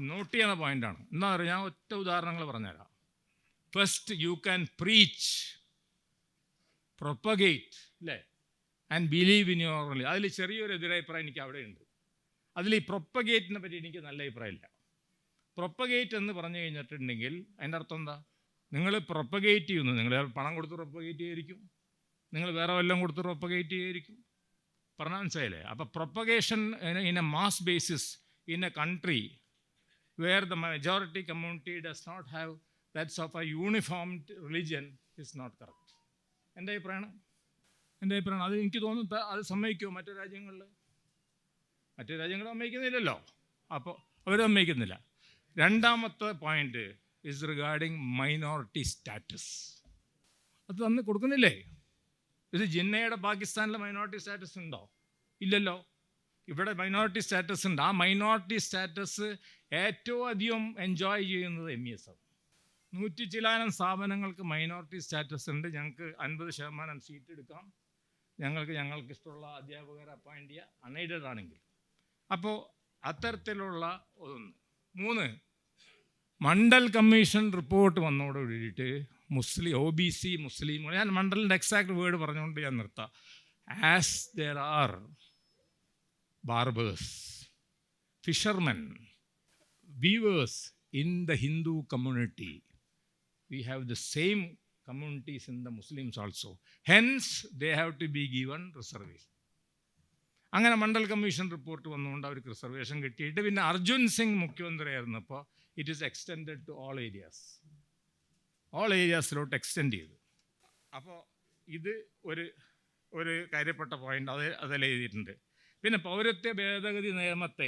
നോട്ട് ചെയ്യുന്ന പോയിൻ്റാണ്. എന്താ പറയുക, ഞാൻ ഒറ്റ ഉദാഹരണങ്ങൾ പറഞ്ഞുതരാം. First, you can preach, propagate, അല്ലേ, and believe in your religion. അതിൽ ചെറിയൊരു എതിരഭിപ്രായം എനിക്ക് അവിടെയുണ്ട്. അതിൽ ഈ പ്രൊപ്പഗേറ്റിനെ പറ്റി എനിക്ക് നല്ല അഭിപ്രായമില്ല. പ്രൊപ്പഗേറ്റ് എന്ന് പറഞ്ഞു കഴിഞ്ഞിട്ടുണ്ടെങ്കിൽ അതിൻ്റെ അർത്ഥം എന്താ? നിങ്ങൾ പ്രൊപ്പഗേറ്റ് ചെയ്യുന്നു, നിങ്ങൾ പണം കൊടുത്ത് പ്രൊപ്പഗേറ്റ് ചെയ്യായിരിക്കും, നിങ്ങൾ വേറെ വല്ലതും കൊടുത്ത് പ്രൊപ്പഗേറ്റ് ചെയ്യായിരിക്കും. പറഞ്ഞാൽ മനസ്സിലായില്ലേ? അപ്പോൾ propagation in A mass basis in A country where the majority community does not have that sort of uniformed religion is not correct. എൻ്റെ അഭിപ്രായമാണ്. അത് എനിക്ക് തോന്നുന്നു അത് സമ്മതിക്കുമോ മറ്റു രാജ്യങ്ങൾ സമ്മതിക്കുന്നില്ലല്ലോ. അപ്പോൾ അവർ സമ്മതിക്കുന്നില്ല. രണ്ടാമത്തെ point is regarding minority status. അത് തന്ന് കൊടുക്കുന്നില്ലേ? ഇത് ജിന്നയുടെ പാകിസ്ഥാനിലെ മൈനോറിറ്റി സ്റ്റാറ്റസ് ഉണ്ടോ? ഇല്ലല്ലോ. ഇവിടെ മൈനോറിറ്റി സ്റ്റാറ്റസ് ഉണ്ട്. ആ മൈനോറിറ്റി സ്റ്റാറ്റസ് ഏറ്റവും അധികം എൻജോയ് ചെയ്യുന്നത് MES ആണ്. 100 ചില്ലാനം സ്ഥാപനങ്ങൾക്ക് മൈനോറിറ്റി സ്റ്റാറ്റസ് ഉണ്ട്. ഞങ്ങൾക്ക് 50% സീറ്റ് എടുക്കാം, ഞങ്ങൾക്ക് ഇഷ്ടമുള്ള അധ്യാപകരെ അപ്പോയിൻ്റ് ചെയ്യുക, അൺഎയ്ഡഡ് ആണെങ്കിൽ. അപ്പോൾ അത്തരത്തിലുള്ള ഒന്ന്. 3, മണ്ഡൽ കമ്മീഷൻ റിപ്പോർട്ട് വന്നതോട് കൂടിയിട്ട് OBC മുസ്ലിം, ഞാൻ മണ്ഡലിൻ്റെ എക്സാക്ട് വേർഡ് പറഞ്ഞുകൊണ്ട് ഞാൻ നിർത്താം. As there are barbers, fishermen, weavers in the Hindu community, we have the same communities in the Muslims also. Hence, they have to be given reservation. അങ്ങനെ Mandal commission report വന്നുകൊണ്ട് അവർക്ക് reservation കിട്ടിയിട്ട് പിന്നെ അർജുൻ സിംഗ് മുഖ്യമന്ത്രി ആയിരുന്നപ്പോൾ it is extended to all ഏരിയാസിലോട്ട് extend ചെയ്തു. അപ്പോൾ ഇത് ഒരു കാര്യപ്പെട്ട പോയിന്റ് അതിൽ എഴുതിയിട്ടുണ്ട്. പിന്നെ പൗരത്വ ഭേദഗതി നിയമത്തെ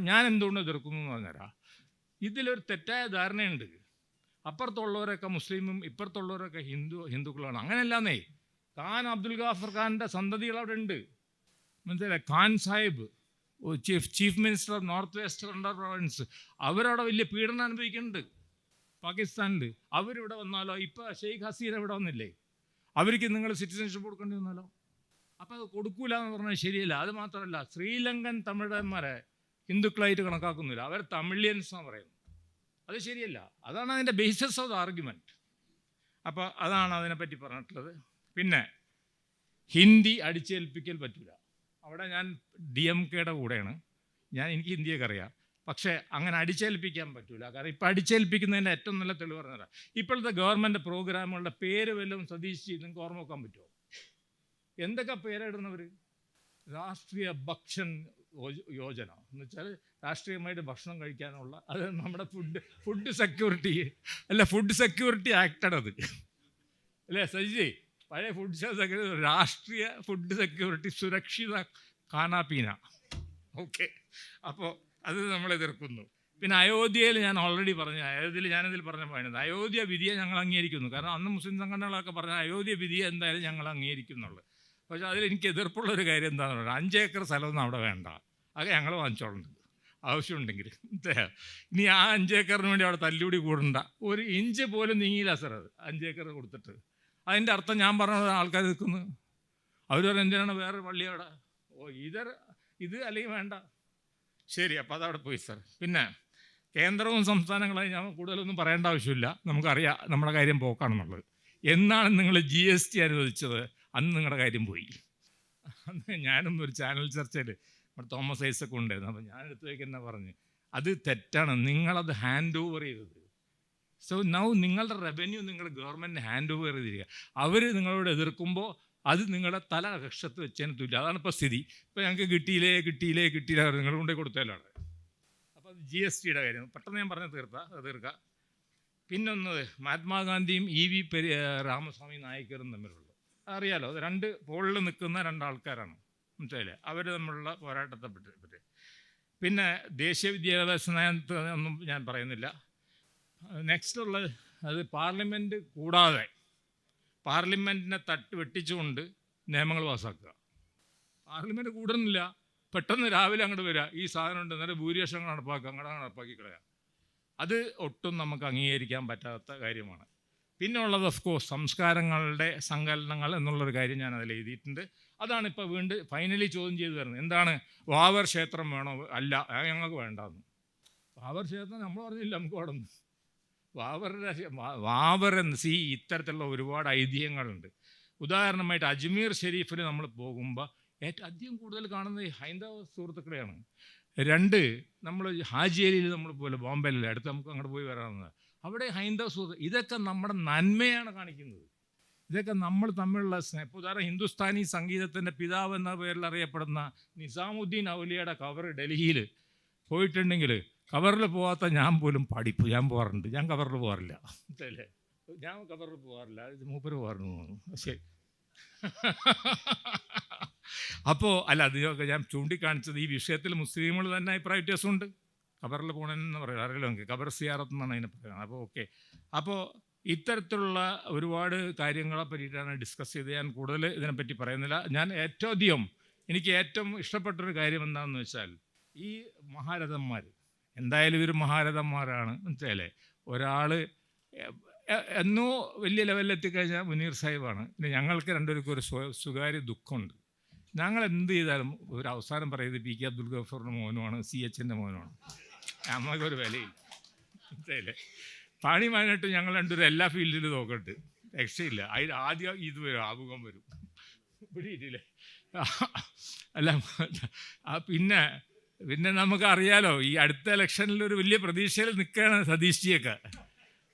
ഞാൻ എന്തുകൊണ്ട് എതിർക്കുന്നു എന്ന് പറഞ്ഞുതരാം. ഇതിലൊരു തെറ്റായ ധാരണയുണ്ട്. അപ്പുറത്തുള്ളവരൊക്കെ മുസ്ലിമും ഇപ്പുറത്തുള്ളവരൊക്കെ ഹിന്ദുക്കളാണ്. അങ്ങനെയല്ലാന്നേ. ഖാൻ അബ്ദുൽ ഗാഫർ ഖാൻ്റെ സന്തതികൾ അവിടെ ഉണ്ട്, മനസ്സിലായി? Khan Sahib chief minister of north west province, അവരവിടെ വലിയ പീഡനം അനുഭവിക്കുന്നുണ്ട് പാകിസ്ഥാനിൽ. അവരിവിടെ വന്നാലോ, ഇപ്പോൾ ഷെയ്ഖ് ഹസീന ഇവിടെ വന്നില്ലേ, അവർക്ക് നിങ്ങൾ സിറ്റിസൺഷിപ്പ് കൊടുക്കേണ്ടി വന്നാലോ? അപ്പോൾ അത് കൊടുക്കൂല എന്ന് പറഞ്ഞാൽ ശരിയല്ല. അത് മാത്രമല്ല, ശ്രീലങ്കൻ തമിഴന്മാരെ ഹിന്ദുക്കളായിട്ട് കണക്കാക്കുന്നില്ല, അവർ തമിഴിയൻസ് എന്ന് പറയുന്നു. അത് ശരിയല്ല. അതാണ് അതിൻ്റെ ബേസിസ് ഓഫ് ദ ആർഗ്യുമെൻറ്റ്. അപ്പോൾ അതാണ് അതിനെപ്പറ്റി പറഞ്ഞിട്ടുള്ളത്. പിന്നെ ഹിന്ദി അടിച്ചേൽപ്പിക്കൽ പറ്റില്ല. അവിടെ ഞാൻ DMKയുടെ കൂടെയാണ്. എനിക്ക് ഹിന്ദിയൊക്കെ അറിയാം, പക്ഷേ അങ്ങനെ അടിച്ചേൽപ്പിക്കാൻ പറ്റില്ല. കാരണം ഇപ്പോൾ അടിച്ചേൽപ്പിക്കുന്നതിൻ്റെ ഏറ്റവും നല്ല തെളിവ് പറഞ്ഞുതരാം. ഇപ്പോഴത്തെ ഗവൺമെൻറ് പ്രോഗ്രാമുകളുടെ പേര് വല്ലതും സതീഷ് നിങ്ങൾക്ക് ഓർമ്മ വെക്കാൻ പറ്റുമോ? എന്തൊക്കെ പേരിടുന്നവർ? രാഷ്ട്രീയ ഭക്ഷൺ യോജന എന്ന് വെച്ചാൽ രാഷ്ട്രീയമായിട്ട് ഭക്ഷണം കഴിക്കാനുള്ള, അത് നമ്മുടെ ഫുഡ് സെക്യൂരിറ്റി ആക്ടാണ് അത്, അല്ലേ സജിജി? പഴയ ഫുഡ് സെക്യൂരിറ്റി, രാഷ്ട്രീയ ഫുഡ് സെക്യൂരിറ്റി സുരക്ഷിത ഖാനാപീന. ഓക്കെ, അപ്പോൾ അത് നമ്മൾ എതിർക്കുന്നു. പിന്നെ അയോധ്യയിൽ ഞാൻ ഓൾറെഡി പറഞ്ഞു, ഞാനിതിൽ പറഞ്ഞ പോയത് അയോധ്യ വിധിയെ ഞങ്ങൾ അംഗീകരിക്കുന്നു. കാരണം അന്ന് മുസ്ലിം സംഘടനകളൊക്കെ പറഞ്ഞ അയോധ്യ വിധിയെ എന്തായാലും ഞങ്ങൾ അംഗീകരിക്കുന്നുള്ളൂ. പക്ഷേ അതിൽ എനിക്ക് എതിർപ്പുള്ളൊരു കാര്യം എന്താണെന്ന് പറഞ്ഞാൽ 5 ഏക്കർ സ്ഥലമൊന്നും അവിടെ വേണ്ട, അത് ഞങ്ങൾ വാങ്ങിച്ചോളുണ്ട് ആവശ്യമുണ്ടെങ്കിൽ. ഇനി ആ 5 ഏക്കറിന് വേണ്ടി അവിടെ തല്ലുകൂടി കൂടണ്ട. 1 ഇഞ്ച് പോലും നീങ്ങിയില്ല സാർ അത് 5 ഏക്കർ കൊടുത്തിട്ട്. അതിൻ്റെ അർത്ഥം ഞാൻ പറഞ്ഞത് ആൾക്കാർ നിൽക്കുന്നു, അവർ പറഞ്ഞു എന്തിനാണ് വേറെ പള്ളി അവിടെ? ഓ ഇത് അല്ലെങ്കിൽ വേണ്ട. ശരി, അപ്പോൾ അതവിടെ പോയി സാർ. പിന്നെ കേന്ദ്രവും സംസ്ഥാനങ്ങളായി ഞാൻ കൂടുതലൊന്നും പറയേണ്ട ആവശ്യമില്ല, നമുക്കറിയാം നമ്മുടെ കാര്യം പോക്കാണെന്നുള്ളത്. എന്നാണ് നിങ്ങൾ GST അനുവദിച്ചത്, അന്ന് നിങ്ങളുടെ കാര്യം പോയി. അന്ന് ഞാനും ഒരു ചാനൽ ചർച്ചയിൽ നമ്മുടെ തോമസ് ഐസക് ഉണ്ടായിരുന്നു. അപ്പോൾ ഞാൻ എടുത്തു വയ്ക്കുന്ന പറഞ്ഞ് അത് തെറ്റാണ്, നിങ്ങളത് ഹാൻഡ് ഓവർ ചെയ്തത്. സോ നൗ നിങ്ങളുടെ റവന്യൂ നിങ്ങൾ ഗവൺമെൻറ് ഹാൻഡ് ഓവർ ചെയ്തിരിക്കുക. അവർ നിങ്ങളോട് എതിർക്കുമ്പോൾ അത് നിങ്ങളുടെ തല കക്ഷത്ത് വെച്ചതിന് തുല്യം. അതാണ് ഇപ്പോൾ സ്ഥിതി. ഇപ്പോൾ ഞങ്ങൾക്ക് കിട്ടിയില്ല നിങ്ങൾ കൊണ്ടേ കൊടുത്താലാണ്. അപ്പോൾ അത് GSTയുടെ കാര്യം പെട്ടെന്ന് ഞാൻ പറഞ്ഞ് തീർക്കാം. പിന്നൊന്നത് മഹാത്മാഗാന്ധിയും EV രാമസ്വാമി നായിക്കരും തമ്മിലുള്ള അറിയാലോ, അത് 2 പോളിൽ നിൽക്കുന്ന 2 ആൾക്കാരാണ്, മനസ്സിലായില്ലേ? അവർ തമ്മിലുള്ള പോരാട്ടത്തെ പറ്റി. പിന്നെ ദേശീയ വിദ്യാഭ്യാസ നയത്തെ ഒന്നും ഞാൻ പറയുന്നില്ല. നെക്സ്റ്റ് ഉള്ളത് അത് പാർലമെൻറ്റ് കൂടാതെ പാർലമെൻറ്റിനെ വെട്ടിച്ചുകൊണ്ട് നിയമങ്ങൾ പാസ്സാക്കുക. പാർലമെൻറ്റ് കൂടുന്നില്ല, പെട്ടെന്ന് രാവിലെ അങ്ങോട്ട് വരിക, ഈ സാധനം ഉണ്ട്, നല്ല ഭൂരിപക്ഷം നടപ്പാക്കുക, അങ്ങോട്ട് നടപ്പാക്കി കളയുക. അത് ഒട്ടും നമുക്ക് അംഗീകരിക്കാൻ പറ്റാത്ത കാര്യമാണ്. പിന്നെ ഉള്ളത് ഓഫ് കോഴ്സ് സംസ്കാരങ്ങളുടെ സങ്കലനങ്ങൾ എന്നുള്ളൊരു കാര്യം ഞാൻ അതിൽ എഴുതിയിട്ടുണ്ട്. അതാണ് ഇപ്പോൾ വീണ്ടും ഫൈനലി ചോദ്യം ചെയ്തു വരുന്നത്. എന്താണ്, വാവർ ക്ഷേത്രം വേണോ? അല്ല, ഞങ്ങൾക്ക് വേണ്ടാന്ന്. വാവർ ക്ഷേത്രം നമ്മൾ പറഞ്ഞില്ല, നമുക്ക് വേണമെന്ന്. വാവറെന്ന് ഇത്തരത്തിലുള്ള ഒരുപാട് ഐതിഹ്യങ്ങളുണ്ട്. ഉദാഹരണമായിട്ട് അജ്മീർ ഷെരീഫിൽ നമ്മൾ പോകുമ്പോൾ ഏറ്റവും അധികം കൂടുതൽ കാണുന്നത് ഹൈന്ദവ സുഹൃത്തുക്കളെയാണ്. 2 നമ്മൾ ഹാജിയലിയിൽ നമ്മൾ പോലെ ബോംബെയിലെ അടുത്ത് നമുക്ക് അങ്ങോട്ട് പോയി വരാവുന്നത്, അവിടെ ഹൈന്ദവ സുഹൃത്ത്. ഇതൊക്കെ നമ്മുടെ നന്മയാണ് കാണിക്കുന്നത്. ഇതൊക്കെ നമ്മൾ തമ്മിലുള്ള സ്നേഹം. ഇപ്പോൾ ഉദാഹരണം ഹിന്ദുസ്ഥാനി സംഗീതത്തിൻ്റെ പിതാവ് എന്ന പേരിൽ അറിയപ്പെടുന്ന നിസാമുദ്ദീൻ ഔലിയയുടെ കവർ ഡൽഹിയിൽ പോയിട്ടുണ്ടെങ്കിൽ കവറിൽ പോകാത്ത ഞാൻ പോലും ഞാൻ പോകാറുണ്ട്. ഞാൻ കവറിൽ പോകാറില്ല, അല്ലേ? ഞാൻ കവറിൽ പോകാറില്ല, ഇത് മൂപ്പര് പോകാറുണ്ട്. ശരി. അപ്പോൾ അല്ല, അതൊക്കെ ഞാൻ ചൂണ്ടിക്കാണിച്ചത് ഈ വിഷയത്തിൽ മുസ്ലിങ്ങൾ തന്നെ അഭിപ്രായ വ്യത്യാസമുണ്ട്. കബറിൽ പോകണമെന്ന് പറയാം, അറിയില്ല, നമുക്ക് കബർ സിയാറത്ത് എന്നാണ് അതിനെ പറയുന്നത്. അപ്പോൾ ഓക്കെ. അപ്പോൾ ഇത്തരത്തിലുള്ള ഒരുപാട് കാര്യങ്ങളെ പറ്റിയിട്ടാണ് ഡിസ്കസ് ചെയ്ത് ഞാൻ കൂടുതൽ ഇതിനെപ്പറ്റി പറയുന്നില്ല. എനിക്ക് ഏറ്റവും ഇഷ്ടപ്പെട്ടൊരു കാര്യം എന്താണെന്ന് വെച്ചാൽ, ഈ മഹാരഥന്മാർ എന്തായാലും ഇവർ മഹാരഥന്മാരാണ്, മനസ്സിലായില്ലേ? ഒരാൾ എന്നോ വലിയ ലെവലിലെത്തിക്കഴിഞ്ഞാൽ മുനീർ സാഹിബാണ്. പിന്നെ ഞങ്ങൾക്ക് രണ്ടുപേർക്കും ഒരു സ്വകാര്യ ദുഃഖമുണ്ട്. ഞങ്ങൾ എന്ത് ചെയ്താലും ഒരു അവസാനം പറയുന്നത് PK അബ്ദുൽ ഗഫൂറിൻ്റെ മോനുമാണ്, CHൻ്റെ മോനുമാണ്. നമുക്കൊരു വിലയില്ല, മനസ്സിലായില്ലേ? പണി മാനിട്ട് ഞങ്ങൾ രണ്ടുപേരും എല്ലാ ഫീൽഡിലും നോക്കട്ട്, രക്ഷയില്ല. അതിന് ആദ്യം ഇത് വരും, ആമുഖം വരും, പിടിയിട്ടില്ലേ? അല്ല, പിന്നെ നമുക്കറിയാലോ, ഈ അടുത്ത ഇലക്ഷനിൽ ഒരു വലിയ പ്രതീക്ഷയിൽ നിൽക്കുകയാണ് സതീഷ്ജിയൊക്കെ.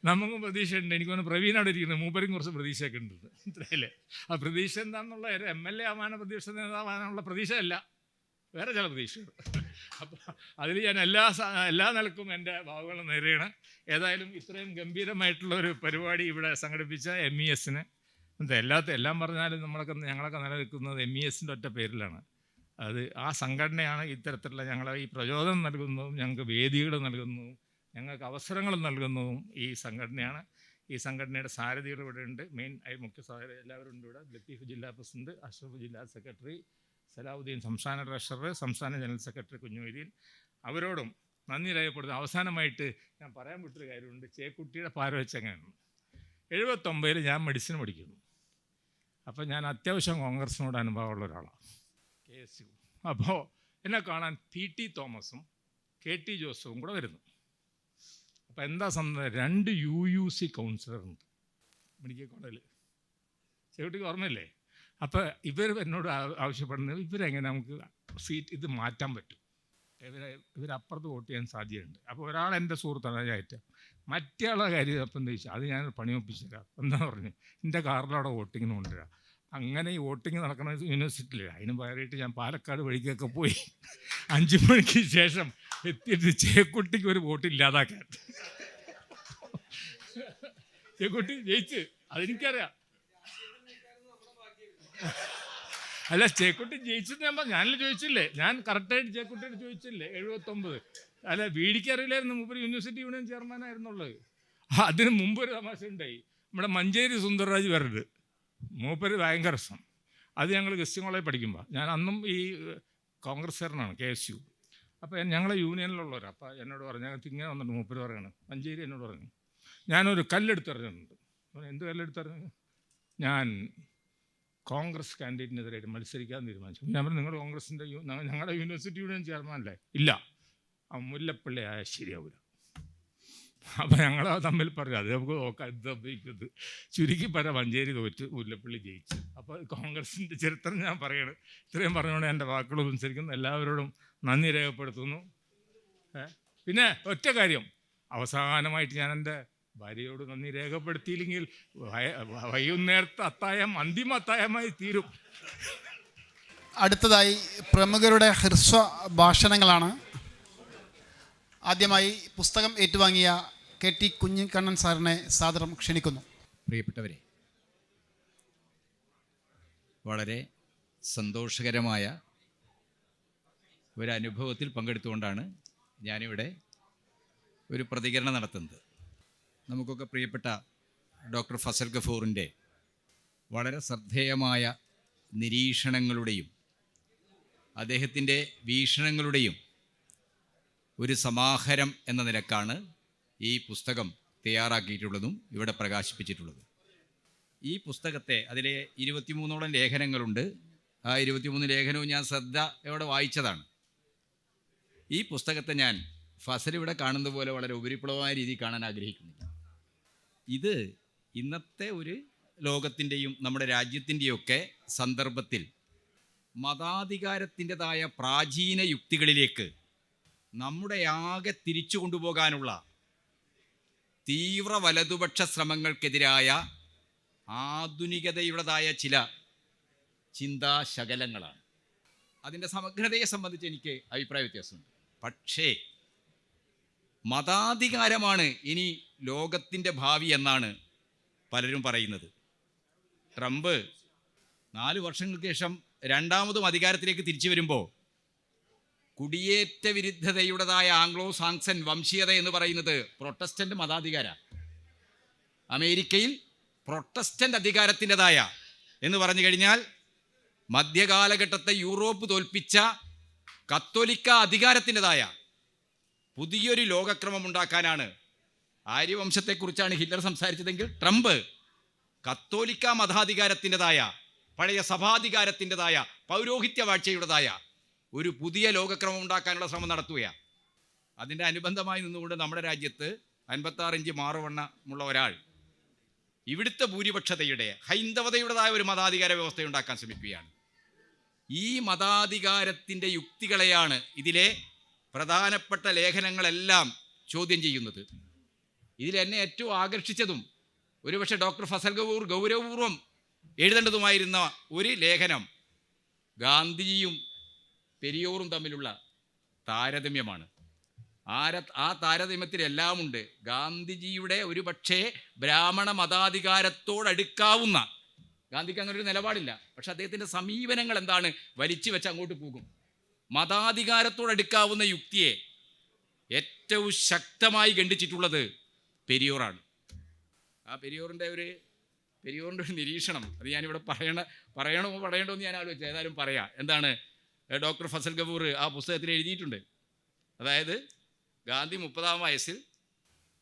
നമുക്കും പ്രതീക്ഷയുണ്ട്. എനിക്കൊന്ന് പ്രവീൺ അവിടെ ഇരിക്കുന്നത്, മൂപ്പരും കുറച്ച് പ്രതീക്ഷയൊക്കെ ഉണ്ട്, മനസ്സിലായില്ലേ? ആ പ്രതീക്ഷ എന്താണെന്നുള്ള ഒരു MLA ആവാനോ പ്രതിപക്ഷ നേതാവാനുള്ള പ്രതീക്ഷ അല്ല, വേറെ ചില പ്രതീക്ഷകൾ. അപ്പോൾ അതിൽ ഞാൻ എല്ലാ നിലക്കും എൻ്റെ ഭാവങ്ങളും നേരെയാണ്. ഏതായാലും ഇത്രയും ഗംഭീരമായിട്ടുള്ള ഒരു പരിപാടി ഇവിടെ സംഘടിപ്പിച്ച MESന് എല്ലാം പറഞ്ഞാലും ഞങ്ങളൊക്കെ നിലനിൽക്കുന്നത് MESൻ്റെ ഒറ്റ പേരിലാണ്. അത് ആ സംഘടനയാണ് ഇത്തരത്തിലുള്ള ഞങ്ങളെ ഈ പ്രചോദനം നൽകുന്നതും ഞങ്ങൾക്ക് വേദികൾ നൽകുന്നതും ഞങ്ങൾക്ക് അവസരങ്ങൾ നൽകുന്നതും ഈ സംഘടനയാണ്. ഈ സംഘടനയുടെ സാരഥികൾ ഇവിടെ ഉണ്ട്. മുഖ്യ സാരഥി എല്ലാവരും ഉണ്ട് ഇവിടെ. ലത്തീഫ് ജില്ലാ പ്രസിഡന്റ്, അഷ്റഫ് ജില്ലാ സെക്രട്ടറി, സലാഹുദ്ദീൻ സംസ്ഥാന ട്രഷറർ, സംസ്ഥാന ജനറൽ സെക്രട്ടറി കുഞ്ഞുമൊയ്തീൻ, അവരോടും നന്ദി രേഖപ്പെടുത്തുന്നു. അവസാനമായിട്ട് ഞാൻ പറയാൻ വിട്ടൊരു കാര്യമുണ്ട്. ചേക്കുട്ടിയുടെ പാരവെച്ച് എങ്ങനെയാണ് 79 ഞാൻ മെഡിസിൻ പഠിക്കുന്നു. അപ്പോൾ ഞാൻ അത്യാവശ്യം കോൺഗ്രസിനോട് അനുഭവമുള്ള ഒരാളാണ്, KSU. അപ്പോൾ എന്നെ കാണാൻ PT തോമസും KT ജോസഫും കൂടെ വരുന്നു. അപ്പോൾ എന്താ സംഭവം, 2 UUC കൗൺസിലറുണ്ട് മെഡിക്കൽ കോളേജിൽ. ചേക്കുട്ടിക്ക് ഓർമ്മയില്ലേ? അപ്പോൾ ഇവർ എന്നോട് ആവശ്യപ്പെടുന്നത് ഇവരെങ്ങനെ നമുക്ക് സീറ്റ് ഇത് മാറ്റാൻ പറ്റും, ഇവരപ്പുറത്ത് വോട്ട് ചെയ്യാൻ സാധ്യതയുണ്ട്. അപ്പോൾ ഒരാൾ എൻ്റെ സുഹൃത്താണ് കയറ്റ, മറ്റേ ആളെ കാര്യം അപ്പം എന്താ ചോദിച്ചാൽ അത് ഞാൻ പണിയൊപ്പിച്ചു തരാം എന്താ പറഞ്ഞു, എൻ്റെ കാറിലവിടെ വോട്ടിങ്ങിന് കൊണ്ടുവരാം. അങ്ങനെ ഈ വോട്ടിങ് നടക്കുന്ന യൂണിവേഴ്സിറ്റിയിൽ അതിന് പകരമായിട്ട് ഞാൻ പാലക്കാട് വഴിക്കൊക്കെ പോയി 5 മണിക്ക് ശേഷം എത്തിയിട്ട് ചേക്കുട്ടിക്ക് ഒരു വോട്ട് ഇല്ലാതാക്കാൻ. ചേക്കുട്ടി ജയിച്ച്, അതെനിക്കറിയാം. അല്ല, ചേക്കുട്ടി ജയിച്ചെന്ന് ഞാനിൽ ചോദിച്ചില്ലേ, ഞാൻ കറക്റ്റായിട്ട് ചേക്കുട്ടിയോട് ചോദിച്ചില്ലേ 79. അല്ല, വീടിക്ക് അറിയില്ലായിരുന്നു, മൂപ്പര് യൂണിവേഴ്സിറ്റി യൂണിയൻ ചെയർമാനായിരുന്നുള്ളത്. അതിന് മുമ്പൊരു തമാശ ഉണ്ടായി. നമ്മുടെ മഞ്ചേരി സുന്ദർരാജ് വരരുത്, മൂപ്പര് ഭയങ്കര രസം. അത് ഞങ്ങൾ ഗസ്റ്റിംഗ് കോളേജിൽ പഠിക്കുമ്പോൾ, ഞാൻ അന്നും ഈ കോൺഗ്രസ്സുകാരനാണ്, KSU. അപ്പോൾ ഞങ്ങളെ യൂണിയനിലുള്ളവരാണ്. അപ്പോൾ എന്നോട് പറഞ്ഞു, ഞങ്ങൾക്ക് ഇങ്ങനെ വന്നിട്ട് മൂപ്പര് പറയണം, മഞ്ചേരി എന്നോട് പറഞ്ഞു, ഞാനൊരു കല്ലെടുത്തെറിഞ്ഞിട്ടുണ്ട്. എന്ത് കല്ലെടുത്തെറിഞ്ഞു? ഞാൻ കോൺഗ്രസ് കാൻഡിഡേറ്റിനെതിരായിട്ട് മത്സരിക്കാൻ തീരുമാനിച്ചു. ഞാൻ പറഞ്ഞു, നിങ്ങൾ കോൺഗ്രസിൻ്റെ ഞങ്ങളുടെ യൂണിവേഴ്സിറ്റി യൂണിയൻ ചെയർമാനല്ലേ? ഇല്ല, ആ മുല്ലപ്പള്ളി ആയാൽ ശരിയാവില്ല. അപ്പം ഞങ്ങൾ തമ്മിൽ പറഞ്ഞു, അത് നമുക്ക് നോക്കാം, ഇത് സംഭവിക്കുന്നത്. ചുരുക്കി പറയാം, മഞ്ചേരി തോറ്റ് മുല്ലപ്പള്ളി ജയിച്ചു. അപ്പോൾ കോൺഗ്രസിൻ്റെ ചരിത്രം ഞാൻ പറയണം. ഇത്രയും പറഞ്ഞുകൊണ്ട് എൻ്റെ വാക്കുകൾ സംസാരിക്കുന്നു. എല്ലാവരോടും നന്ദി രേഖപ്പെടുത്തുന്നു. പിന്നെ ഒറ്റ കാര്യം, അവസാനമായിട്ട് ഞാൻ എൻ്റെ ഭാര്യയോട് നന്ദി രേഖപ്പെടുത്തിയില്ലെങ്കിൽ വൈകുന്നേരത്തെ അത്തായം അന്തിമ അത്തായമായി തീരും. അടുത്തതായി പ്രമുഖരുടെ ഹ്രസ്വ ഭാഷണങ്ങളാണ്. ആദ്യമായി പുസ്തകം ഏറ്റുവാങ്ങിയ KT കുഞ്ഞിക്കണ്ണൻ സാറിനെ സാദരം ക്ഷണിക്കുന്നു. പ്രിയപ്പെട്ടവരെ, വളരെ സന്തോഷകരമായ ഒരനുഭവത്തിൽ പങ്കെടുത്തുകൊണ്ടാണ് ഞാനിവിടെ ഒരു പ്രതികരണം നടത്തുന്നത്. നമുക്കൊക്കെ പ്രിയപ്പെട്ട ഡോക്ടർ ഫസൽ ഗഫൂറിൻ്റെ വളരെ ശ്രദ്ധേയമായ നിരീക്ഷണങ്ങളുടെയും അദ്ദേഹത്തിൻ്റെ വീക്ഷണങ്ങളുടെയും ഒരു സമാഹാരം എന്ന നിലക്കാണ് ഈ പുസ്തകം തയ്യാറാക്കിയിട്ടുള്ളതും ഇവിടെ പ്രകാശിപ്പിച്ചിട്ടുള്ളതും. ഈ പുസ്തകത്തെ, അതിലെ 23ഓളം ലേഖനങ്ങളുണ്ട്. ആ 23 ലേഖനവും ഞാൻ ശ്രദ്ധയോടെ വായിച്ചതാണ്. ഈ പുസ്തകത്തെ ഞാൻ ഫസൽ ഇവിടെ കാണുന്നത് പോലെ വളരെ ഉപരിപ്ലവമായ രീതിയിൽ കാണാൻ ആഗ്രഹിക്കുന്നില്ല. ഇത് ഇന്നത്തെ ഒരു ലോകത്തിൻ്റെയും നമ്മുടെ രാജ്യത്തിൻ്റെയൊക്കെ സന്ദർഭത്തിൽ മതാധികാരത്തിൻ്റെതായ പ്രാചീന യുക്തികളിലേക്ക് നമ്മുടെ ആകെ തിരിച്ചു കൊണ്ടുപോകാനുള്ള തീവ്ര വലതുപക്ഷ ശ്രമങ്ങൾക്കെതിരായ ആധുനികതയുടേതായ ചില ചിന്താശകലങ്ങളാണ്. അതിൻ്റെ സമഗ്രതയെ സംബന്ധിച്ച് എനിക്ക് അഭിപ്രായ വ്യത്യാസമുണ്ട്. പക്ഷേ മതാധികാരമാണ് ഇനി ലോകത്തിൻ്റെ ഭാവി എന്നാണ് പലരും പറയുന്നത്. ട്രംപ് 4 വർഷങ്ങൾക്ക് ശേഷം രണ്ടാമതും അധികാരത്തിലേക്ക് തിരിച്ചു വരുമ്പോൾ കുടിയേറ്റ വിരുദ്ധതയുടേതായ ആംഗ്ലോ സാക്സൺ വംശീയത എന്ന് പറയുന്നത് പ്രൊട്ടസ്റ്റൻ്റ് മതാധികാര, അമേരിക്കയിൽ പ്രൊട്ടസ്റ്റൻ്റ് അധികാരത്തിൻ്റെതായ എന്ന് പറഞ്ഞു കഴിഞ്ഞാൽ മധ്യകാലഘട്ടത്തെ യൂറോപ്പ് തോൽപ്പിച്ച കത്തോലിക്ക അധികാരത്തിൻ്റെതായ പുതിയൊരു ലോകക്രമം ഉണ്ടാക്കാനാണ്. ആര്യവംശത്തെക്കുറിച്ചാണ് ഹിറ്റ്ലർ സംസാരിച്ചതെങ്കിൽ ട്രംപ് കത്തോലിക്ക മതാധികാരത്തിൻ്റെതായ, പഴയ സഭാധികാരത്തിൻ്റെതായ, പൗരോഹിത്യ വാഴ്ചയുടേതായ ഒരു പുതിയ ലോകക്രമം ഉണ്ടാക്കാനുള്ള ശ്രമം നടത്തുകയാണ്. അതിൻ്റെ അനുബന്ധമായി നിന്നുകൊണ്ട് നമ്മുടെ രാജ്യത്ത് 56 ഇഞ്ച് മാറുവണ്ണമുള്ള ഒരാൾ ഇവിടുത്തെ ഭൂരിപക്ഷതയുടെ ഹൈന്ദവതയുടേതായ ഒരു മതാധികാര വ്യവസ്ഥ ഉണ്ടാക്കാൻ ശ്രമിക്കുകയാണ്. ഈ മതാധികാരത്തിൻ്റെ യുക്തികളെയാണ് ഇതിലെ പ്രധാനപ്പെട്ട ലേഖനങ്ങളെല്ലാം ചോദ്യം ചെയ്യുന്നത്. ഇതിൽ എന്നെ ഏറ്റവും ആകർഷിച്ചതും ഒരുപക്ഷെ ഡോക്ടർ ഫസൽ ഗഫൂർ ഗൗരവപൂർവ്വം എഴുതേണ്ടതുമായിരുന്ന ഒരു ലേഖനം ഗാന്ധിജിയും പെരിയോറും തമ്മിലുള്ള താരതമ്യമാണ്. ആ താരതമ്യത്തിലെല്ലാം ഉണ്ട് ഗാന്ധിജിയുടെ ഒരു പക്ഷേ ബ്രാഹ്മണ മതാധികാരത്തോടടുക്കാവുന്ന, ഗാന്ധിക്ക് അങ്ങനെ ഒരു നിലപാടില്ല, പക്ഷെ അദ്ദേഹത്തിൻ്റെ സമീപനങ്ങൾ എന്താണ്, വലിച്ചു വെച്ച് അങ്ങോട്ട് പോകും. മതാധികാരത്തോടടുക്കാവുന്ന യുക്തിയെ ഏറ്റവും ശക്തമായി ഖണ്ഡിച്ചിട്ടുള്ളത് പെരിയോറാണ്. ആ പെരിയോറിൻ്റെ ഒരു നിരീക്ഷണം അത് ഞാനിവിടെ പറയണോ എന്ന് ഞാൻ ആലോചിച്ചു. ഏതായാലും പറയാം. എന്താണ് ഡോക്ടർ ഫസൽ ഗഫൂർ ആ പുസ്തകത്തിൽ എഴുതിയിട്ടുണ്ട്. അതായത് ഗാന്ധി 30-ാം വയസ്സിൽ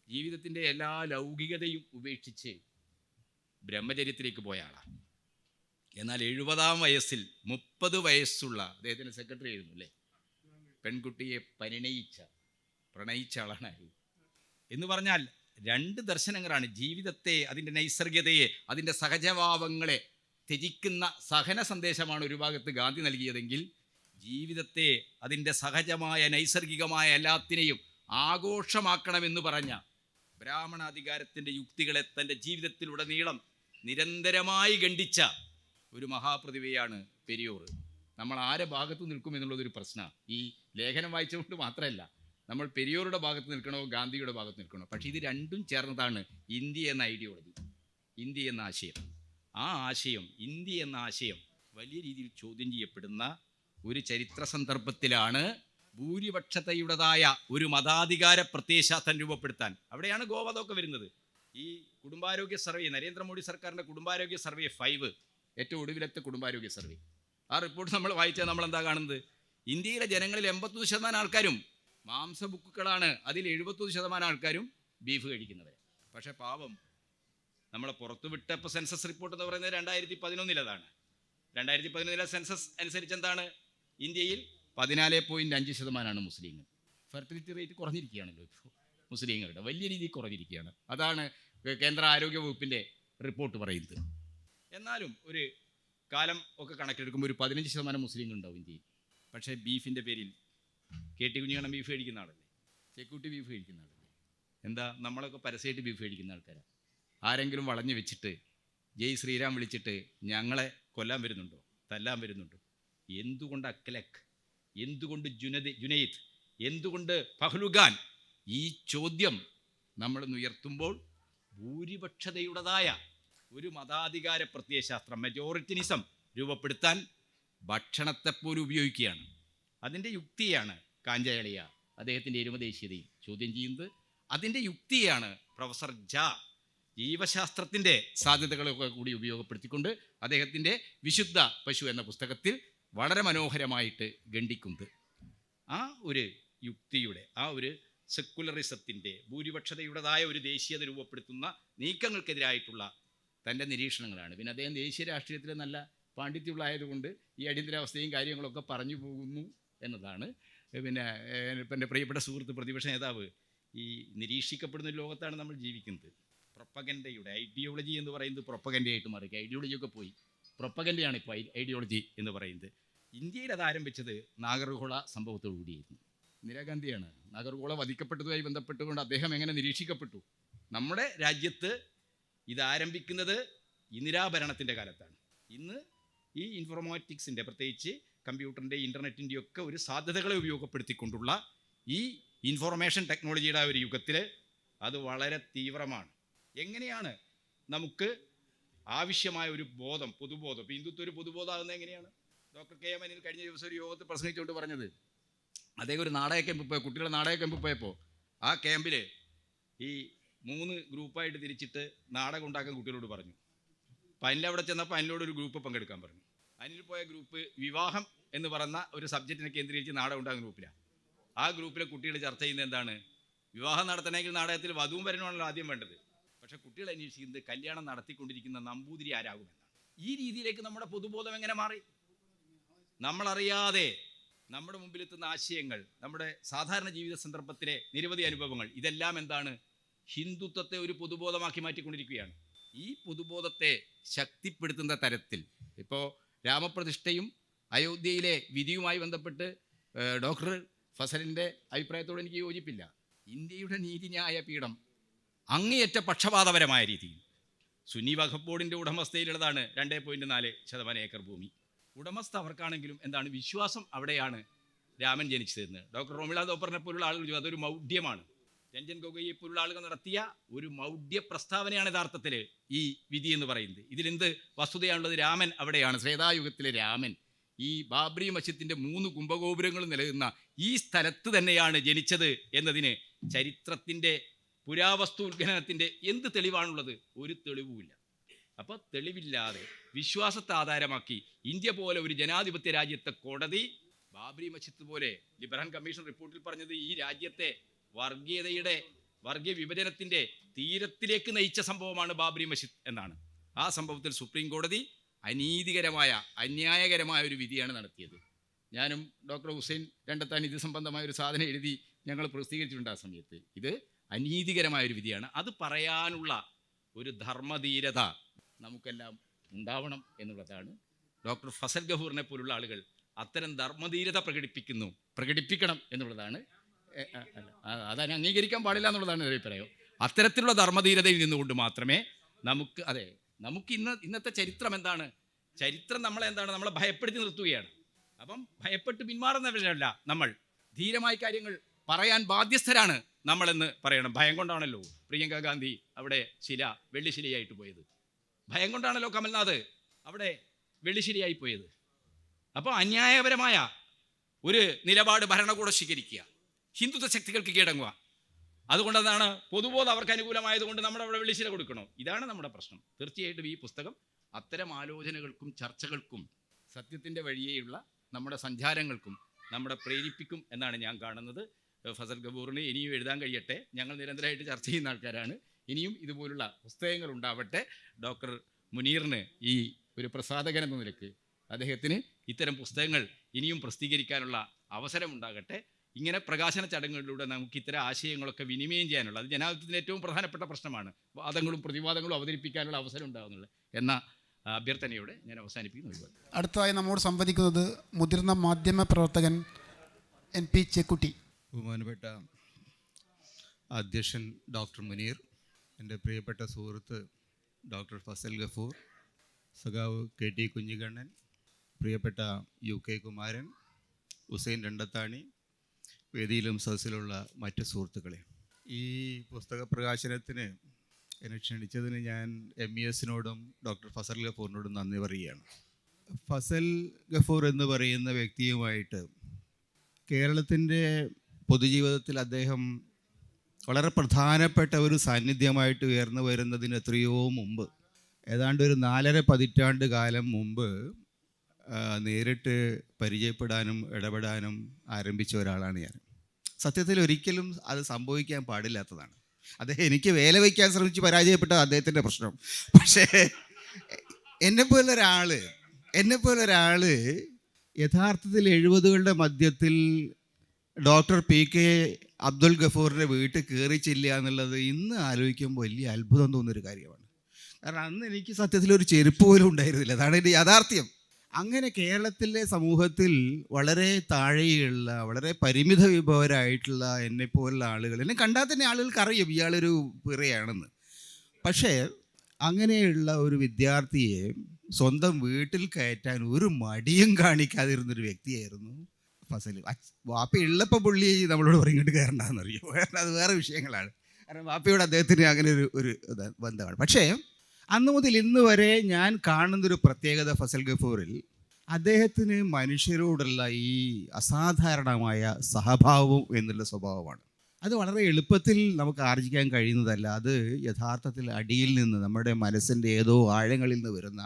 ജീവിതത്തിൻ്റെ എല്ലാ ലൗകികതയും ഉപേക്ഷിച്ച് ബ്രഹ്മചര്യത്തിലേക്ക് പോയ ആളാണ്. എന്നാൽ 70-ാം വയസ്സിൽ 30 വയസ്സുള്ള അദ്ദേഹത്തിൻ്റെ സെക്രട്ടറി ആയിരുന്നു അല്ലേ, പെൺകുട്ടിയെ പ്രണയിച്ച ആളാണ്. എന്ന് പറഞ്ഞാൽ 2 ദർശനങ്ങളാണ്. ജീവിതത്തെ, അതിൻ്റെ നൈസർഗികതയെ, അതിൻ്റെ സഹജഭാവങ്ങളെ ത്യജിക്കുന്ന സഹന സന്ദേശമാണ് ഒരു ഭാഗത്ത് ഗാന്ധി നൽകിയതെങ്കിൽ, ജീവിതത്തെ അതിൻ്റെ സഹജമായ നൈസർഗികമായ എല്ലാത്തിനെയും ആഘോഷമാക്കണമെന്ന് പറഞ്ഞ ബ്രാഹ്മണാധികാരത്തിൻ്റെ യുക്തികളെ തൻ്റെ ജീവിതത്തിലുടനീളം നിരന്തരമായി ഖണ്ഡിച്ച ഒരു മഹാപ്രതിഭയാണ് പെരിയോർ. നമ്മൾ ആരെ ഭാഗത്ത് നിൽക്കും എന്നുള്ളതൊരു പ്രശ്നമാണ്. ഈ ലേഖനം വായിച്ചുകൊണ്ട് മാത്രമല്ല, നമ്മൾ പെരിയോറുടെ ഭാഗത്ത് നിൽക്കണോ ഗാന്ധിയുടെ ഭാഗത്ത് നിൽക്കണോ. പക്ഷേ ഇത് രണ്ടും ചേർന്നതാണ് ഇന്ത്യ എന്ന ഐഡിയോളജി, ഇന്ത്യ എന്ന ആശയം. ആ ആശയം, ഇന്ത്യ എന്ന ആശയം വലിയ രീതിയിൽ ചോദ്യം ചെയ്യപ്പെടുന്ന ഒരു ചരിത്ര സന്ദർഭത്തിലാണ് ഭൂരിപക്ഷതയുടേതായ ഒരു മതാധികാര പ്രത്യയശാസ്ത്രം രൂപപ്പെടുത്താൻ. അവിടെയാണ് ഗോവധമൊക്കെ വരുന്നത്. ഈ കുടുംബാരോഗ്യ സർവേ, നരേന്ദ്രമോദി സർക്കാരിൻ്റെ കുടുംബാരോഗ്യ സർവേ 5, ഏറ്റവും ഒടുവിലത്തെ കുടുംബാരോഗ്യ സർവേ, ആ റിപ്പോർട്ട് നമ്മൾ വായിച്ചാൽ നമ്മൾ എന്താ കാണുന്നത്? ഇന്ത്യയിലെ ജനങ്ങളിൽ 81% ആൾക്കാരും മാംസബുക്കുകളാണ്, അതിൽ 71% ആൾക്കാരും ബീഫ് കഴിക്കുന്നവർ. പക്ഷേ പാവം നമ്മളെ പുറത്തുവിട്ടപ്പോൾ സെൻസസ് റിപ്പോർട്ട് എന്ന് പറയുന്നത് 2011-ലാണ്. 2011 സെൻസസ് അനുസരിച്ച് എന്താണ്, ഇന്ത്യയിൽ 14.5% മുസ്ലിങ്ങൾ. ഫെർട്ടിലിറ്റി റേറ്റ് കുറഞ്ഞിരിക്കുകയാണല്ലോ ഇപ്പോൾ മുസ്ലിങ്ങളുടെ, വലിയ രീതിയിൽ കുറഞ്ഞിരിക്കുകയാണ്. അതാണ് കേന്ദ്ര ആരോഗ്യ വകുപ്പിൻ്റെ റിപ്പോർട്ട് പറയുന്നത്. എന്നാലും ഒരു കാലം ഒക്കെ കണക്കെടുക്കുമ്പോൾ ഒരു 15% മുസ്ലിങ്ങൾ ഉണ്ടാവും ഇന്ത്യയിൽ. പക്ഷേ ബീഫിൻ്റെ പേരിൽ KT കുഞ്ഞിക്കണ്ണൻ ബീഫ് കഴിക്കുന്ന ആളല്ലേ, സെക്യൂരിറ്റി ബീഫ് കഴിക്കുന്ന ആളല്ലേ. എന്താ, നമ്മളൊക്കെ പരസ്യമായിട്ട് ബീഫ് കഴിക്കുന്ന ആൾക്കാരാണ്. ആരെങ്കിലും വളഞ്ഞു വെച്ചിട്ട് ജയ് ശ്രീരാം വിളിച്ചിട്ട് ഞങ്ങളെ കൊല്ലാൻ വരുന്നുണ്ടോ, തല്ലാൻ വരുന്നുണ്ടോ? എന്തുകൊണ്ട് അക്കലക്, എന്തുകൊണ്ട് ജുനൈദ്, എന്തുകൊണ്ട് പഹ്ലുഗാൻ? ഈ ചോദ്യം നമ്മൾ ഉയർത്തുമ്പോൾ ഭൂരിപക്ഷതയുടേതായ ഒരു മതാധികാര പ്രത്യയശാസ്ത്രം, മെജോറിറ്റിനിസം രൂപപ്പെടുത്താൻ ഭക്ഷണത്തെപ്പോലും ഉപയോഗിക്കുകയാണ്. അതിൻ്റെ യുക്തിയാണ് കാഞ്ചായളിയ അദ്ദേഹത്തിൻ്റെ എരുമദേശീയതയിൽ ചോദ്യം ചെയ്യുന്നത്. അതിൻ്റെ യുക്തിയാണ് പ്രൊഫസർ ജാ ജീവശാസ്ത്രത്തിൻ്റെ സാധ്യതകളൊക്കെ കൂടി ഉപയോഗപ്പെടുത്തിക്കൊണ്ട് അദ്ദേഹത്തിൻ്റെ വിശുദ്ധ പശു എന്ന പുസ്തകത്തിൽ വളരെ മനോഹരമായിട്ട് ഖണ്ഡിക്കുന്നത്. ആ ഒരു യുക്തിയുടെ, ആ ഒരു സെക്കുലറിസത്തിൻ്റെ, ഭൂരിപക്ഷതയുടേതായ ഒരു ദേശീയത രൂപപ്പെടുത്തുന്ന നീക്കങ്ങൾക്കെതിരായിട്ടുള്ള തൻ്റെ നിരീക്ഷണങ്ങളാണ്. പിന്നെ അദ്ദേഹം ദേശീയ രാഷ്ട്രീയത്തിൽ നല്ല പാണ്ഡിത്യമുള്ളായതുകൊണ്ട് ഈ അടിയന്തരാവസ്ഥയും കാര്യങ്ങളൊക്കെ പറഞ്ഞു പോകുന്നു എന്നതാണ്. പിന്നെ എൻ്റെ പ്രിയപ്പെട്ട സുഹൃത്ത് പ്രതിപക്ഷ നേതാവ്, ഈ നിരീക്ഷിക്കപ്പെടുന്ന ലോകത്താണ് നമ്മൾ ജീവിക്കുന്നത്. പ്രൊപ്പഗൻഡയുടെ ഐഡിയോളജി എന്ന് പറയുന്നത് പ്രൊപ്പഗൻഡയായിട്ട് മാറി. ഐഡിയോളജിയൊക്കെ പോയി, പ്രൊപ്പഗൻഡയാണ് ഇപ്പോൾ ഐഡിയോളജി എന്ന് പറയുന്നത്. ഇന്ത്യയിൽ അത് ആരംഭിച്ചത് നാഗർഹോള സംഭവത്തോടുകൂടിയായിരുന്നു. ഇന്ദിരാഗാന്ധിയാണ് നാഗർഹോള വധിക്കപ്പെട്ടതുമായി ബന്ധപ്പെട്ടുകൊണ്ട് അദ്ദേഹം എങ്ങനെ നിരീക്ഷിക്കപ്പെട്ടു. നമ്മുടെ രാജ്യത്ത് ഇത് ആരംഭിക്കുന്നത് ഇന്ദിരാഭരണത്തിൻ്റെ കാലത്താണ്. ഇന്ന് ഈ ഇൻഫോർമാറ്റിക്സിൻ്റെ, പ്രത്യേകിച്ച് കമ്പ്യൂട്ടറിൻ്റെ, ഇൻ്റർനെറ്റിൻ്റെ ഒക്കെ ഒരു സാധ്യതകളെ ഉപയോഗപ്പെടുത്തിക്കൊണ്ടുള്ള ഈ ഇൻഫോർമേഷൻ ടെക്നോളജിയുടെ ഒരു യുഗത്തിൽ അത് വളരെ തീവ്രമാണ്. എങ്ങനെയാണ് നമുക്ക് ആവശ്യമായ ഒരു ബോധം, പൊതുബോധം, ഇപ്പോൾ ഹിന്ദുത്വ ഒരു പൊതുബോധമാകുന്നത് എങ്ങനെയാണ്? ഡോക്ടർ KM അനിൽ കഴിഞ്ഞ ദിവസം ഒരു യോഗത്തിൽ പ്രസംഗിച്ചുകൊണ്ട് പറഞ്ഞത്, അദ്ദേഹം ഒരു നാടക ക്യാമ്പിൽ പോയി, കുട്ടികളുടെ നാടക ക്യാമ്പിൽ പോയപ്പോൾ ആ ക്യാമ്പിൽ ഈ 3 ഗ്രൂപ്പായിട്ട് തിരിച്ചിട്ട് നാടകം ഉണ്ടാക്കാൻ കുട്ടികളോട് പറഞ്ഞു. അപ്പം അനിൽ അവിടെ ചെന്നപ്പോൾ അനിലോട് ഒരു ഗ്രൂപ്പ് പങ്കെടുക്കാൻ പറഞ്ഞു. അനിൽ പോയ ഗ്രൂപ്പ് വിവാഹം എന്ന് പറയുന്ന ഒരു സബ്ജക്റ്റിനെ കേന്ദ്രീകരിച്ച് നാടകം ഉണ്ടാകുന്ന ഗ്രൂപ്പിലാണ്. ആ ഗ്രൂപ്പിലെ കുട്ടികൾ ചർച്ച ചെയ്യുന്നത് എന്താണ്, വിവാഹം നടത്തണമെങ്കിൽ നാടകത്തിൽ വധുവും വരനുമാണല്ലോ ആദ്യം വേണ്ടത്. പക്ഷേ കുട്ടികൾ അന്വേഷിക്കുന്നത് കല്യാണം നടത്തിക്കൊണ്ടിരിക്കുന്ന നമ്പൂതിരി ആരാകുമെന്നാണ്. ഈ രീതിയിലേക്ക് നമ്മുടെ പൊതുബോധം എങ്ങനെ മാറി? നമ്മളറിയാതെ നമ്മുടെ മുമ്പിലെത്തുന്ന ആശയങ്ങൾ, നമ്മുടെ സാധാരണ ജീവിത സന്ദർഭത്തിലെ നിരവധി അനുഭവങ്ങൾ, ഇതെല്ലാം എന്താണ്, ഹിന്ദുത്വത്തെ ഒരു പൊതുബോധമാക്കി മാറ്റിക്കൊണ്ടിരിക്കുകയാണ്. ഈ പൊതുബോധത്തെ ശക്തിപ്പെടുത്തുന്ന തരത്തിൽ ഇപ്പോൾ രാമപ്രതിഷ്ഠയും അയോധ്യയിലെ വിധിയുമായി ബന്ധപ്പെട്ട് ഡോക്ടർ ഫസലിൻ്റെ അഭിപ്രായത്തോട് എനിക്ക് യോജിപ്പില്ല. ഇന്ത്യയുടെ നീതിന്യായ പീഠം അങ്ങേയറ്റ പക്ഷപാതപരമായ രീതിയിൽ സുന്നി വഖഫ് ബോർഡിൻ്റെ ഉടമസ്ഥയിലുള്ളതാണ് 2.4% ഏക്കർ ഭൂമി. ഉടമസ്ഥ അവർക്കാണെങ്കിലും എന്താണ് വിശ്വാസം, അവിടെയാണ് രാമൻ ജനിച്ചതെന്ന് ഡോക്ടർ റോമിള തോപ്പറിനെ പോലുള്ള ആളുകൾ അതൊരു മൗഢ്യമാണ്. രഞ്ജൻ ഗൊഗോയിയെ പോലുള്ള ആളുകൾ നടത്തിയ ഒരു മൗഢ്യ പ്രസ്താവനയാണ് യഥാർത്ഥത്തിൽ ഈ വിധി എന്ന് പറയുന്നത്. ഇതിലെന്ത് വസ്തുതയാണുള്ളത്? രാമൻ അവിടെയാണ്, ശ്രേതായുഗത്തിലെ രാമൻ ഈ ബാബ്രി മസ്ജിദിൻ്റെ 3 കുംഭഗോപുരങ്ങൾ നിലനിന്ന ഈ സ്ഥലത്ത് തന്നെയാണ് ജനിച്ചത് എന്നതിന് ചരിത്രത്തിൻ്റെ, പുരാവസ്തു ഉത്ഖനനത്തിൻ്റെ എന്ത് തെളിവാണുള്ളത്? ഒരു തെളിവുമില്ല. അപ്പോൾ തെളിവില്ലാതെ വിശ്വാസത്തെ ആധാരമാക്കി ഇന്ത്യ പോലെ ഒരു ജനാധിപത്യ രാജ്യത്തെ കോടതി ബാബ്രി മസ്ജിദ് പോലെ ലിബറൽ കമ്മീഷൻ റിപ്പോർട്ടിൽ പറഞ്ഞത് ഈ രാജ്യത്തെ വർഗീയ വിഭജനത്തിൻ്റെ തീരത്തിലേക്ക് നയിച്ച സംഭവമാണ് ബാബ്രി മസ്ജിദ് എന്നാണ്. ആ സംഭവത്തിൽ സുപ്രീം കോടതി അനീതികരമായ, അന്യായകരമായ ഒരു വിധിയാണ് നടത്തിയത്. ഞാനും ഡോക്ടർ ഹുസൈൻ രണ്ടത്താൻ ഇത് സംബന്ധമായ ഒരു സാധനം എഴുതി ഞങ്ങൾ പ്രസിദ്ധീകരിച്ചിട്ടുണ്ട്. ആ സമയത്ത് ഇത് അനീതികരമായ ഒരു വിധിയാണ്. അത് പറയാനുള്ള ഒരു ധർമ്മധീരത നമുക്കെല്ലാം ഉണ്ടാവണം എന്നുള്ളതാണ്. ഡോക്ടർ ഫസൽ ഗഫൂറിനെ പോലുള്ള ആളുകൾ അത്തരം ധർമ്മധീരത പ്രകടിപ്പിക്കണം എന്നുള്ളതാണ്. അതിനെ അംഗീകരിക്കാൻ പാടില്ല എന്നുള്ളതാണ് അഭിപ്രായം. അത്തരത്തിലുള്ള ധർമ്മധീരതയിൽ നിന്നുകൊണ്ട് മാത്രമേ നമുക്ക് ഇന്നത്തെ ചരിത്രം എന്താണ്, ചരിത്രം നമ്മളെ ഭയപ്പെടുത്തി നിർത്തുകയാണ്. അപ്പം ഭയപ്പെട്ട് പിന്മാറുന്നവരല്ല നമ്മൾ. ധീരമായ കാര്യങ്ങൾ പറയാൻ ബാധ്യസ്ഥരാണ് നമ്മളെന്ന് പറയണം. ഭയം കൊണ്ടാണല്ലോ പ്രിയങ്ക ഗാന്ധി അവിടെ വെള്ളിശിലയായിട്ട് പോയത്. ഭയം കൊണ്ടാണല്ലോ കമൽനാഥ് അവിടെ വെള്ളിശിലയായി പോയത്. അപ്പോൾ അന്യായപരമായ ഒരു നിലപാട് ഭരണകൂടം സ്വീകരിക്കുക, ഹിന്ദുത്വ ശക്തികൾക്ക് കീഴടങ്ങുക. അതുകൊണ്ടെന്താണ്, പൊതുബോധം അവർക്ക് അനുകൂലമായതുകൊണ്ട് നമ്മളവിടെ വെള്ളിശില കൊടുക്കണോ? ഇതാണ് നമ്മുടെ പ്രശ്നം. തീർച്ചയായിട്ടും ഈ പുസ്തകം അത്തരം ആലോചനകൾക്കും ചർച്ചകൾക്കും സത്യത്തിൻ്റെ വഴിയേയുള്ള നമ്മുടെ സഞ്ചാരങ്ങൾക്കും നമ്മളെ പ്രേരിപ്പിക്കും എന്നാണ് ഞാൻ കാണുന്നത്. ഫസൽ ഗഫൂറിന് ഇനിയും എഴുതാൻ കഴിയട്ടെ. ഞങ്ങൾ നിരന്തരമായിട്ട് ചർച്ച ചെയ്യുന്ന ആൾക്കാരാണ്. ഇനിയും ഇതുപോലുള്ള പുസ്തകങ്ങൾ ഉണ്ടാവട്ടെ. ഡോക്ടർ മുനീറിന് ഈ ഒരു പ്രസാധകൻ എന്ന നിലയ്ക്ക് അദ്ദേഹത്തിന് ഇത്തരം പുസ്തകങ്ങൾ ഇനിയും പ്രസിദ്ധീകരിക്കാനുള്ള അവസരമുണ്ടാകട്ടെ. ഇങ്ങനെ പ്രകാശന ചടങ്ങുകളിലൂടെ നമുക്ക് ഇത്തരം ആശയങ്ങളൊക്കെ വിനിമയം ചെയ്യാനുള്ള, അത് ജനാധിപത്യത്തിൻ്റെ ഏറ്റവും പ്രധാനപ്പെട്ട പ്രശ്നമാണ്, വാദങ്ങളും പ്രതിവാദങ്ങളും അവതരിപ്പിക്കാനുള്ള അവസരം ഉണ്ടാകുന്നുള്ളത് എന്ന അഭ്യർത്ഥനയോടെ ഞാൻ അവസാനിപ്പിക്കുന്നു. അടുത്തതായി നമ്മോട് സംവദിക്കുന്നത് മുതിർന്ന മാധ്യമ പ്രവർത്തകൻ NP ചെക്കുട്ടി. ബഹുമാനപ്പെട്ട അധ്യക്ഷൻ ഡോക്ടർ മുനീർ, എൻ്റെ പ്രിയപ്പെട്ട സുഹൃത്ത് ഡോക്ടർ ഫസൽ ഗഫൂർ, സഖാവ് KT കുഞ്ഞിക്കണ്ണൻ, പ്രിയപ്പെട്ട UK കുമാരൻ, ഹുസൈൻ രണ്ടത്താണി, വേദിയിലും സദസ്സിലുള്ള മറ്റ് സുഹൃത്തുക്കളെ, ഈ പുസ്തക പ്രകാശനത്തിന് എന്നെ ക്ഷണിച്ചതിന് ഞാൻ MESനോടും ഡോക്ടർ ഫസൽ ഗഫൂറിനോടും നന്ദി പറയുകയാണ്. ഫസൽ ഗഫൂർ എന്ന് പറയുന്ന വ്യക്തിയുമായിട്ട് കേരളത്തിൻ്റെ പൊതുജീവിതത്തിൽ അദ്ദേഹം വളരെ പ്രധാനപ്പെട്ട ഒരു സാന്നിധ്യമായിട്ട് ഉയർന്നു വരുന്നതിന് എത്രയോ മുമ്പ്, ഏതാണ്ട് ഒരു 4.5 പതിറ്റാണ്ട് കാലം മുമ്പ് നേരിട്ട് പരിചയപ്പെടാനും ഇടപെടാനും ആരംഭിച്ച ഒരാളാണ് ഞാൻ. സത്യത്തിൽ ഒരിക്കലും അത് സംഭവിക്കാൻ പാടില്ലാത്തതാണ്. അദ്ദേഹം എനിക്ക് വേല വയ്ക്കാൻ ശ്രമിച്ച് പരാജയപ്പെട്ട അദ്ദേഹത്തിൻ്റെ പ്രശ്നം. പക്ഷേ എന്നെപ്പോലൊരാൾ യഥാർത്ഥത്തിൽ 70കളുടെ മധ്യത്തിൽ ഡോക്ടർ PK അബ്ദുൽ ഗഫൂറിൻ്റെ വീട്ടിൽ കയറി ചെല്ലുക എന്നുള്ളത് ഇന്ന് ആലോചിക്കുമ്പോൾ വലിയ അത്ഭുതം തോന്നുന്നൊരു കാര്യമാണ്. കാരണം അന്ന് എനിക്ക് സത്യത്തിൽ ഒരു ചെരുപ്പ് പോലും ഉണ്ടായിരുന്നില്ല. അതാണ് എൻ്റെ യാഥാർത്ഥ്യം. അങ്ങനെ കേരളത്തിലെ സമൂഹത്തിൽ വളരെ താഴെയുള്ള, വളരെ പരിമിത വിഭവരായിട്ടുള്ള എന്നെപ്പോലുള്ള ആളുകൾ, എന്നെ കണ്ടാൽ തന്നെ ആളുകൾക്ക് അറിയും ഇയാളൊരു പിറയാണെന്ന്. പക്ഷേ അങ്ങനെയുള്ള ഒരു വിദ്യാർത്ഥിയെ സ്വന്തം വീട്ടിൽ കയറ്റാൻ ഒരു മടിയും കാണിക്കാതിരുന്നൊരു വ്യക്തിയായിരുന്നു ഫസൽ. വാപ്പ ഉള്ളപ്പോൾ പുള്ളി നമ്മളോട് പറഞ്ഞിട്ട് കയറണ്ടെന്നറിയോ, കാരണം അത് വേറെ വിഷയങ്ങളാണ്. കാരണം വാപ്പയോട് അദ്ദേഹത്തിന് അങ്ങനെ ഒരു ബന്ധമാണ്. പക്ഷേ അന്ന് മുതൽ ഇന്ന് വരെ ഞാൻ കാണുന്നൊരു പ്രത്യേകത ഫസൽ ഗഫൂറിൽ, അദ്ദേഹത്തിന് മനുഷ്യരോടുള്ള ഈ അസാധാരണമായ സഹഭാവം എന്നുള്ള സ്വഭാവമാണ്. അത് വളരെ എളുപ്പത്തിൽ നമുക്ക് ആർജിക്കാൻ കഴിയുന്നതല്ല. അത് യഥാർത്ഥത്തിൽ അടിയിൽ നിന്ന്, നമ്മുടെ മനസ്സിൻ്റെ ഏതോ ആഴങ്ങളിൽ നിന്ന് വരുന്ന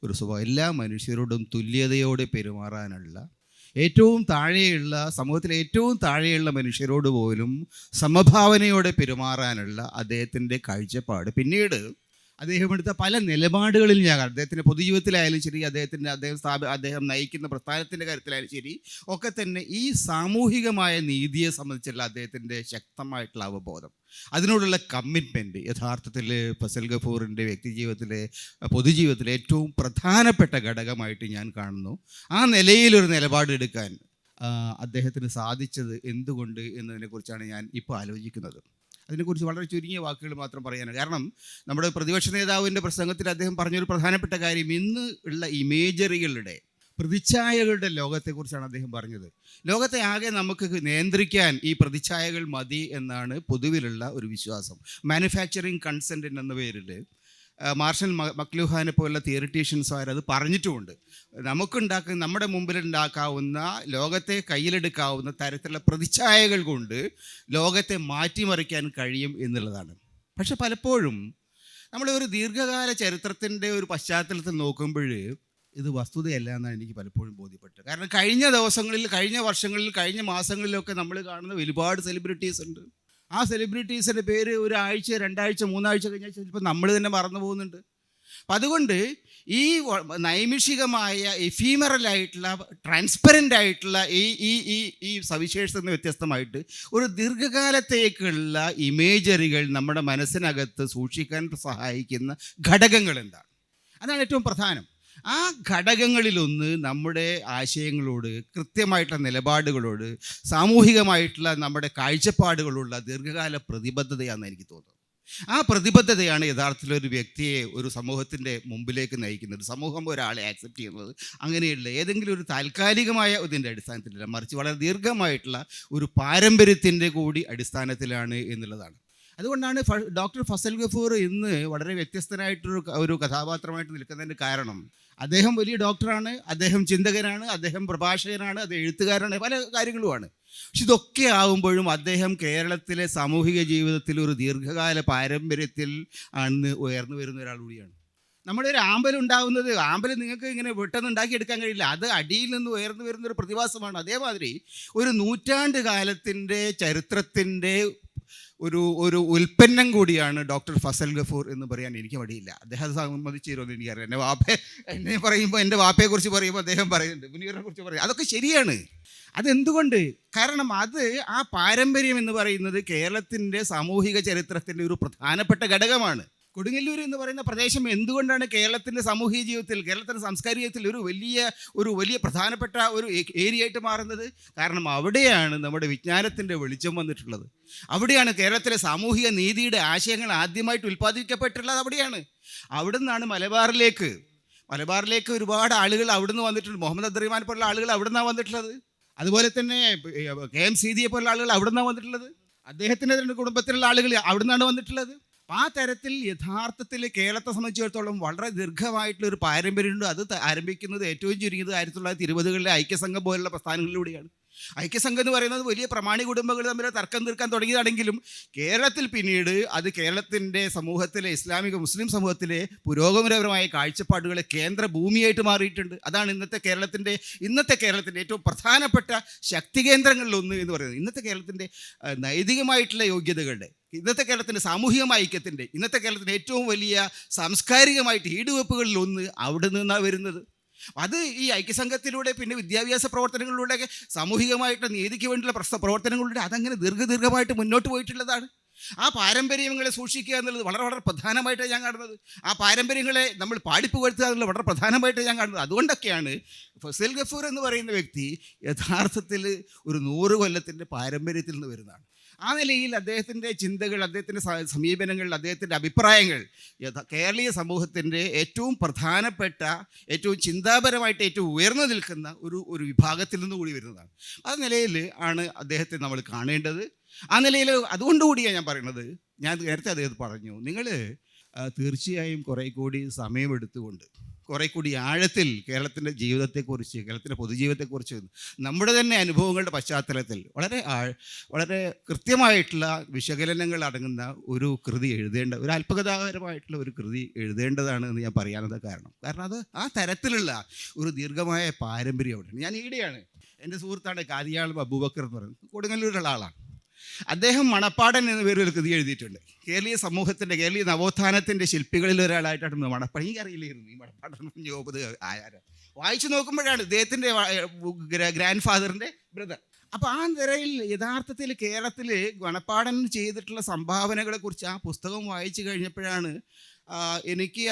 ഒരു സ്വഭാവം. എല്ലാ മനുഷ്യരോടും തുല്യതയോടെ പെരുമാറാനുള്ള, ഏറ്റവും താഴെയുള്ള, സമൂഹത്തിലെ ഏറ്റവും താഴെയുള്ള മനുഷ്യരോട് പോലും സമഭാവനയോടെ പെരുമാറാനുള്ള അദ്ദേഹത്തിൻ്റെ കാഴ്ചപ്പാട്, പിന്നീട് അദ്ദേഹം എടുത്ത പല നിലപാടുകളിൽ ഞാൻ അദ്ദേഹത്തിൻ്റെ പൊതുജീവിതത്തിലായാലും ശരി, അദ്ദേഹം നയിക്കുന്ന പ്രസ്ഥാനത്തിൻ്റെ കാര്യത്തിലായാലും ശരി, ഒക്കെ തന്നെ ഈ സാമൂഹികമായ നീതിയെ സംബന്ധിച്ചുള്ള അദ്ദേഹത്തിൻ്റെ ശക്തമായിട്ടുള്ള അവബോധം, അതിനോടുള്ള കമ്മിറ്റ്മെൻറ്റ് യഥാർത്ഥത്തിൽ ഫസൽ ഗഫൂറിൻ്റെ വ്യക്തിജീവിതത്തിലെ, പൊതുജീവിതത്തിലെ ഏറ്റവും പ്രധാനപ്പെട്ട ഘടകമായിട്ട് ഞാൻ കാണുന്നു. ആ നിലയിലൊരു നിലപാടെടുക്കാൻ അദ്ദേഹത്തിന് സാധിച്ചത് എന്തുകൊണ്ട് എന്നതിനെക്കുറിച്ചാണ് ഞാൻ ഇപ്പോൾ ആലോചിക്കുന്നത്. അതിനെക്കുറിച്ച് വളരെ ചുരുങ്ങിയ വാക്കുകൾ മാത്രം പറയാനാണ്. കാരണം നമ്മുടെ പ്രതിപക്ഷ നേതാവിൻ്റെ പ്രസംഗത്തിൽ അദ്ദേഹം പറഞ്ഞൊരു പ്രധാനപ്പെട്ട കാര്യം, ഇന്ന് ഉള്ള ഇമേജറികളുടെ, പ്രതിച്ഛായകളുടെ ലോകത്തെക്കുറിച്ചാണ് അദ്ദേഹം പറഞ്ഞത്. ലോകത്തെ ആകെ നമുക്ക് നിയന്ത്രിക്കാൻ ഈ പ്രതിച്ഛായകൾ മതി എന്നാണ് പൊതുവിലുള്ള ഒരു വിശ്വാസം. മാനുഫാക്ചറിങ് കൺസെൻറ്റ് എന്ന പേരിൽ മാർഷൽ മക്ലൂഹാനെ പോലുള്ള തിയറിറ്റീഷ്യൻസുകാർ അത് പറഞ്ഞിട്ടുമുണ്ട്. നമ്മുടെ മുമ്പിലുണ്ടാക്കാവുന്ന, ലോകത്തെ കയ്യിലെടുക്കാവുന്ന തരത്തിലുള്ള പ്രതിച്ഛായകൾ കൊണ്ട് ലോകത്തെ മാറ്റിമറിക്കാൻ കഴിയും എന്നുള്ളതാണ്. പക്ഷെ പലപ്പോഴും നമ്മൾ ഒരു ദീർഘകാല ചരിത്രത്തിൻ്റെ ഒരു പശ്ചാത്തലത്തിൽ നോക്കുമ്പോൾ ഇത് വസ്തുതയല്ല എന്നാണ് എനിക്ക് പലപ്പോഴും ബോധ്യപ്പെട്ടത്. കാരണം കഴിഞ്ഞ ദിവസങ്ങളിൽ, കഴിഞ്ഞ വർഷങ്ങളിൽ, കഴിഞ്ഞ മാസങ്ങളിലൊക്കെ നമ്മൾ കാണുന്ന ഒരുപാട് സെലിബ്രിറ്റീസ് ഉണ്ട്. ആ സെലിബ്രിറ്റീസിൻ്റെ പേര് 1 ആഴ്ച, 2 ആഴ്ച, 3 ആഴ്ച കഴിഞ്ഞാൽ ചിലപ്പോൾ നമ്മൾ തന്നെ മറന്നു പോകുന്നുണ്ട്. അപ്പം അതുകൊണ്ട് ഈ നൈമിഷികമായ, എഫീമറലായിട്ടുള്ള, ട്രാൻസ്പെറൻ്റ് ആയിട്ടുള്ള ഈ സവിശേഷത നിന്ന് വ്യത്യസ്തമായിട്ട് ഒരു ദീർഘകാലത്തേക്കുള്ള ഇമേജറികൾ നമ്മുടെ മനസ്സിനകത്ത് സൂക്ഷിക്കാൻ സഹായിക്കുന്ന ഘടകങ്ങൾ എന്താണ്? അതാണ് ഏറ്റവും പ്രധാനം. ആ ഘടകങ്ങളിലൊന്ന് നമ്മുടെ ആശയങ്ങളോട്, കൃത്യമായിട്ടുള്ള നിലപാടുകളോട്, സാമൂഹികമായിട്ടുള്ള നമ്മുടെ കാഴ്ചപ്പാടുകളുള്ള ദീർഘകാല പ്രതിബദ്ധതയാണെന്ന് എനിക്ക് തോന്നുന്നത്. ആ പ്രതിബദ്ധതയാണ് യഥാർത്ഥത്തിൽ ഒരു വ്യക്തിയെ ഒരു സമൂഹത്തിൻ്റെ മുമ്പിലേക്ക് നയിക്കുന്നത്. സമൂഹം ഒരാളെ ആക്സെപ്റ്റ് ചെയ്യുന്നത് അങ്ങനെയുള്ള ഏതെങ്കിലും ഒരു താൽക്കാലികമായ ഇതിൻ്റെ അടിസ്ഥാനത്തിലല്ല, മറിച്ച് വളരെ ദീർഘമായിട്ടുള്ള ഒരു പാരമ്പര്യത്തിൻ്റെ കൂടി അടിസ്ഥാനത്തിലാണ് എന്നുള്ളതാണ്. അതുകൊണ്ടാണ് ഡോക്ടർ ഫസൽ ഗഫൂർ ഇന്ന് വളരെ വ്യത്യസ്തനായിട്ടൊരു കഥാപാത്രമായിട്ട് നിൽക്കുന്നതിൻ്റെ കാരണം, അദ്ദേഹം വലിയ ഡോക്ടറാണ്, അദ്ദേഹം ചിന്തകനാണ്, അദ്ദേഹം പ്രഭാഷകനാണ്, അദ്ദേഹം എഴുത്തുകാരനാണ്, പല കാര്യങ്ങളുമാണ്. പക്ഷെ ഇതൊക്കെ ആകുമ്പോഴും അദ്ദേഹം കേരളത്തിലെ സാമൂഹിക ജീവിതത്തിൽ ഒരു ദീർഘകാല പാരമ്പര്യത്തിൽ ആണ് ഉയർന്നു വരുന്ന ഒരാൾ കൂടിയാണ്. നമ്മുടെ ഒരു ആമ്പലുണ്ടാകുന്നത്, ആമ്പൽ നിങ്ങൾക്ക് ഇങ്ങനെ പെട്ടെന്ന് ഉണ്ടാക്കിയെടുക്കാൻ കഴിയില്ല, അത് അടിയിൽ നിന്ന് ഉയർന്നു വരുന്നൊരു പ്രതിഭാസമാണ്. അതേമാതിരി ഒരു നൂറ്റാണ്ട് കാലത്തിൻ്റെ ചരിത്രത്തിൻ്റെ ഒരു ഉൽപ്പന്നം കൂടിയാണ് ഡോക്ടർ ഫസൽ ഗഫൂർ എന്ന് പറയാൻ എനിക്ക് മടിയില്ല. അദ്ദേഹം അത് സമ്മതിച്ചു തരുമെന്ന് എനിക്കറിയാം. എന്നെ പറയുമ്പോൾ എൻ്റെ വാപ്പയെക്കുറിച്ച് പറയുമ്പോൾ അദ്ദേഹം പറയുന്നുണ്ട്, മുനീറിനെ കുറിച്ച് പറയും. അതൊക്കെ ശരിയാണ്. അതെന്തുകൊണ്ട്? കാരണം അത് ആ പാരമ്പര്യം എന്ന് പറയുന്നത് കേരളത്തിൻ്റെ സാമൂഹിക ചരിത്രത്തിൻ്റെ ഒരു പ്രധാനപ്പെട്ട ഘടകമാണ്. കൊടുങ്ങല്ലൂർ എന്ന് പറയുന്ന പ്രദേശം എന്തുകൊണ്ടാണ് കേരളത്തിൻ്റെ സാമൂഹിക ജീവിതത്തിൽ, കേരളത്തിൻ്റെ സാംസ്കാരിക ജീവിതത്തിൽ ഒരു വലിയ പ്രധാനപ്പെട്ട ഒരു ഏരിയ ആയിട്ട് മാറുന്നത്? കാരണം അവിടെയാണ് നമ്മുടെ വിജ്ഞാനത്തിൻ്റെ വെളിച്ചം വന്നിട്ടുള്ളത്. അവിടെയാണ് കേരളത്തിലെ സാമൂഹിക നീതിയുടെ ആശയങ്ങൾ ആദ്യമായിട്ട് ഉൽപ്പാദിപ്പിക്കപ്പെട്ടിട്ടുള്ളത്. അവിടെ നിന്നാണ് മലബാറിലേക്ക് ഒരുപാട് ആളുകൾ അവിടുന്ന് വന്നിട്ടുണ്ട്. മുഹമ്മദ് അബ്ദുറഹ്മാൻ പോലുള്ള ആളുകൾ അവിടെ നിന്നാണ് വന്നിട്ടുള്ളത്. അതുപോലെ തന്നെ KM സീതിയെ പോലുള്ള ആളുകൾ അവിടെ നിന്നാണ് വന്നിട്ടുള്ളത്. അദ്ദേഹത്തിൻ്റെ കുടുംബത്തിലുള്ള ആളുകൾ അവിടെ നിന്നാണ് വന്നിട്ടുള്ളത്. ആ തരത്തിൽ യഥാർത്ഥത്തിൽ കേരളത്തെ സംബന്ധിച്ചിടത്തോളം വളരെ ദീർഘമായിട്ടുള്ളൊരു പാരമ്പര്യമുണ്ട്. അത് ആരംഭിക്കുന്നത് ഏറ്റവും ചുരുങ്ങിയത് 1920കളിലെ ഐക്യസംഘം പോലുള്ള പ്രസ്ഥാനങ്ങളിലൂടെയാണ്. ഐക്യസംഘം എന്ന് പറയുന്നത് വലിയ പ്രമാണി കുടുംബങ്ങൾ തമ്മിൽ തർക്കം തീർക്കാൻ തുടങ്ങിയതാണെങ്കിലും കേരളത്തിൽ പിന്നീട് അത് കേരളത്തിൻ്റെ സമൂഹത്തിലെ ഇസ്ലാമിക മുസ്ലിം സമൂഹത്തിലെ പുരോഗമനപരമായ കാഴ്ചപ്പാടുകളെ കേന്ദ്ര ഭൂമിയായിട്ട് മാറിയിട്ടുണ്ട്. അതാണ് ഇന്നത്തെ കേരളത്തിൻ്റെ ഏറ്റവും പ്രധാനപ്പെട്ട ശക്തി കേന്ദ്രങ്ങളിലൊന്ന് എന്ന് പറയുന്നത്. ഇന്നത്തെ കേരളത്തിൻ്റെ നൈതികമായിട്ടുള്ള യോഗ്യതകളുടെ, ഇന്നത്തെ കേരളത്തിൻ്റെ സാമൂഹികമായ ഐക്യത്തിൻ്റെ, ഇന്നത്തെ കേരളത്തിൻ്റെ ഏറ്റവും വലിയ സാംസ്കാരികമായിട്ട് ഈടുവെപ്പുകളിലൊന്ന് അവിടെ നിന്നാണ് വരുന്നത്. അത് ഈ ഐക്യസംഘത്തിലൂടെ പിന്നെ വിദ്യാഭ്യാസ പ്രവർത്തനങ്ങളിലൂടെയൊക്കെ സാമൂഹികമായിട്ട് നീതിക്ക് വേണ്ടിയുള്ള പ്രവർത്തനങ്ങളിലൂടെ അതങ്ങനെ ദീർഘമായിട്ട് മുന്നോട്ട് പോയിട്ടുള്ളതാണ്. ആ പാരമ്പര്യങ്ങളെ സൂക്ഷിക്കുക എന്നുള്ളത് വളരെ വളരെ പ്രധാനമായിട്ടാണ് ഞാൻ കാണുന്നത്. ആ പാരമ്പര്യങ്ങളെ നമ്മൾ പാടിപ്പുകഴ്ത്തുക എന്നുള്ളത് വളരെ പ്രധാനമായിട്ടാണ് ഞാൻ കാണുന്നത്. അതുകൊണ്ടൊക്കെയാണ് ഫസൽ ഗഫൂർ എന്ന് പറയുന്ന വ്യക്തി യഥാർത്ഥത്തിൽ ഒരു 100 കൊല്ലത്തിൻ്റെ പാരമ്പര്യത്തിൽ നിന്ന് വരുന്നതാണ്. ആ നിലയിൽ അദ്ദേഹത്തിൻ്റെ ചിന്തകൾ, അദ്ദേഹത്തിൻ്റെ സമീപനങ്ങൾ, അദ്ദേഹത്തിൻ്റെ അഭിപ്രായങ്ങൾ കേരളീയ സമൂഹത്തിൻ്റെ ഏറ്റവും പ്രധാനപ്പെട്ട, ഏറ്റവും ചിന്താപരമായിട്ട് ഏറ്റവും ഉയർന്നു നിൽക്കുന്ന ഒരു വിഭാഗത്തിൽ നിന്ന് കൂടി വരുന്നതാണ്. ആ നിലയിൽ ആണ് അദ്ദേഹത്തെ നമ്മൾ കാണേണ്ടത്. ആ നിലയിൽ അതുകൊണ്ടുകൂടിയാണ് ഞാൻ പറയുന്നത്, ഞാൻ നേരത്തെ അദ്ദേഹം പറഞ്ഞു, നിങ്ങൾ തീർച്ചയായും കുറേ കൂടി സമയമെടുത്തുകൊണ്ട് കുറേ കൂടി ആഴത്തിൽ കേരളത്തിൻ്റെ ജീവിതത്തെക്കുറിച്ച്, കേരളത്തിൻ്റെ പൊതുജീവിതത്തെക്കുറിച്ച് നമ്മുടെ തന്നെ അനുഭവങ്ങളുടെ പശ്ചാത്തലത്തിൽ വളരെ കൃത്യമായിട്ടുള്ള വിശകലനങ്ങൾ അടങ്ങുന്ന ഒരു കൃതി ഒരു അല്പകഥാപരമായിട്ടുള്ള ഒരു കൃതി എഴുതേണ്ടതാണ് എന്ന് ഞാൻ പറയാനത് കാരണം അത് ആ തരത്തിലുള്ള ഒരു ദീർഘമായ പാരമ്പര്യം അവിടെയാണ്. ഞാൻ ഈടെയാണ്, എൻ്റെ സുഹൃത്താണ് കാദിയാൾ അബൂബക്കർ എന്ന് പറയുന്നത്, കൊടുങ്ങല്ലൂരുള്ള ആളാണ്. അദ്ദേഹം മണപ്പാടൻ എന്ന പേരിൽ ഒരു കൃതി എഴുതിയിട്ടുണ്ട്. കേരളീയ സമൂഹത്തിൻ്റെ, കേരളീയ നവോത്ഥാനത്തിൻ്റെ ശില്പികളിൽ ഒരാളായിട്ടാണ് മണപ്പാടൻ. എനിക്കറിയില്ലായിരുന്നു ഈ മണപ്പാടൻ ജോബ് ആയാലും. വായിച്ചു നോക്കുമ്പോഴാണ് ഇദ്ദേഹത്തിൻ്റെ ഗ്രാൻഡ് ഫാദറിൻ്റെ ബ്രദർ. അപ്പോൾ ആ നിലയിൽ യഥാർത്ഥത്തിൽ കേരളത്തിൽ മണപ്പാടൻ ചെയ്തിട്ടുള്ള സംഭാവനകളെക്കുറിച്ച് ആ പുസ്തകം വായിച്ചു കഴിഞ്ഞപ്പോഴാണ് എനിക്ക്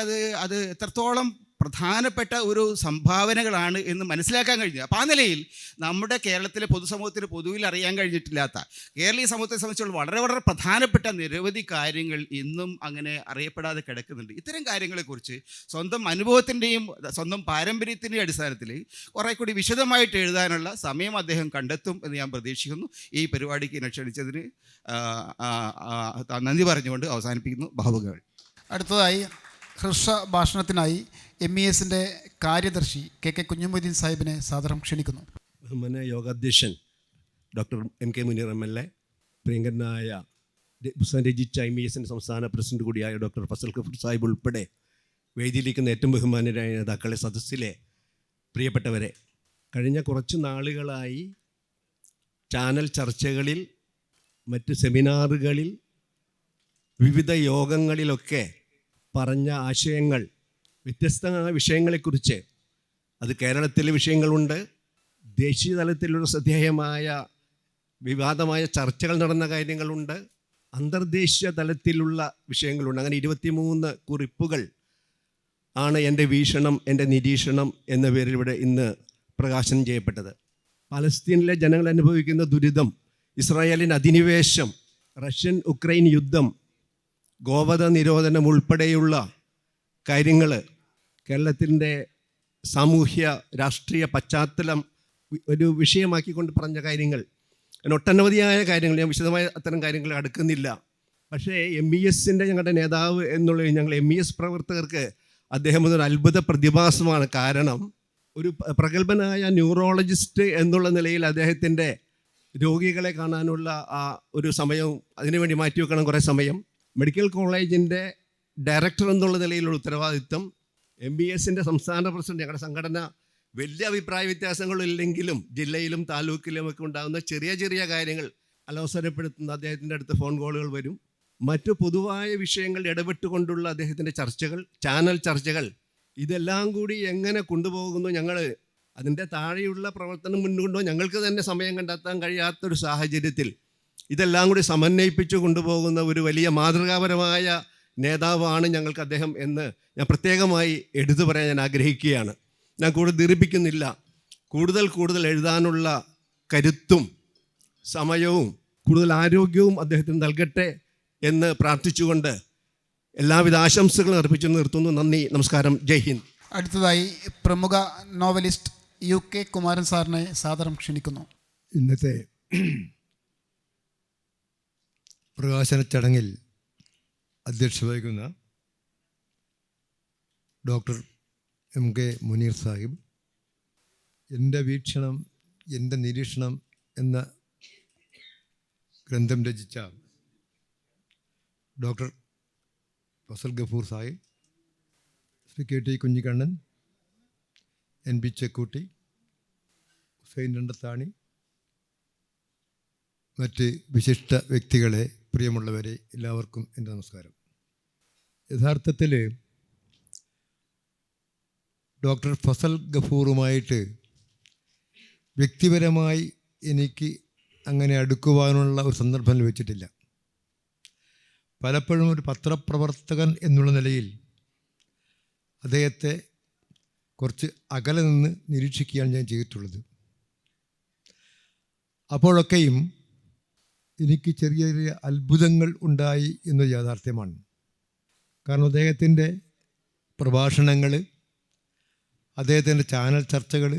അത് എത്രത്തോളം പ്രധാനപ്പെട്ട ഒരു സംഭാവനകളാണ് എന്ന് മനസ്സിലാക്കാൻ കഴിഞ്ഞത്. അപ്പോൾ ആ നിലയിൽ നമ്മുടെ കേരളത്തിലെ പൊതുസമൂഹത്തിന് പൊതുവിൽ അറിയാൻ കഴിഞ്ഞിട്ടില്ലാത്ത, കേരളീയ സമൂഹത്തെ സംബന്ധിച്ചുള്ള വളരെ വളരെ പ്രധാനപ്പെട്ട നിരവധി കാര്യങ്ങൾ ഇന്നും അങ്ങനെ അറിയപ്പെടാതെ കിടക്കുന്നുണ്ട്. ഇത്തരം കാര്യങ്ങളെക്കുറിച്ച് സ്വന്തം അനുഭവത്തിൻ്റെയും സ്വന്തം പാരമ്പര്യത്തിൻ്റെയും അടിസ്ഥാനത്തിൽ കുറേ കൂടി വിശദമായിട്ട് എഴുതാനുള്ള സമയം അദ്ദേഹം കണ്ടെത്തും എന്ന് ഞാൻ പ്രതീക്ഷിക്കുന്നു. ഈ പരിപാടിക്ക് എന്നെ ക്ഷണിച്ചതിന് നന്ദി പറഞ്ഞുകൊണ്ട് അവസാനിപ്പിക്കുന്നു. ബഹുകൾ. അടുത്തതായി ഹ്രസ്വ ഭാഷണത്തിനായി MESൻ്റെ കാര്യദർശി KK കുഞ്ഞുമൊയ്തീൻ സാഹിബിനെ സാദരം ക്ഷണിക്കുന്നു. ബഹുമാന്യ യോഗാധ്യക്ഷൻ ഡോക്ടർ MK മുനീർ MLA, പ്രിയങ്കരനായ പുസ്തകം രചിച്ച MESൻ്റെ സംസ്ഥാന പ്രസിഡന്റ് കൂടിയായ ഡോക്ടർ ഫസൽ ഗഫൂർ സാഹിബ് ഉൾപ്പെടെ വേദിയിലിരിക്കുന്ന ഏറ്റവും ബഹുമാന്യരായ നേതാക്കളെ, സദസ്സിലെ പ്രിയപ്പെട്ടവരെ, കഴിഞ്ഞ കുറച്ച് നാളുകളായി ചാനൽ ചർച്ചകളിൽ, മറ്റ് സെമിനാറുകളിൽ, വിവിധ യോഗങ്ങളിലൊക്കെ പറഞ്ഞ ആശയങ്ങൾ, വ്യത്യസ്തമായ വിഷയങ്ങളെക്കുറിച്ച്, അത് കേരളത്തിലെ വിഷയങ്ങളുണ്ട്, ദേശീയ തലത്തിലുള്ള ശ്രദ്ധേയമായ വിവാദമായ ചർച്ചകൾ നടന്ന കാര്യങ്ങളുണ്ട്, അന്തർദേശീയ തലത്തിലുള്ള വിഷയങ്ങളുണ്ട്. അങ്ങനെ 23 കുറിപ്പുകൾ ആണ് എൻ്റെ വീക്ഷണം, എൻ്റെ നിരീക്ഷണം എന്ന പേരിൽ ഇവിടെ ഇന്ന് പ്രകാശനം ചെയ്യപ്പെട്ടത്. പലസ്തീനിലെ ജനങ്ങൾ അനുഭവിക്കുന്ന ദുരിതം, ഇസ്രായേലിൻ്റെ അധിനിവേശം, റഷ്യൻ ഉക്രൈൻ യുദ്ധം, ഗോവധ നിരോധനം ഉൾപ്പെടെയുള്ള കാര്യങ്ങൾ, കേരളത്തിൻ്റെ സാമൂഹ്യ രാഷ്ട്രീയ പശ്ചാത്തലം ഒരു വിഷയമാക്കിക്കൊണ്ട് പറഞ്ഞ കാര്യങ്ങൾ, ഒട്ടനവധിയായ കാര്യങ്ങൾ, ഞാൻ വിശദമായ അത്തരം കാര്യങ്ങൾ അടുക്കുന്നില്ല. പക്ഷേ MESൻ്റെ ഞങ്ങളുടെ നേതാവ് എന്നുള്ളത് ഞങ്ങൾ MES പ്രവർത്തകർക്ക് അദ്ദേഹം ഒരു അത്ഭുത പ്രതിഭാസമാണ്. കാരണം ഒരു പ്രഗത്ഭനായ ന്യൂറോളജിസ്റ്റ് എന്നുള്ള നിലയിൽ അദ്ദേഹത്തിൻ്റെ രോഗികളെ കാണാനുള്ള ആ ഒരു സമയവും അതിനുവേണ്ടി മാറ്റിവെക്കണം കുറേ സമയം. മെഡിക്കൽ കോളേജിൻ്റെ ഡയറക്ടർ എന്നുള്ള നിലയിലുള്ള ഉത്തരവാദിത്വം, MESൻ്റെ സംസ്ഥാന പ്രസിഡന്റ്, ഞങ്ങളുടെ സംഘടന വലിയ അഭിപ്രായ വ്യത്യാസങ്ങളില്ലെങ്കിലും ജില്ലയിലും താലൂക്കിലും ഒക്കെ ഉണ്ടാകുന്ന ചെറിയ ചെറിയ കാര്യങ്ങൾ അലോസരപ്പെടുത്തുന്ന അദ്ദേഹത്തിൻ്റെ അടുത്ത് ഫോൺ കോളുകൾ വരും. മറ്റു പൊതുവായ വിഷയങ്ങൾ ഇടപെട്ടുകൊണ്ടുള്ള അദ്ദേഹത്തിൻ്റെ ചർച്ചകൾ, ചാനൽ ചർച്ചകൾ, ഇതെല്ലാം കൂടി എങ്ങനെ കൊണ്ടുപോകുന്നു ഞങ്ങൾ, അതിൻ്റെ താഴെയുള്ള പ്രവർത്തനം മുൻകൊണ്ടോ ഞങ്ങൾക്ക് തന്നെ സമയം കണ്ടെത്താൻ കഴിയാത്തൊരു സാഹചര്യത്തിൽ ഇതെല്ലാം കൂടി സമന്വയിപ്പിച്ചു കൊണ്ടുപോകുന്ന ഒരു വലിയ മാതൃകാപരമായ നേതാവാണ് ഞങ്ങൾക്ക് അദ്ദേഹം എന്ന് ഞാൻ പ്രത്യേകമായി എടുത്തു പറയാൻ ഞാൻ ആഗ്രഹിക്കുകയാണ്. ഞാൻ കൂടുതൽ ദീർഘിപ്പിക്കുന്നില്ല. കൂടുതൽ എഴുതാനുള്ള കരുത്തും സമയവും കൂടുതൽ ആരോഗ്യവും അദ്ദേഹത്തിന് നൽകട്ടെ എന്ന് പ്രാർത്ഥിച്ചുകൊണ്ട് എല്ലാവിധ ആശംസകളും അർപ്പിച്ചു നിർത്തുന്നു. നന്ദി, നമസ്കാരം, ജയ് ഹിന്ദ്. അടുത്തതായി പ്രമുഖ നോവലിസ്റ്റ് UK കുമാരൻ സാറിനെ സാദരം ക്ഷണിക്കുന്നു. ഇന്നത്തെ പ്രകാശന ചടങ്ങിൽ അധ്യക്ഷത വഹിക്കുന്ന ഡോക്ടർ MK മുനീർ സാഹിബ്, എൻ്റെ വീക്ഷണം എൻ്റെ നിരീക്ഷണം എന്ന ഗ്രന്ഥം രചിച്ച doctor Fazal Gafoor Sahib, Shri KT Kunhikannan, NB Chekkutty, Hussain Randathani, മറ്റ് വിശിഷ്ട വ്യക്തികളെ, പ്രിയമുള്ളവരെ, എല്ലാവർക്കും എൻ്റെ നമസ്കാരം. യഥാർത്ഥത്തിൽ ഡോക്ടർ ഫസൽ ഗഫൂറുമായിട്ട് വ്യക്തിപരമായി എനിക്ക് അങ്ങനെ അടുക്കുവാനുള്ള ഒരു സന്ദർഭം ലഭിച്ചിട്ടില്ല. പലപ്പോഴും ഒരു പത്രപ്രവർത്തകൻ എന്നുള്ള നിലയിൽ അദ്ദേഹത്തെ കുറച്ച് അകലെ നിന്ന് നിരീക്ഷിക്കുകയാണ് ഞാൻ ചെയ്തിട്ടുള്ളത്. അപ്പോഴൊക്കെയും എനിക്ക് ചെറിയ ചെറിയ അത്ഭുതങ്ങൾ ഉണ്ടായി എന്നത് യാഥാർത്ഥ്യമാണ്. കാരണം അദ്ദേഹത്തിൻ്റെ പ്രഭാഷണങ്ങൾ, അദ്ദേഹത്തിൻ്റെ ചാനൽ ചർച്ചകൾ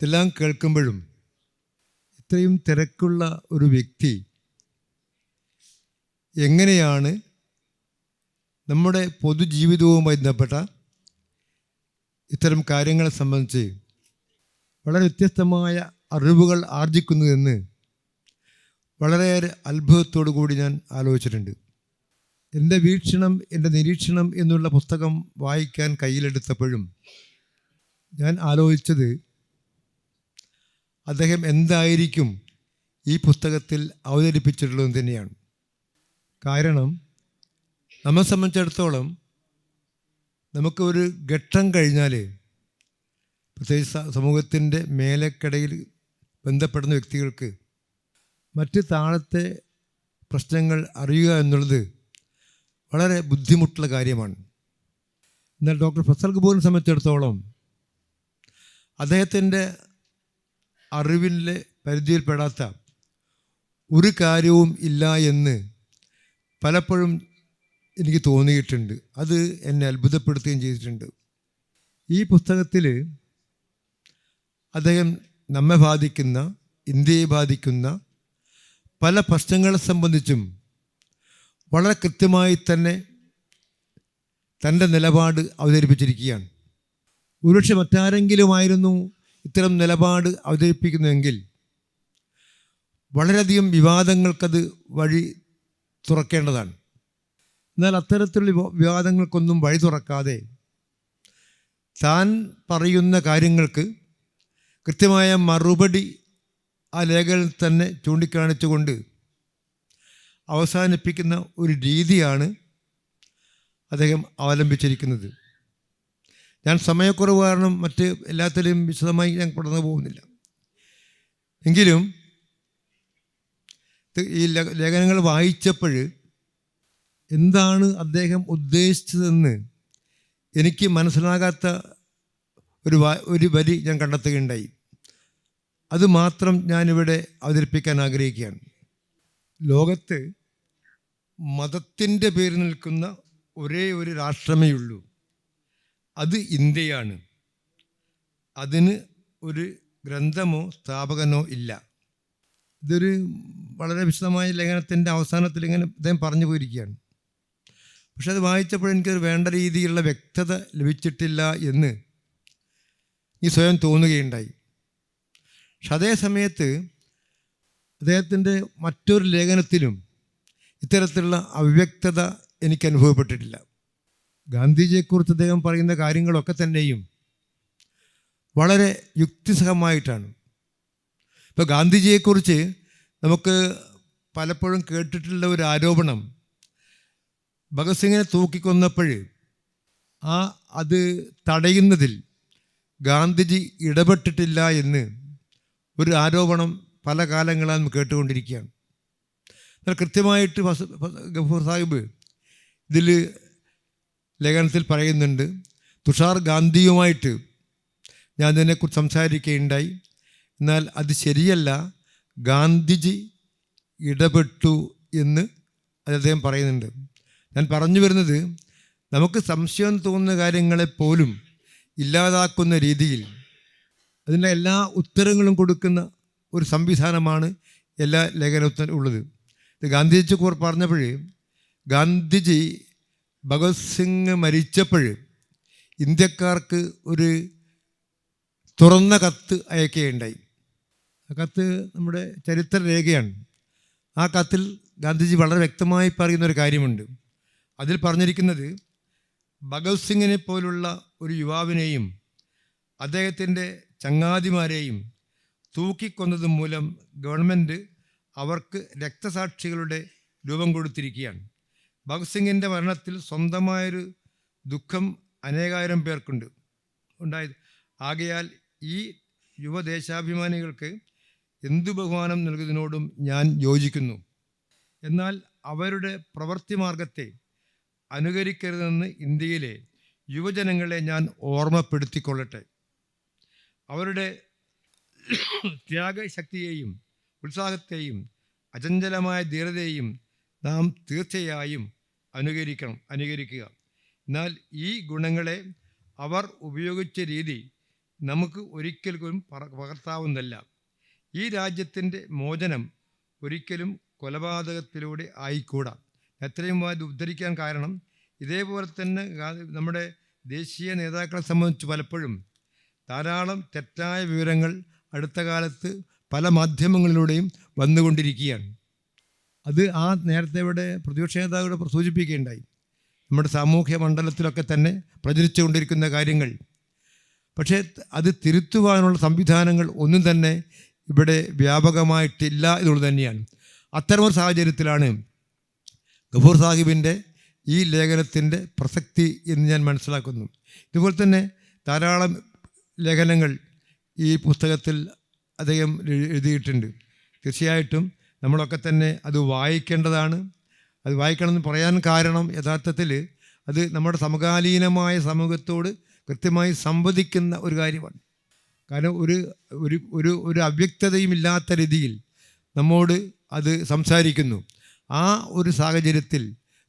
ഇതെല്ലാം കേൾക്കുമ്പോഴും ഇത്രയും തിരക്കുള്ള ഒരു വ്യക്തി എങ്ങനെയാണ് നമ്മുടെ പൊതുജീവിതവുമായി ബന്ധപ്പെട്ട ഇത്തരം കാര്യങ്ങളെ സംബന്ധിച്ച് വളരെ വ്യത്യസ്തമായ അറിവുകൾ ആർജിക്കുന്നതെന്ന് വളരെയേറെ അത്ഭുതത്തോടു കൂടി ഞാൻ ആലോചിച്ചിട്ടുണ്ട്. എൻ്റെ വീക്ഷണം എൻ്റെ നിരീക്ഷണം എന്നുള്ള പുസ്തകം വായിക്കാൻ കയ്യിലെടുത്തപ്പോഴും ഞാൻ ആലോചിച്ചത് അദ്ദേഹം എന്തായിരിക്കും ഈ പുസ്തകത്തിൽ അവതരിപ്പിച്ചിട്ടുള്ളതെന്ന് തന്നെയാണ്. കാരണം നമ്മെ സംബന്ധിച്ചിടത്തോളം നമുക്ക് ഒരു ഘട്ടം കഴിഞ്ഞാൽ, പ്രത്യേകിച്ച് സമൂഹത്തിൻ്റെ മേലക്കടയിൽ ബന്ധപ്പെടുന്ന വ്യക്തികൾക്ക് മറ്റ് താഴത്തെ പ്രശ്നങ്ങൾ അറിയുക എന്നുള്ളത് വളരെ ബുദ്ധിമുട്ടുള്ള കാര്യമാണ്. എന്നാൽ ഡോക്ടർ ഫസൽ ഗഫൂറിനെ സംബന്ധിച്ചിടത്തോളം അദ്ദേഹത്തിൻ്റെ അറിവിൻ്റെ പരിധിയിൽപ്പെടാത്ത ഒരു കാര്യവും ഇല്ല എന്ന് പലപ്പോഴും എനിക്ക് തോന്നിയിട്ടുണ്ട്. അത് എന്നെ അത്ഭുതപ്പെടുത്തുകയും ചെയ്തിട്ടുണ്ട്. ഈ പുസ്തകത്തിൽ അദ്ദേഹം നമ്മെ ബാധിക്കുന്ന, ഇന്ത്യയെ ബാധിക്കുന്ന പല പ്രശ്നങ്ങളെ സംബന്ധിച്ചും വളരെ കൃത്യമായി തന്നെ തൻ്റെ നിലപാട് അവതരിപ്പിച്ചിരിക്കുകയാണ്. ഒരുപക്ഷെ മറ്റാരെങ്കിലുമായിരുന്നു ഇത്തരം നിലപാട് അവതരിപ്പിക്കുന്നതെങ്കിൽ വളരെയധികം വിവാദങ്ങൾക്കത് വഴി തുറക്കേണ്ടതാണ്. എന്നാൽ അത്തരത്തിലുള്ള വിവാദങ്ങൾക്കൊന്നും വഴി തുറക്കാതെ താൻ പറയുന്ന കാര്യങ്ങൾക്ക് കൃത്യമായ മറുപടി ആ ലേഖനത്തിൽ തന്നെ ചൂണ്ടിക്കാണിച്ചുകൊണ്ട് അവസാനിപ്പിക്കുന്ന ഒരു രീതിയാണ് അദ്ദേഹം അവലംബിച്ചിരിക്കുന്നത്. ഞാൻ സമയക്കുറവ് കാരണം മറ്റ് എല്ലാത്തിലും വിശദമായി ഞാൻ കടന്നു പോകുന്നില്ല. എങ്കിലും ഈ ലേഖനങ്ങൾ വായിച്ചപ്പോൾ എന്താണ് അദ്ദേഹം ഉദ്ദേശിച്ചതെന്ന് എനിക്ക് മനസ്സിലാകാത്ത ഒരു വരി ഞാൻ കണ്ടെത്തുകയുണ്ടായി. അത് മാത്രം ഞാനിവിടെ അവതരിപ്പിക്കാൻ ആഗ്രഹിക്കുകയാണ്. ലോകത്ത് മതത്തിൻ്റെ പേരിൽ നിൽക്കുന്ന ഒരേ ഒരു രാഷ്ട്രമേ ഉള്ളൂ, അത് ഇന്ത്യയാണ്. അതിന് ഒരു ഗ്രന്ഥമോ സ്ഥാപകനോ ഇല്ല. ഇതൊരു വളരെ വിശദമായ ലേഖനത്തിൻ്റെ അവസാനത്തിൽ ഇങ്ങനെ അദ്ദേഹം പറഞ്ഞു പോയിരിക്കുകയാണ്. പക്ഷെ അത് വായിച്ചപ്പോൾ എനിക്കത് വേണ്ട രീതിയിലുള്ള വ്യക്തത ലഭിച്ചിട്ടില്ല എന്ന് ഈ സ്വയം തോന്നുകയുണ്ടായി. പക്ഷെ അതേ സമയത്ത് അദ്ദേഹത്തിൻ്റെ മറ്റൊരു ലേഖനത്തിലും ഇത്തരത്തിലുള്ള അവ്യക്തത എനിക്ക് അനുഭവപ്പെട്ടിട്ടില്ല. ഗാന്ധിജിയെക്കുറിച്ച് അദ്ദേഹം പറയുന്ന കാര്യങ്ങളൊക്കെ തന്നെയും വളരെ യുക്തിസഹമായിട്ടാണ്. ഇപ്പോൾ ഗാന്ധിജിയെക്കുറിച്ച് നമുക്ക് പലപ്പോഴും കേട്ടിട്ടുള്ള ഒരു ആരോപണം, ഭഗത് സിംഗിനെ തൂക്കിക്കൊന്നപ്പോൾ അത് തടയുന്നതിൽ ഗാന്ധിജി ഇടപെട്ടിട്ടില്ല എന്ന് ഒരു ആരോപണം പല കാലങ്ങളായി കേട്ടുകൊണ്ടിരിക്കുകയാണ്. എന്നാൽ കൃത്യമായിട്ട് ഗഫൂർ സാഹിബ് ഇതിൽ ലേഖനത്തിൽ പറയുന്നുണ്ട്, തുഷാർ ഗാന്ധിയുമായിട്ട് ഞാൻ ഇതിനെക്കുറിച്ച് സംസാരിക്കുകയുണ്ടായി, എന്നാൽ അത് ശരിയല്ല, ഗാന്ധിജി ഇടപെട്ടു എന്ന് അദ്ദേഹം പറയുന്നുണ്ട്. ഞാൻ പറഞ്ഞു വരുന്നത്, നമുക്ക് സംശയം തോന്നുന്ന കാര്യങ്ങളെപ്പോലും ഇല്ലാതാക്കുന്ന രീതിയിൽ അതിൻ്റെ എല്ലാ ഉത്തരങ്ങളും കൊടുക്കുന്ന ഒരു സംവിധാനമാണ് എല്ലാ ലേഖനത്തിനും ഉള്ളത്. ഇത് ഗാന്ധിജിയെ കുറിച്ച് പറഞ്ഞപ്പോൾ, ഗാന്ധിജി ഭഗത് സിംഗ് മരിച്ചപ്പോൾ ഇന്ത്യക്കാർക്ക് ഒരു തുറന്ന കത്ത് അയക്കുകയുണ്ടായി. ആ കത്ത് നമ്മുടെ ചരിത്ര രേഖയാണ്. ആ കത്തിൽ ഗാന്ധിജി വളരെ വ്യക്തമായി പറയുന്നൊരു കാര്യമുണ്ട്. അതിൽ പറഞ്ഞിരിക്കുന്നത്, ഭഗത് സിംഗിനെ പോലുള്ള ഒരു യുവാവിനെയും അദ്ദേഹത്തിൻ്റെ ചങ്ങാതിമാരെയും തൂക്കിക്കൊന്നത് മൂലം ഗവൺമെൻറ് അവർക്ക് രക്തസാക്ഷികളുടെ രൂപം കൊടുത്തിരിക്കുകയാണ്. ഭഗത് സിംഗിൻ്റെ മരണത്തിൽ സ്വന്തമായൊരു ദുഃഖം അനേകായിരം പേർക്കുണ്ട് ഉണ്ടായത്. ആകയാൽ ഈ യുവദേശാഭിമാനികൾക്ക് എന്തു ബഹുമാനം നൽകുന്നതിനോടും ഞാൻ യോജിക്കുന്നു. എന്നാൽ അവരുടെ പ്രവൃത്തി മാർഗത്തെ അനുകരിക്കരുതെന്ന് ഇന്ത്യയിലെ യുവജനങ്ങളെ ഞാൻ ഓർമ്മപ്പെടുത്തിക്കൊള്ളട്ടെ. അവരുടെ ത്യാഗശക്തിയെയും ഉത്സാഹത്തെയും അചഞ്ചലമായ ധീരതയെയും നാം തീർച്ചയായും അനുകരിക്കുക. എന്നാൽ ഈ ഗുണങ്ങളെ അവർ ഉപയോഗിച്ച രീതി നമുക്ക് ഒരിക്കലും പകർത്താവുന്നതല്ല. ഈ രാജ്യത്തിൻ്റെ മോചനം ഒരിക്കലും കൊലപാതകത്തിലൂടെ ആയിക്കൂടാ. എത്രയും ഉദ്ധരിക്കാൻ കാരണം, ഇതേപോലെ തന്നെ നമ്മുടെ ദേശീയ നേതാക്കളെ സംബന്ധിച്ച് പലപ്പോഴും ധാരാളം തെറ്റായ വിവരങ്ങൾ അടുത്ത കാലത്ത് പല മാധ്യമങ്ങളിലൂടെയും വന്നുകൊണ്ടിരിക്കുകയാണ്. അത് നേരത്തെ ഇവിടെ പ്രതിപക്ഷ നേതാവ് സൂചിപ്പിക്കുകയുണ്ടായി, നമ്മുടെ സാമൂഹ്യ മണ്ഡലത്തിലൊക്കെ തന്നെ പ്രചരിച്ചുകൊണ്ടിരിക്കുന്ന കാര്യങ്ങൾ. പക്ഷേ അത് തിരുത്തുവാനുള്ള സംവിധാനങ്ങൾ ഒന്നും തന്നെ ഇവിടെ വ്യാപകമായിട്ടില്ല എന്നുള്ളത് തന്നെയാണ്. അത്തരമൊരു സാഹചര്യത്തിലാണ് ഗഫൂർ സാഹിബിൻ്റെ ഈ ലേഖനത്തിൻ്റെ പ്രസക്തി എന്ന് ഞാൻ മനസ്സിലാക്കുന്നു. ഇതുപോലെ തന്നെ ധാരാളം ലേഖനങ്ങൾ ഈ പുസ്തകത്തിൽ അദ്ദേഹം എഴുതിയിട്ടുണ്ട്. തീർച്ചയായിട്ടും നമ്മളൊക്കെ തന്നെ അത് വായിക്കേണ്ടതാണ്. അത് വായിക്കണമെന്ന് പറയാൻ കാരണം, യഥാർത്ഥത്തിൽ അത് നമ്മുടെ സമകാലീനമായ സമൂഹത്തോട് കൃത്യമായി സംവദിക്കുന്ന ഒരു കാര്യമാണ്. കാരണം ഒരു അവ്യക്തതയും ഇല്ലാത്ത രീതിയിൽ നമ്മോട് അത് സംസാരിക്കുന്നു. ആ ഒരു സാഹചര്യത്തിൽ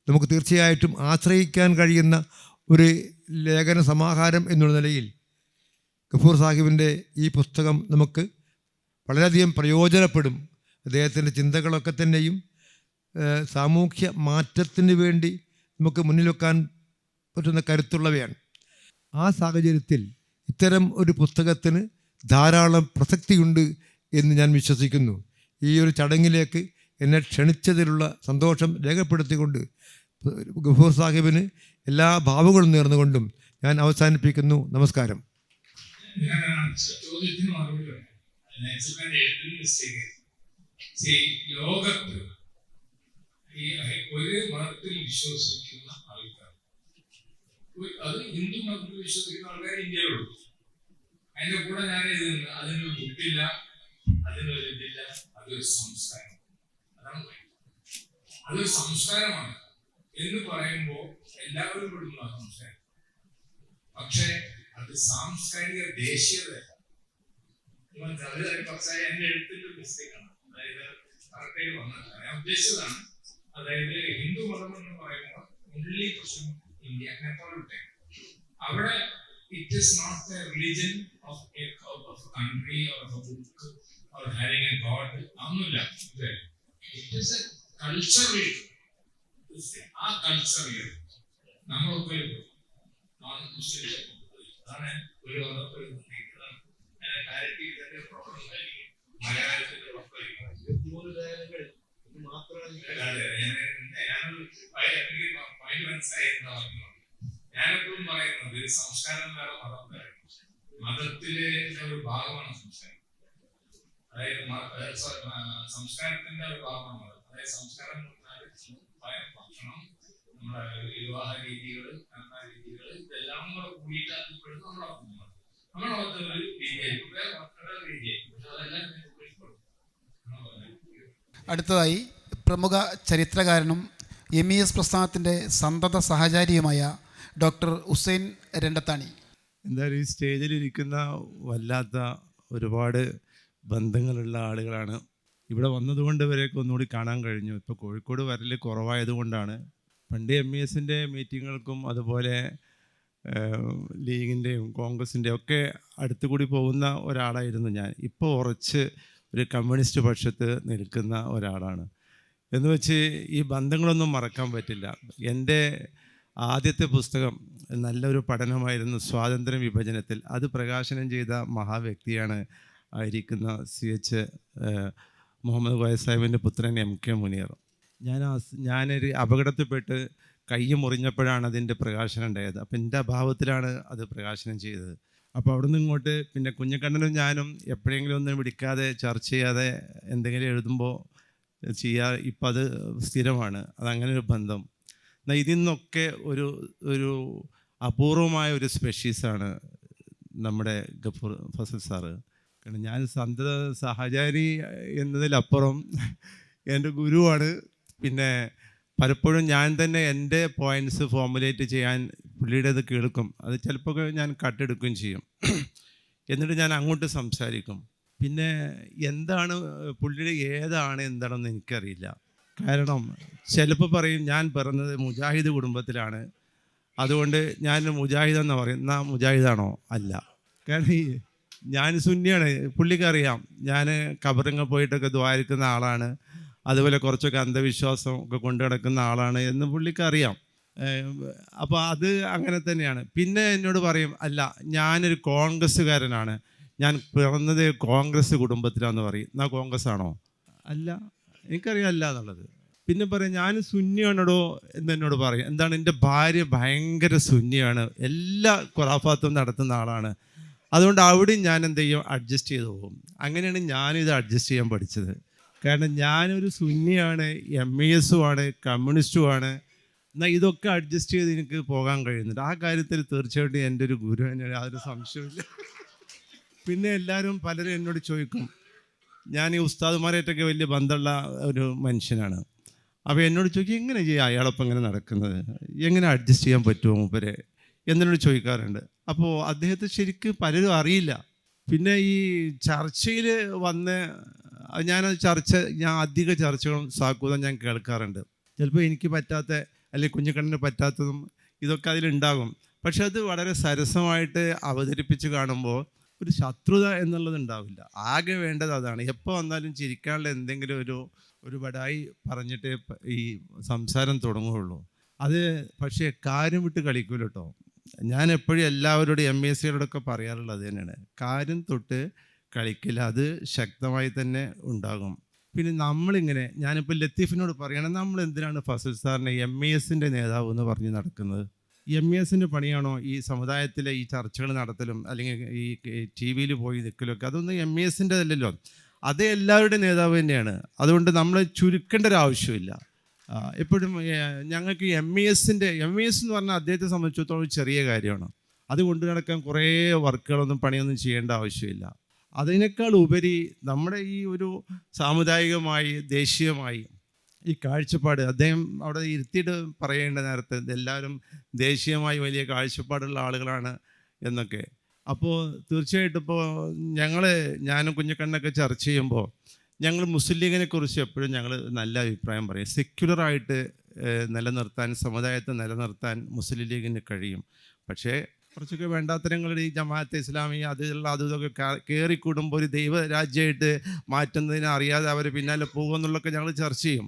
നമുക്ക് തീർച്ചയായിട്ടും ആശ്രയിക്കാൻ കഴിയുന്ന ഒരു ലേഖന സമാഹാരം എന്നുള്ള നിലയിൽ ഗഫൂർ സാഹിബിൻ്റെ ഈ പുസ്തകം നമുക്ക് വളരെയധികം പ്രയോജനപ്പെടും. അദ്ദേഹത്തിൻ്റെ ചിന്തകളൊക്കെ തന്നെയും സാമൂഹ്യ മാറ്റത്തിന് വേണ്ടി നമുക്ക് മുന്നിൽ വെക്കാൻ പറ്റുന്ന കരുത്തുള്ളവയാണ്. ആ സാഹചര്യത്തിൽ ഇത്തരം ഒരു പുസ്തകത്തിന് ധാരാളം പ്രസക്തിയുണ്ട് എന്ന് ഞാൻ വിശ്വസിക്കുന്നു. ഈ ഒരു ചടങ്ങിലേക്ക് എന്നെ ക്ഷണിച്ചതിലുള്ള സന്തോഷം രേഖപ്പെടുത്തിക്കൊണ്ട് ഗഫൂർ സാഹിബിന് എല്ലാ ഭാവുകളും നേർന്നുകൊണ്ടും ഞാൻ അവസാനിപ്പിക്കുന്നു. നമസ്കാരം. ലോകത്ത് ഒരു മതത്തിൽ വിശ്വസിക്കുന്ന ആൾക്കാർ, അത് ഹിന്ദു മതത്തിൽ വിശ്വസിക്കുന്ന ആൾക്കാർ ഇന്ത്യയിലുള്ളൂ. അതിന്റെ കൂടെ ഞാൻ എഴുതുന്നത് അതിനൊരു ബുദ്ധില്ല, അതിനൊരു ഇതില്ല, അതൊരു സംസ്കാരം. അതൊരു സംസ്കാരമാണ് എന്ന് പറയുമ്പോൾ എല്ലാവരും പെടുന്നു ആ സംസ്കാരം. പക്ഷെ അത് സാംസ്കാരിക ദേശീയതയല്ല. പക്ഷേ എന്റെ എഴുത്തിന്റെ മിസ്റ്റേക്കാണ്, അതായത് കറക്റ്റായി വന്നിട്ടില്ല. ഞാൻ ഉദ്ദേശിച്ചതാണ്, അതായത് ഹിന്ദു മതം എന്ന് പറയുമ്പോൾ ഓൺലി ക്വസ്റ്റ്യൻ ഇന്ത്യ, നേപ്പാൾ വിട്ടേ, അവിടെ it is not a religion of a country or a book or having a god, ഒന്നുമില്ല. It is a cultural. ആ കൾച്ചറിൽ നമ്മളൊക്കെ നോൺ മുസ്ലിം, അതാണ് ഒരു ഞാനെപ്പോഴും പറയുന്നത് സംസ്കാരം വേറെ മതം വേറെ. മതത്തിലെ ഒരു ഭാഗമാണ് സംസ്കാരം. അതായത് സംസ്കാരത്തിന്റെ ഒരു ഭാഗമാണ്. അതായത് സംസ്കാരം ഭക്ഷണം, നമ്മുടെ വിവാഹ രീതികൾ, രീതികൾ, ഇതെല്ലാം കൂടെ കൂടിയിട്ട് അതിൽപ്പെടുന്ന നമ്മുടെ ഒരു രീതിയായിരിക്കും, വേറെ രീതിയായിരിക്കും. പക്ഷെ അതെല്ലാം അടുത്തതായി പ്രമുഖ ചരിത്രകാരനും MES പ്രസ്ഥാനത്തിൻ്റെ സന്തത സഹചാരിയുമായ ഡോക്ടർ ഹുസൈൻ രണ്ടത്താണി. എന്തായാലും ഈ സ്റ്റേജിലിരിക്കുന്ന വല്ലാത്ത ഒരുപാട് ബന്ധങ്ങളുള്ള ആളുകളാണ്. ഇവിടെ വന്നതുകൊണ്ട് ഇവരെയൊക്കെ ഒന്നുകൂടി കാണാൻ കഴിഞ്ഞു. ഇപ്പോൾ കോഴിക്കോട് വരൽ കുറവായതുകൊണ്ടാണ്. പണ്ട് MESൻ്റെ മീറ്റിങ്ങുകൾക്കും അതുപോലെ ലീഗിൻ്റെയും കോൺഗ്രസിൻ്റെയും ഒക്കെ അടുത്തുകൂടി പോകുന്ന ഒരാളായിരുന്നു ഞാൻ. ഇപ്പോൾ ഉറച്ച് ഒരു കമ്മ്യൂണിസ്റ്റ് പക്ഷത്ത് നിൽക്കുന്ന ഒരാളാണ്. എന്ന് വെച്ച് ഈ ബന്ധങ്ങളൊന്നും മറക്കാൻ പറ്റില്ല. എൻ്റെ ആദ്യത്തെ പുസ്തകം നല്ലൊരു പഠനമായിരുന്നു സ്വാതന്ത്ര്യ വിഭജനത്തിൽ. അത് പ്രകാശനം ചെയ്ത മഹാവ്യക്തിയാണ് ആയിരിക്കുന്ന CH മുഹമ്മദ് കോയ സാഹിബിൻ്റെ പുത്രൻ MK മുനീർ. ഞാനൊരു അപകടത്തിൽപ്പെട്ട് കൈ മുറിഞ്ഞപ്പോഴാണ് അതിൻ്റെ പ്രകാശനം ഉണ്ടായത്. അപ്പം എൻ്റെ അഭാവത്തിലാണ് അത് പ്രകാശനം ചെയ്തത്. അപ്പോൾ അവിടെ നിന്ന് ഇങ്ങോട്ട് പിന്നെ കുഞ്ഞിക്കണ്ണനും ഞാനും എപ്പോഴെങ്കിലും ഒന്നും വിളിക്കാതെ ചർച്ച ചെയ്യാതെ എന്തെങ്കിലും എഴുതുമ്പോൾ ഇപ്പം അത് സ്ഥിരമാണ്. അതങ്ങനെ ഒരു ബന്ധം. എന്നാൽ ഇതിൽ നിന്നൊക്കെ ഒരു അപൂർവമായ ഒരു സ്പെഷീസാണ് നമ്മുടെ ഗഫൂർ ഫസൽ സാറ്. കാരണം ഞാൻ സന്തത സഹചാരി എന്നതിലപ്പുറം എൻ്റെ ഗുരുവാണ്. പിന്നെ പലപ്പോഴും ഞാൻ തന്നെ എൻ്റെ പോയിൻറ്റ്സ് ഫോമുലേറ്റ് ചെയ്യാൻ പുള്ളിയുടേത് കേൾക്കും. അത് ചിലപ്പോൾ ഞാൻ കട്ടെടുക്കുകയും ചെയ്യും. എന്നിട്ട് ഞാൻ അങ്ങോട്ട് സംസാരിക്കും. പിന്നെ എന്താണ് പുള്ളിയുടെ ഏതാണ് എന്താണെന്ന് എനിക്കറിയില്ല. കാരണം ചിലപ്പോൾ പറയും ഞാൻ പിറന്നത് മുജാഹിദ് കുടുംബത്തിലാണ്, അതുകൊണ്ട് ഞാൻ മുജാഹിദെന്ന് പറയും. എന്നാൽ മുജാഹിദാണോ? അല്ല. കാരണം ഞാൻ സുന്നിയാണ്. പുള്ളിക്കറിയാം ഞാൻ ഖബറിങ്ങ പോയിട്ടൊക്കെ ദ്വാരിക്കുന്ന ആളാണ്, അതുപോലെ കുറച്ചൊക്കെ അന്ധവിശ്വാസം ഒക്കെ കൊണ്ടു നടക്കുന്ന ആളാണ് എന്ന് പുള്ളിക്കറിയാം. അപ്പോൾ അത് അങ്ങനെ തന്നെയാണ്. പിന്നെ എന്നോട് പറയും അല്ല ഞാനൊരു കോൺഗ്രസ്സുകാരനാണ്, ഞാൻ പിറന്നത് കോൺഗ്രസ് കുടുംബത്തിലാണെന്ന് പറയും. എന്നാൽ കോൺഗ്രസ് ആണോ? അല്ല, എനിക്കറിയാം അല്ല എന്നുള്ളത്. പിന്നെ പറയും ഞാൻ സുന്നിയാണോ എന്നോട് പറയും. എന്താണ്, എൻ്റെ ഭാര്യ ഭയങ്കര സുന്നിയാണ്, എല്ലാ ഖുറാഫാത്തും നടത്തുന്ന ആളാണ്, അതുകൊണ്ട് അവിടെയും ഞാൻ എന്ത് ചെയ്യും, അഡ്ജസ്റ്റ് ചെയ്ത് പോകും. അങ്ങനെയാണ് ഞാനിത് അഡ്ജസ്റ്റ് ചെയ്യാൻ പഠിച്ചത്. കാരണം ഞാനൊരു സുന്നിയാണ്, MESുമാണ്, കമ്മ്യൂണിസ്റ്റുമാണ്. എന്നാൽ ഇതൊക്കെ അഡ്ജസ്റ്റ് ചെയ്ത് എനിക്ക് പോകാൻ കഴിയുന്നുണ്ട്. ആ കാര്യത്തിൽ തീർച്ചയായിട്ടും എൻ്റെ ഒരു ഗുരു തന്നെയാണ്, യാതൊരു സംശയമില്ല. പിന്നെ എല്ലാവരും പലരും എന്നോട് ചോദിക്കും, ഞാൻ ഈ ഉസ്താദുമാരായിട്ടൊക്കെ വലിയ ബന്ധമുള്ള ഒരു മനുഷ്യനാണ്. അപ്പോൾ എന്നോട് ചോദിക്കും എങ്ങനെ ചെയ്യും അയാളൊപ്പം ഇങ്ങനെ നടക്കുന്നത്, എങ്ങനെ അഡ്ജസ്റ്റ് ചെയ്യാൻ പറ്റുമോ മൂപ്പരെ എന്നോട് ചോദിക്കാറുണ്ട്. അപ്പോൾ അദ്ദേഹത്തെ ശരിക്കും പലരും അറിയില്ല. പിന്നെ ഈ ചർച്ചയിൽ വന്ന് ഞാൻ അധിക ചർച്ചകളും സാക്കൂതം ഞാൻ കേൾക്കാറുണ്ട്. ചിലപ്പോൾ എനിക്ക് പറ്റാത്ത അല്ലെങ്കിൽ കുഞ്ഞിക്കണ്ണന് പറ്റാത്തതും ഇതൊക്കെ അതിലുണ്ടാകും. പക്ഷെ അത് വളരെ സരസമായിട്ട് അവതരിപ്പിച്ച് കാണുമ്പോൾ ഒരു ശത്രുത എന്നുള്ളത് ഉണ്ടാവില്ല. ആകെ വേണ്ടത് അതാണ്. എപ്പോൾ വന്നാലും ചിരിക്കാനുള്ള എന്തെങ്കിലും ഒരു ബടായി പറഞ്ഞിട്ട് ഈ സംസാരം തുടങ്ങുകയുള്ളൂ. അത് പക്ഷേ കാര്യം വിട്ട് കളിക്കൂല കേട്ടോ. ഞാൻ എപ്പോഴും എല്ലാവരോടും MESകളോടൊക്കെ പറയാറുള്ളത് തന്നെയാണ്, കാര്യം തൊട്ട് കളിക്കില്ല, അത് ശക്തമായി തന്നെ ഉണ്ടാകും. പിന്നെ നമ്മളിങ്ങനെ ഞാനിപ്പോൾ ലത്തീഫിനോട് പറയണം, നമ്മൾ എന്തിനാണ് ഫസൽ സാറിനെ MESൻ്റെ നേതാവ് എന്ന് പറഞ്ഞ് നടക്കുന്നത്? MESൻ്റെ പണിയാണോ ഈ സമുദായത്തിലെ ഈ ചർച്ചകൾ നടത്തലും അല്ലെങ്കിൽ ഈ TV പോയി നിൽക്കലൊക്കെ? അതൊന്നും MESൻ്റെ അല്ലല്ലോ, അത് എല്ലാവരുടെയും നേതാവ് തന്നെയാണ്. അതുകൊണ്ട് നമ്മൾ ചുരുക്കേണ്ട ഒരു ആവശ്യമില്ല. എപ്പോഴും ഞങ്ങൾക്ക് MES എന്ന് പറഞ്ഞാൽ അദ്ദേഹത്തെ സംബന്ധിച്ചിടത്തോളം ചെറിയ കാര്യമാണ്. അത് കൊണ്ടു നടക്കാൻ കുറേ വർക്കുകളൊന്നും പണിയൊന്നും ചെയ്യേണ്ട ആവശ്യമില്ല. അതിനേക്കാൾ ഉപരി നമ്മുടെ ഈ ഒരു സാമുദായികമായി ദേശീയമായി ഈ കാഴ്ചപ്പാട് അദ്ദേഹം അവിടെ ഇരുത്തിയിട്ട് പറയേണ്ട നേരത്തെ എല്ലാവരും ദേശീയമായി വലിയ കാഴ്ചപ്പാടുള്ള ആളുകളാണ് എന്നൊക്കെ. അപ്പോൾ തീർച്ചയായിട്ടും ഇപ്പോൾ ഞാനും കുഞ്ഞിക്കണ്ണൊക്കെ ചർച്ച ചെയ്യുമ്പോൾ ഞങ്ങൾ മുസ്ലിം ലീഗിനെ കുറിച്ച് എപ്പോഴും ഞങ്ങൾ നല്ല അഭിപ്രായം പറയും. സെക്യുലറായിട്ട് നിലനിർത്താൻ, സമുദായത്തെ നിലനിർത്താൻ മുസ്ലിം ലീഗിന് കഴിയും. പക്ഷേ കുറച്ചൊക്കെ വേണ്ടാത്തരങ്ങളുടെ ഈ ജമാഅത്തെ ഇസ്ലാമി ഇതൊക്കെ കയറിക്കൂടുമ്പോൾ ഒരു ദൈവരാജ്യമായിട്ട് മാറ്റുന്നതിനെ അറിയാതെ അവർ പിന്നാലെ പോകുമെന്നുള്ളതൊക്കെ ഞങ്ങൾ ചർച്ച ചെയ്യും.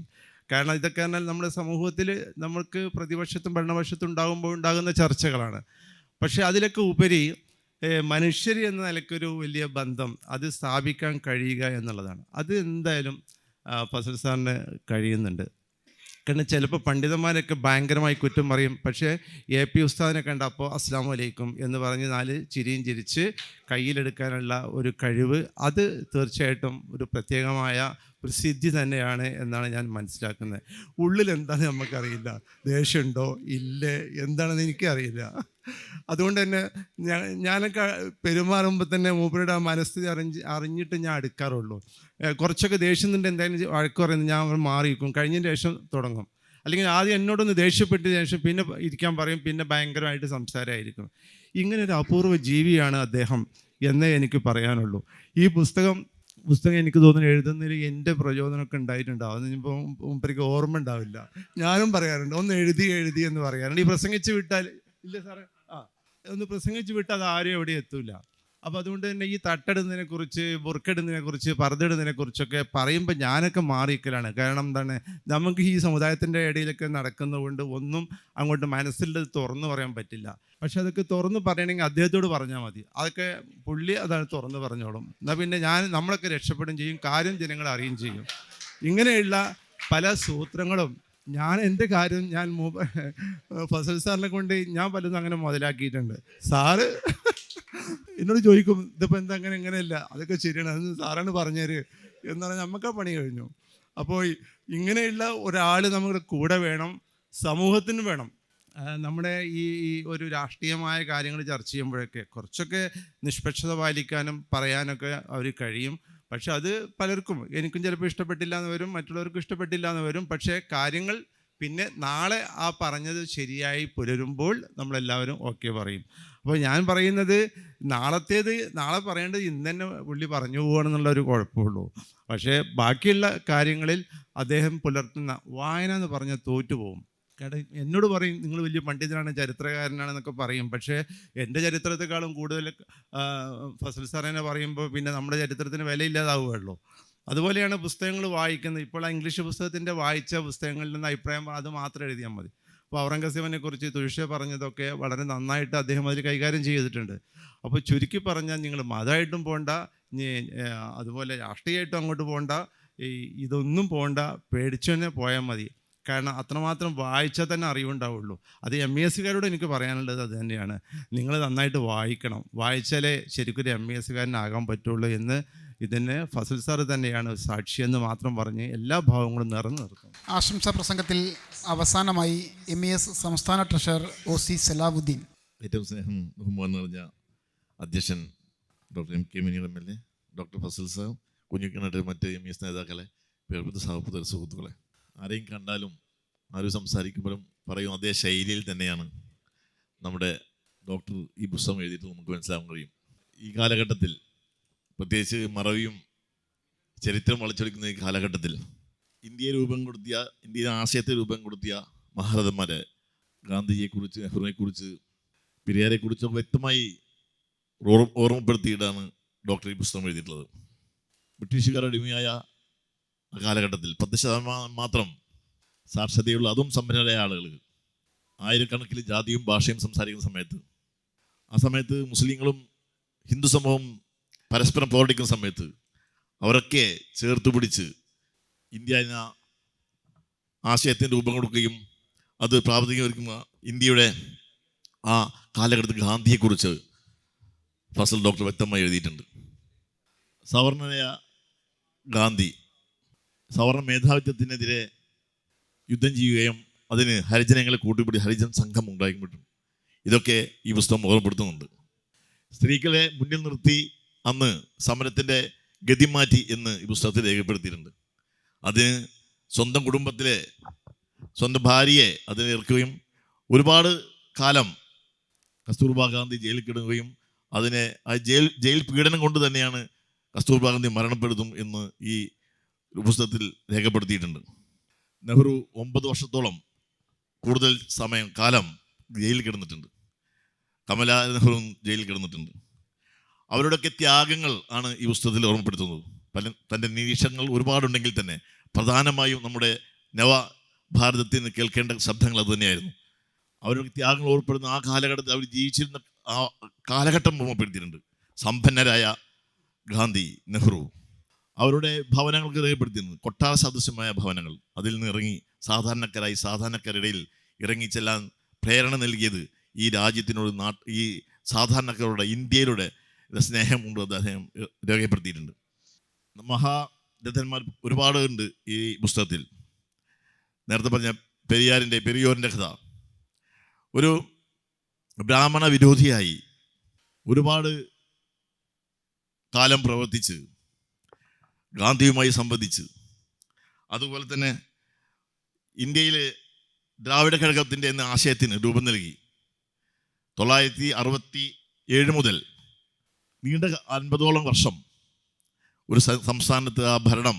കാരണം ഇതൊക്കെ പറഞ്ഞാൽ നമ്മുടെ സമൂഹത്തിൽ നമ്മൾക്ക് പ്രതിപക്ഷത്തും ഭരണപക്ഷത്തും ഉണ്ടാകുന്ന ചർച്ചകളാണ്. പക്ഷേ അതിലൊക്കെ ഉപരി മനുഷ്യർ എന്ന നിലയ്ക്കൊരു വലിയ ബന്ധം അത് സ്ഥാപിക്കാൻ കഴിയുക എന്നുള്ളതാണ്. അത് എന്തായാലും ഫസൽ സാറിന് കഴിയുന്നുണ്ട്. കാരണം ചിലപ്പോൾ പണ്ഡിതന്മാരൊക്കെ ഭയങ്കരമായി കുറ്റം പറയും. പക്ഷേ AP ഉസ്താദിനെ കണ്ടപ്പോൾ അസ്സലാമു അലൈക്കും എന്ന് പറഞ്ഞ് 4 ചിരിയും ചിരിച്ച് കയ്യിലെടുക്കാനുള്ള ഒരു കഴിവ്, അത് തീർച്ചയായിട്ടും ഒരു പ്രത്യേകമായ ഒരു സിദ്ധി തന്നെയാണ് എന്നാണ് ഞാൻ മനസ്സിലാക്കുന്നത്. ഉള്ളിൽ എന്താണെന്ന് നമുക്കറിയില്ല, ദേഷ്യമുണ്ടോ ഇല്ലേ എന്താണെന്ന് എനിക്കറിയില്ല. അതുകൊണ്ട് തന്നെ ഞാനൊക്കെ പെരുമാറുമ്പോൾ തന്നെ മൂപ്പരുടെ മനസ്ഥിതി അറിഞ്ഞിട്ട് ഞാൻ അടുക്കാറുള്ളൂ. കുറച്ചൊക്കെ ദേഷ്യം നിന്നുണ്ട് എന്തായാലും വഴക്ക് പറയുന്നത് ഞാൻ മാറിയിരിക്കും, കഴിഞ്ഞതിന് ശേഷം തുടങ്ങും. അല്ലെങ്കിൽ ആദ്യം എന്നോടൊന്ന് ദേഷ്യപ്പെട്ടതിന് ശേഷം പിന്നെ ഇരിക്കാൻ പറയും, പിന്നെ ഭയങ്കരമായിട്ട് സംസാരമായിരിക്കും. ഇങ്ങനെ ഒരു അപൂർവ ജീവിയാണ് അദ്ദേഹം എന്നേ എനിക്ക് പറയാനുള്ളൂ. ഈ പുസ്തകം എനിക്ക് തോന്നുന്നു എഴുതുന്നതിൽ എൻ്റെ പ്രചോദനമൊക്കെ ഉണ്ടായിട്ടുണ്ടാവും. അതിനിപ്പോൾ മുമ്പേക്ക് ഓർമ്മ ഉണ്ടാവില്ല. ഞാനും പറയാറുണ്ട് ഒന്ന് എഴുതി എന്ന് പറയാറുണ്ട്. ഈ പ്രസംഗിച്ച് വിട്ടാൽ ഇല്ല സാറേ, ഒന്ന് പ്രസംഗിച്ച് വിട്ടാൽ അത് ആരും എവിടെ എത്തൂല. അപ്പോൾ അതുകൊണ്ട് തന്നെ ഈ തട്ടെടുന്നതിനെക്കുറിച്ച്, ബുർക്കെടുന്നതിനെക്കുറിച്ച്, പർദ്ദയിടുന്നതിനെക്കുറിച്ചൊക്കെ പറയുമ്പോൾ ഞാനൊക്കെ മാറിയിരിക്കലാണ്. കാരണം എന്താണ്, നമുക്ക് ഈ സമുദായത്തിൻ്റെ ഇടയിലൊക്കെ നടക്കുന്നതുകൊണ്ട് ഒന്നും അങ്ങോട്ട് മനസ്സിൽ തുറന്നു പറയാൻ പറ്റില്ല. പക്ഷെ അതൊക്കെ തുറന്ന് പറയണമെങ്കിൽ അദ്ദേഹത്തോട് പറഞ്ഞാൽ മതി. അതൊക്കെ പുള്ളി അതാണ് തുറന്ന് പറഞ്ഞോളും. എന്നാൽ പിന്നെ നമ്മളൊക്കെ രക്ഷപ്പെടുകയും ചെയ്യും, കാര്യം ജനങ്ങളെ അറിയുകയും ചെയ്യും. ഇങ്ങനെയുള്ള പല സൂത്രങ്ങളും എൻ്റെ കാര്യം ഞാൻ ഫസൽ സാറിനെ കൊണ്ട് ഞാൻ പലതും അങ്ങനെ മുതലാക്കിയിട്ടുണ്ട്. സാറ് എന്നോട് ചോദിക്കും ഇതിപ്പോൾ എന്താ ഇങ്ങനെയല്ല, അതൊക്കെ ശരിയാണ്, അത് സാറാണ് പറഞ്ഞേര് എന്നാണ്. നമുക്ക് ആ പണി കഴിഞ്ഞു. അപ്പോൾ ഇങ്ങനെയുള്ള ഒരാൾ നമ്മുടെ കൂടെ വേണം, സമൂഹത്തിന് വേണം. നമ്മുടെ ഈ ഒരു രാഷ്ട്രീയമായ കാര്യങ്ങൾ ചർച്ച ചെയ്യുമ്പോഴൊക്കെ കുറച്ചൊക്കെ നിഷ്പക്ഷത പാലിക്കാനും പറയാനൊക്കെ അവർ കഴിയും. പക്ഷെ അത് പലർക്കും, എനിക്കും ചിലപ്പോൾ ഇഷ്ടപ്പെട്ടില്ല എന്ന് വരും, മറ്റുള്ളവർക്കും ഇഷ്ടപ്പെട്ടില്ല എന്ന് വരും. പക്ഷേ കാര്യങ്ങൾ പിന്നെ നാളെ ആ പറഞ്ഞത് ശരിയായി പുലരുമ്പോൾ നമ്മളെല്ലാവരും ഓക്കെ പറയും. അപ്പോൾ ഞാൻ പറയുന്നത് നാളെ പറയേണ്ടത് ഇന്ന് തന്നെ പുള്ളി പറഞ്ഞു പോവുകയാണെന്നുള്ളൊരു കുഴപ്പമുള്ളൂ. പക്ഷേ ബാക്കിയുള്ള കാര്യങ്ങളിൽ അദ്ദേഹം പുലർത്തുന്ന വായന എന്ന് പറഞ്ഞാൽ തോറ്റുപോകും. കാരണം എന്നോട് പറയും നിങ്ങൾ വലിയ പണ്ഡിതനാണ്, ചരിത്രകാരനാണെന്നൊക്കെ പറയും. പക്ഷേ എൻ്റെ ചരിത്രത്തെക്കാളും കൂടുതൽ ഫസൽ സാറിനെ പറയുമ്പോൾ പിന്നെ നമ്മുടെ ചരിത്രത്തിന് വിലയില്ലാതാവുകയുള്ളൂ. അതുപോലെയാണ് പുസ്തകങ്ങൾ വായിക്കുന്നത്. ഇപ്പോൾ ഇംഗ്ലീഷ് പുസ്തകത്തിൻ്റെ വായിച്ച പുസ്തകങ്ങളിൽ നിന്ന് അഭിപ്രായം അത് മാത്രം എഴുതിയാൽ മതി. അപ്പോൾ ഔറംഗസീബിനെ കുറിച്ച് തുഷ പറഞ്ഞതൊക്കെ വളരെ നന്നായിട്ട് അദ്ദേഹം അതിൽ കൈകാര്യം ചെയ്തിട്ടുണ്ട്. അപ്പോൾ ചുരുക്കി പറഞ്ഞാൽ നിങ്ങൾ മതമായിട്ടും പോകണ്ട, അതുപോലെ രാഷ്ട്രീയമായിട്ടും അങ്ങോട്ട് പോകണ്ട, ഇതൊന്നും പോകണ്ട, പേടിച്ചു തന്നെ പോയാൽ മതി. കാരണം അത്രമാത്രം വായിച്ചാൽ തന്നെ അറിവുണ്ടാവുള്ളൂ. അത് MESകാരോട് എനിക്ക് പറയാനുള്ളത് അത് തന്നെയാണ്. നിങ്ങൾ നന്നായിട്ട് വായിക്കണം, വായിച്ചാലേ ശരിക്കൊരു MESകാരനാകാൻ പറ്റുള്ളൂ എന്ന് ഇതിന് ഫസൽ സാറ് തന്നെയാണ് സാക്ഷിയെന്ന് മാത്രം പറഞ്ഞ് എല്ലാ ഭാവങ്ങളും നിറഞ്ഞു നിർത്തും. ആശംസാ പ്രസംഗത്തിൽ അവസാനമായി MES സംസ്ഥാന ട്രഷറർ OC സലാവുദ്ദീൻ. ഏറ്റവും സ്നേഹം ബഹുമാനം നിറഞ്ഞ അധ്യക്ഷൻ doctor MK Muneer MLA, doctor Fazal sir, കുഞ്ഞിക്കണ്ണട്ട്, മറ്റ് MES നേതാക്കളെ, പേർപ്പെട്ട സഹോദര സുഹൃത്തുക്കളെ, ആരെയും കണ്ടാലും ആരും സംസാരിക്കുമ്പോഴും പറയും അതേ ശൈലിയിൽ തന്നെയാണ് നമ്മുടെ ഡോക്ടർ ഈ പുസ്തകം എഴുതിയിട്ട് നമുക്ക് മനസ്സിലാക്കാൻ കഴിയും. ഈ കാലഘട്ടത്തിൽ പ്രത്യേകിച്ച് മറവിയും ചരിത്രം വളച്ചൊടിക്കുന്ന ഈ കാലഘട്ടത്തിൽ ഇന്ത്യൻ ആശയത്തെ രൂപം കൊടുത്തിയ മഹാരഥന്മാരെ, ഗാന്ധിജിയെക്കുറിച്ച്, നെഹ്റുവിനെക്കുറിച്ച്, പെരിയാരെക്കുറിച്ചൊക്കെ വ്യക്തമായി ഓർമ്മപ്പെടുത്തിയിട്ടാണ് ഡോക്ടർ ഈ പുസ്തകം എഴുതിയിട്ടുള്ളത്. ബ്രിട്ടീഷുകാരുടെ അടിമയായ കാലഘട്ടത്തിൽ 10% മാത്രം സാക്ഷരതയുള്ള, അതും സമ്പന്നരായ ആളുകൾ, ആയിരക്കണക്കിന് ജാതിയും ഭാഷയും സംസാരിക്കുന്ന സമയത്ത്, ആ സമയത്ത് മുസ്ലിങ്ങളും ഹിന്ദു സമൂഹം പരസ്പരം പോരടിക്കുന്ന സമയത്ത് അവരൊക്കെ ചേർത്ത് പിടിച്ച് ഇന്ത്യ എന്ന ആശയത്തിന് രൂപം കൊടുക്കുകയും അത് പ്രാവർത്തികമാക്കുന്ന ഇന്ത്യയുടെ ആ കാലഘട്ടത്തിൽ ഗാന്ധിയെക്കുറിച്ച് ഫസൽ ഡോക്ടർ വ്യക്തമായി എഴുതിയിട്ടുണ്ട്. സവർണനായ ഗാന്ധി സവർണ മേധാവിത്വത്തിനെതിരെ യുദ്ധം ചെയ്യുകയും അതിന് ഹരിജനങ്ങളെ കൂട്ടിപ്പിടി ഹരിജൻ സംഘം ഉണ്ടാക്കിയിട്ടും ഇതൊക്കെ ഈ പുസ്തകം ഓർമ്മപ്പെടുത്തുന്നുണ്ട്. സ്ത്രീകളെ മുന്നിൽ നിർത്തി അന്ന് സമരത്തിൻ്റെ ഗതി മാറ്റി എന്ന് ഈ പുസ്തകത്തിൽ രേഖപ്പെടുത്തിയിട്ടുണ്ട്. അതിന് സ്വന്തം കുടുംബത്തിലെ സ്വന്തം ഭാര്യയെ അതിന് ഇറക്കുകയും ഒരുപാട് കാലം കസ്തൂർബാ ഗാന്ധി ജയിലിൽ കിടക്കുകയും അതിനെ ആ ജയിൽ പീഡനം കൊണ്ട് തന്നെയാണ് കസ്തൂർബാ ഗാന്ധി മരണപ്പെടുത്തും എന്ന് ഈ പുസ്തകത്തിൽ രേഖപ്പെടുത്തിയിട്ടുണ്ട്. നെഹ്റു 9 വർഷത്തോളം കൂടുതൽ കാലം ജയിലിൽ കിടന്നിട്ടുണ്ട്. കമലാ നെഹ്റുവും ജയിലിൽ കിടന്നിട്ടുണ്ട്. അവരുടെയൊക്കെ ത്യാഗങ്ങൾ ആണ് ഈ പുസ്തകത്തിൽ ഓർമ്മപ്പെടുത്തുന്നത്. തൻ്റെ നിരീക്ഷണങ്ങൾ ഒരുപാടുണ്ടെങ്കിൽ തന്നെ പ്രധാനമായും നമ്മുടെ നവഭാരതത്തിൽ നിന്ന് കേൾക്കേണ്ട ശബ്ദങ്ങൾ അതുതന്നെയായിരുന്നു. അവരുടെ ത്യാഗങ്ങൾ ഓർമ്മപ്പെടുന്ന ആ കാലഘട്ടത്തിൽ അവർ ജീവിച്ചിരുന്ന ആ കാലഘട്ടം ഓർമ്മപ്പെടുത്തിയിട്ടുണ്ട്. സമ്പന്നരായ ഗാന്ധി, നെഹ്റു, അവരുടെ ഭവനങ്ങൾക്ക് രേഖപ്പെടുത്തിയിരുന്നു. കൊട്ടാര സദൃശ്യമായ ഭവനങ്ങൾ. അതിൽ നിന്ന് ഇറങ്ങി സാധാരണക്കാരുടെ ഇറങ്ങിച്ചെല്ലാൻ പ്രേരണ നൽകിയത് ഈ രാജ്യത്തിനോട് ഈ സാധാരണക്കാരുടെ ഇന്ത്യയുടെ സ്നേഹം കൊണ്ട് അദ്ദേഹം രേഖപ്പെടുത്തിയിട്ടുണ്ട്. മഹാരഥന്മാർ ഒരുപാട് ഉണ്ട് ഈ പുസ്തകത്തിൽ. നേരത്തെ പറഞ്ഞ പെരിയോറിൻ്റെ കഥ. ഒരു ബ്രാഹ്മണ വിരോധിയായി ഒരുപാട് കാലം പ്രവർത്തിച്ച് ഗാന്ധിയുമായി സംവദിച്ച്, അതുപോലെ തന്നെ ഇന്ത്യയിലെ ദ്രാവിഡ കഴകത്തിൻ്റെ എന്ന ആശയത്തിന് രൂപം നൽകി 967 മുതൽ നീണ്ട 50ഓളം വർഷം ഒരു സംസ്ഥാനത്ത് ആ ഭരണം,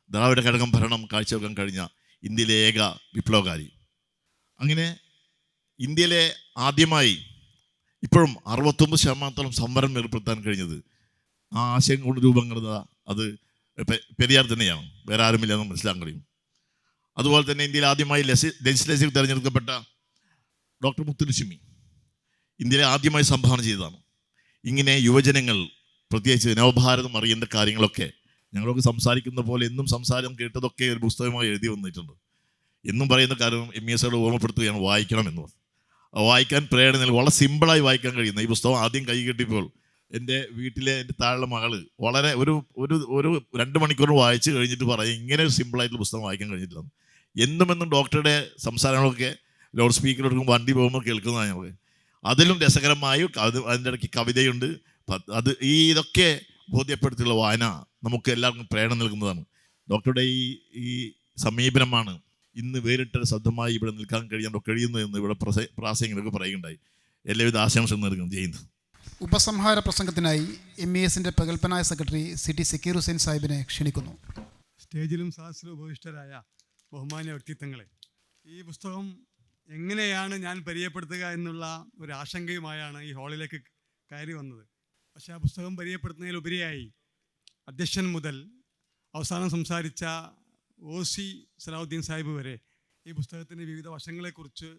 ദ്രാവിഡ കഴകം ഭരണം കാഴ്ചവെക്കാൻ കഴിഞ്ഞ ഇന്ത്യയിലെ ഏക വിപ്ലവകാരി. അങ്ങനെ ഇന്ത്യയിലെ ആദ്യമായി ഇപ്പോഴും 69% സംവരണം ഏർപ്പെടുത്താൻ കഴിഞ്ഞത് ആ ആശയം കൊണ്ട് രൂപം കൊണ്ട അത് പെരിയാർ തന്നെയാണ്. വേറെ ആരുമില്ലെന്ന് മനസ്സിലാക്കാൻ കഴിയും. അതുപോലെ തന്നെ ഇന്ത്യയിൽ ആദ്യമായി ലെജിസ്ലേച്ചറിൽ തിരഞ്ഞെടുക്കപ്പെട്ട ഡോക്ടർ മുത്തുലക്ഷ്മി ഇന്ത്യയിലെ ആദ്യമായി സംഭാവന ചെയ്തതാണ്. ഇങ്ങനെ യുവജനങ്ങൾ, പ്രത്യേകിച്ച് നവഭാരതം അറിയേണ്ട കാര്യങ്ങളൊക്കെ ഞങ്ങളൊക്കെ സംസാരിക്കുന്ന പോലെ എന്നും സംസാരം കേട്ടതൊക്കെ ഒരു പുസ്തകമായി എഴുതി വന്നിട്ടുണ്ട്. എന്നും പറയുന്ന കാര്യം MES ഓർമ്മപ്പെടുത്തുകയാണ്, വായിക്കണമെന്ന്. വായിക്കാൻ പ്രേരണ നൽകി വളരെ സിമ്പിളായി വായിക്കാൻ കഴിയുന്ന ഈ പുസ്തകം ആദ്യം കൈ കിട്ടിയപ്പോൾ എൻ്റെ വീട്ടിലെ എൻ്റെ താഴെ മകള് വളരെ ഒരു 2 മണിക്കൂർ വായിച്ച് കഴിഞ്ഞിട്ട് പറയും, ഇങ്ങനെ ഒരു സിമ്പിളായിട്ടുള്ള പുസ്തകം വായിക്കാൻ കഴിഞ്ഞിട്ടില്ല. എന്നും ഡോക്ടറുടെ സംസാരങ്ങളൊക്കെ ലൗഡ് സ്പീക്കർ എടുക്കുമ്പോൾ വണ്ടി പോകുമ്പോൾ കേൾക്കുന്നതാണ് ഞങ്ങൾ. അതിലും രസകരമായി അതിൻ്റെ ഇടയ്ക്ക് കവിതയുണ്ട്. ഇതൊക്കെ ബോധ്യപ്പെടുത്തിയുള്ള വായന നമുക്ക് എല്ലാവർക്കും പ്രേരണ നൽകുന്നതാണ്. ഡോക്ടറുടെ ഈ സമീപനമാണ് ഇന്ന് വേറിട്ട ശബ്ദമായി ഇവിടെ നിൽക്കാൻ കഴിയുന്നു എന്ന് ഇവിടെ പ്രാസംഗികരൊക്കെ പറയുകയുണ്ടായി. എല്ലാവിധ ആശംസകൾ നൽകുന്നു. ചെയ്യുന്നു. ഉപസംഹാര പ്രസംഗത്തിനായി MESന്റെ പ്രഗത്ഭനായ സെക്രട്ടറി CT സക്കീർ ഹുസൈൻ സാഹിബിനെ ക്ഷണിക്കുന്നു. സ്റ്റേജിലും സദസ്സിലും ഉപവിഷ്ടരായ ബഹുമാന്യ വ്യക്തിത്വങ്ങളെ, ഈ പുസ്തകം എങ്ങനെയാണ് ഞാൻ പരിചയപ്പെടുത്തുക എന്നുള്ള ഒരു ആശങ്കയുമായാണ് ഈ ഹാളിലേക്ക് കയറി വന്നത്. പക്ഷേ ആ പുസ്തകം പരിചയപ്പെടുത്തുന്നതിലുപരിയായി അധ്യക്ഷൻ മുതൽ അവസാനം സംസാരിച്ച OC സലാഹുദ്ദീൻ സാഹിബ് വരെ ഈ പുസ്തകത്തിൻ്റെ വിവിധ വശങ്ങളെക്കുറിച്ച്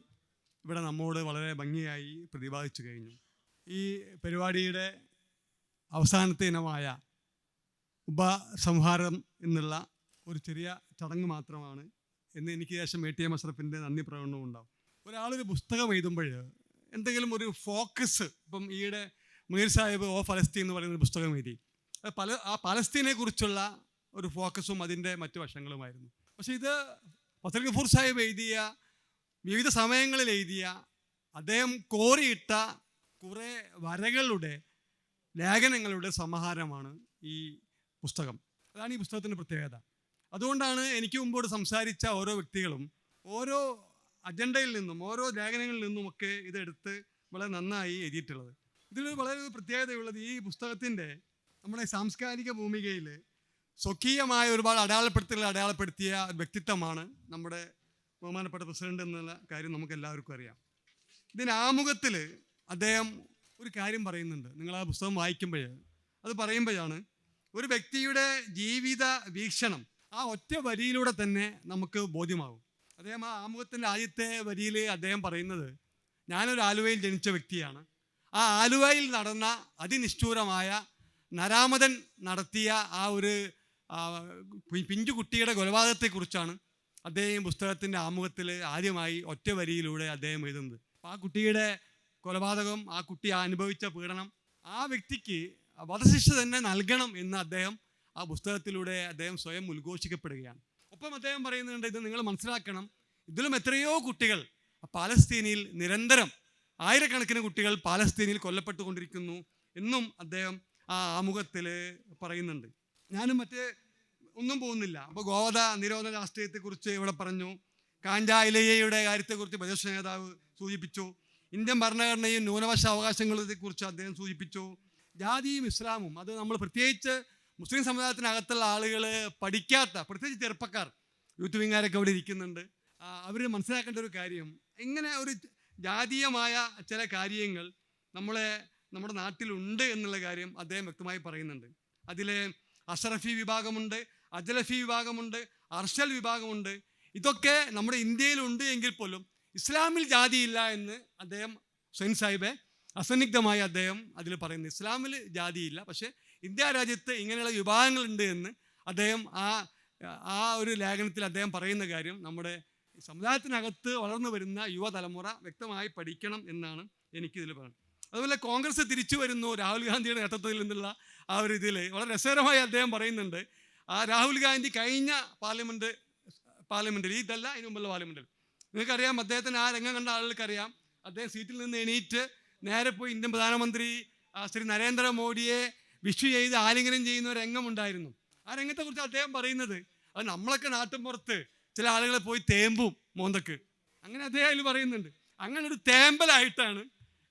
ഇവിടെ നമ്മോട് വളരെ ഭംഗിയായി പ്രതിപാദിച്ചു കഴിഞ്ഞു. ഈ പരിപാടിയുടെ അവസാനത്തെ ഇനമായ ഉപസംഹാരം എന്നുള്ള ഒരു ചെറിയ ചടങ്ങ് മാത്രമാണ് എന്ന് എനിക്ക് ശേഷം ATM അഷ്റഫിൻ്റെ നന്ദി പ്രകടനവും ഉണ്ടാവും. ഒരാളൊരു പുസ്തകം എഴുതുമ്പോൾ എന്തെങ്കിലും ഒരു ഫോക്കസ്, ഇപ്പം ഈയിടെ മുനീർ സാഹിബ് ഓ ഫലസ്തീൻ എന്ന് പറയുന്ന ഒരു പുസ്തകം എഴുതി. ആ പലസ്തീനെ കുറിച്ചുള്ള ഒരു ഫോക്കസും അതിൻ്റെ മറ്റു വശങ്ങളുമായിരുന്നു. പക്ഷേ ഇത് ഫസൽ ഗഫൂർ സാഹിബ് എഴുതിയ, വിവിധ സമയങ്ങളിൽ എഴുതിയ, അദ്ദേഹം കോറിയിട്ട കുറേ വരകളുടെ, ലേഖനങ്ങളുടെ സമാഹാരമാണ് ഈ പുസ്തകം. അതാണ് ഈ പുസ്തകത്തിൻ്റെ പ്രത്യേകത. അതുകൊണ്ടാണ് എനിക്ക് മുമ്പോട് സംസാരിച്ച ഓരോ വ്യക്തികളും ഓരോ അജണ്ടയിൽ നിന്നും ഓരോ ലേഖനങ്ങളിൽ നിന്നുമൊക്കെ ഇതെടുത്ത് വളരെ നന്നായി എഴുതിയിട്ടുള്ളത്. ഇതിൽ വളരെ പ്രത്യേകതയുള്ളത്, ഈ പുസ്തകത്തിൻ്റെ നമ്മുടെ സാംസ്കാരിക ഭൂമികയിൽ സ്വകീയമായ ഒരുപാട് അടയാളപ്പെടുത്തിയ വ്യക്തിത്വമാണ് നമ്മുടെ ബഹുമാനപ്പെട്ട പ്രസിഡന്റ് എന്നുള്ള കാര്യം നമുക്ക് എല്ലാവർക്കും അറിയാം. ഇതിന് ആമുഖത്തിൽ അദ്ദേഹം ഒരു കാര്യം പറയുന്നുണ്ട്. നിങ്ങൾ ആ പുസ്തകം അത് പറയുമ്പോഴാണ് ഒരു വ്യക്തിയുടെ ജീവിത വീക്ഷണം ആ ഒറ്റ വരിയിലൂടെ തന്നെ നമുക്ക് ബോധ്യമാകും. അദ്ദേഹം ആ ആമുഖത്തിൻ്റെ ആദ്യത്തെ വരിയിൽ അദ്ദേഹം പറയുന്നത്, ഞാനൊരു ആലുവയിൽ ജനിച്ച വ്യക്തിയാണ്. ആ ആലുവയിൽ നടന്ന അതിനിഷ്ഠൂരമായ നരാമതൻ നടത്തിയ ആ ഒരു പിഞ്ചു കുട്ടിയുടെ കൊലപാതകത്തെക്കുറിച്ചാണ് അദ്ദേഹം പുസ്തകത്തിൻ്റെ ആമുഖത്തിൽ ആദ്യമായി ഒറ്റ വരിയിലൂടെ അദ്ദേഹം എഴുതുന്നത്. ആ കുട്ടിയുടെ കൊലപാതകം, ആ കുട്ടി അനുഭവിച്ച പീഡനം, ആ വ്യക്തിക്ക് വധശിക്ഷ തന്നെ നൽകണം എന്ന് അദ്ദേഹം ആ പുസ്തകത്തിലൂടെ അദ്ദേഹം സ്വയം ഉദ്ഘോഷിക്കപ്പെടുകയാണ്. ഒപ്പം അദ്ദേഹം പറയുന്നുണ്ട്, ഇത് നിങ്ങൾ മനസ്സിലാക്കണം, ഇതിലും എത്രയോ കുട്ടികൾ പാലസ്തീനിൽ നിരന്തരം ആയിരക്കണക്കിന് കുട്ടികൾ പാലസ്തീനിൽ കൊല്ലപ്പെട്ടുകൊണ്ടിരിക്കുന്നു എന്നും അദ്ദേഹം ആ ആമുഖത്തിൽ പറയുന്നുണ്ട്. ഞാനും ഒന്നും പോകുന്നില്ല. അപ്പോൾ ഗോവധ നിരോധന രാഷ്ട്രീയത്തെക്കുറിച്ച് ഇവിടെ പറഞ്ഞു, കാഞ്ചായിലയുടെ കാര്യത്തെക്കുറിച്ച് പ്രതിപക്ഷ നേതാവ് സൂചിപ്പിച്ചു, ഇന്ത്യൻ ഭരണഘടനയും ന്യൂനപക്ഷ അവകാശങ്ങളെക്കുറിച്ച് അദ്ദേഹം സൂചിപ്പിച്ചു, ജാതിയും ഇസ്ലാമും, അത് നമ്മൾ പ്രത്യേകിച്ച് മുസ്ലിം സമുദായത്തിനകത്തുള്ള ആളുകൾ പഠിക്കാത്ത, പ്രത്യേകിച്ച് ചെറുപ്പക്കാർ, യൂത്ത് വിങ്ങാരൊക്കെ അവിടെ ഇരിക്കുന്നുണ്ട്, അവർ മനസ്സിലാക്കേണ്ട ഒരു കാര്യം, ഇങ്ങനെ ഒരു ജാതീയമായ ചില കാര്യങ്ങൾ നമ്മുടെ നാട്ടിലുണ്ട് എന്നുള്ള കാര്യം അദ്ദേഹം വ്യക്തമായി പറയുന്നുണ്ട്. അതിൽ അഷറഫി വിഭാഗമുണ്ട്, അജലഫി വിഭാഗമുണ്ട്, അർഷൽ വിഭാഗമുണ്ട്. ഇതൊക്കെ നമ്മുടെ ഇന്ത്യയിലുണ്ട് എങ്കിൽ പോലും ഇസ്ലാമിൽ ജാതിയില്ല എന്ന് അദ്ദേഹം ഹുസൈൻ സാഹിബെ അസന്നിഗ്ധമായി അദ്ദേഹം അതിൽ പറയുന്നു. ഇസ്ലാമിൽ ജാതിയില്ല, പക്ഷേ ഇന്ത്യ രാജ്യത്ത് ഇങ്ങനെയുള്ള വിഭാഗങ്ങളുണ്ട് എന്ന് അദ്ദേഹം ആ ഒരു ലേഖനത്തിൽ അദ്ദേഹം പറയുന്ന കാര്യം നമ്മുടെ സമുദായത്തിനകത്ത് വളർന്നു വരുന്ന യുവതലമുറ വ്യക്തമായി പഠിക്കണം എന്നാണ് എനിക്കിതിൽ പറയുന്നത്. അതുപോലെ കോൺഗ്രസ് തിരിച്ചു വരുന്നു രാഹുൽ ഗാന്ധിയുടെ നേതൃത്വത്തിൽ നിന്നുള്ള ആ ഒരു ഇതിൽ വളരെ രസകരമായി അദ്ദേഹം പറയുന്നുണ്ട്. രാഹുൽ ഗാന്ധി കഴിഞ്ഞ പാർലമെൻറ്റിൽ ഇതല്ല ഇതിനു മുമ്പുള്ള പാർലമെൻറ്റിൽ നിങ്ങൾക്കറിയാം, അദ്ദേഹത്തിന് ആ രംഗം കണ്ട ആളുകൾക്കറിയാം. അദ്ദേഹം സീറ്റിൽ നിന്ന് എണീറ്റ് നേരെ പോയി ഇന്ത്യൻ പ്രധാനമന്ത്രി ശ്രീ നരേന്ദ്രമോദിയെ വിഷ് ചെയ്ത് ആലിംഗനം ചെയ്യുന്ന ഒരു രംഗമുണ്ടായിരുന്നു. ആ രംഗത്തെക്കുറിച്ച് അദ്ദേഹം പറയുന്നത്, അത് നമ്മളൊക്കെ നാട്ടിൻപുറത്ത് ചില ആളുകളെ പോയി തേമ്പും മോന്തക്ക്, അങ്ങനെ അദ്ദേഹം അതിൽ പറയുന്നുണ്ട്. അങ്ങനെ ഒരു തേമ്പലായിട്ടാണ്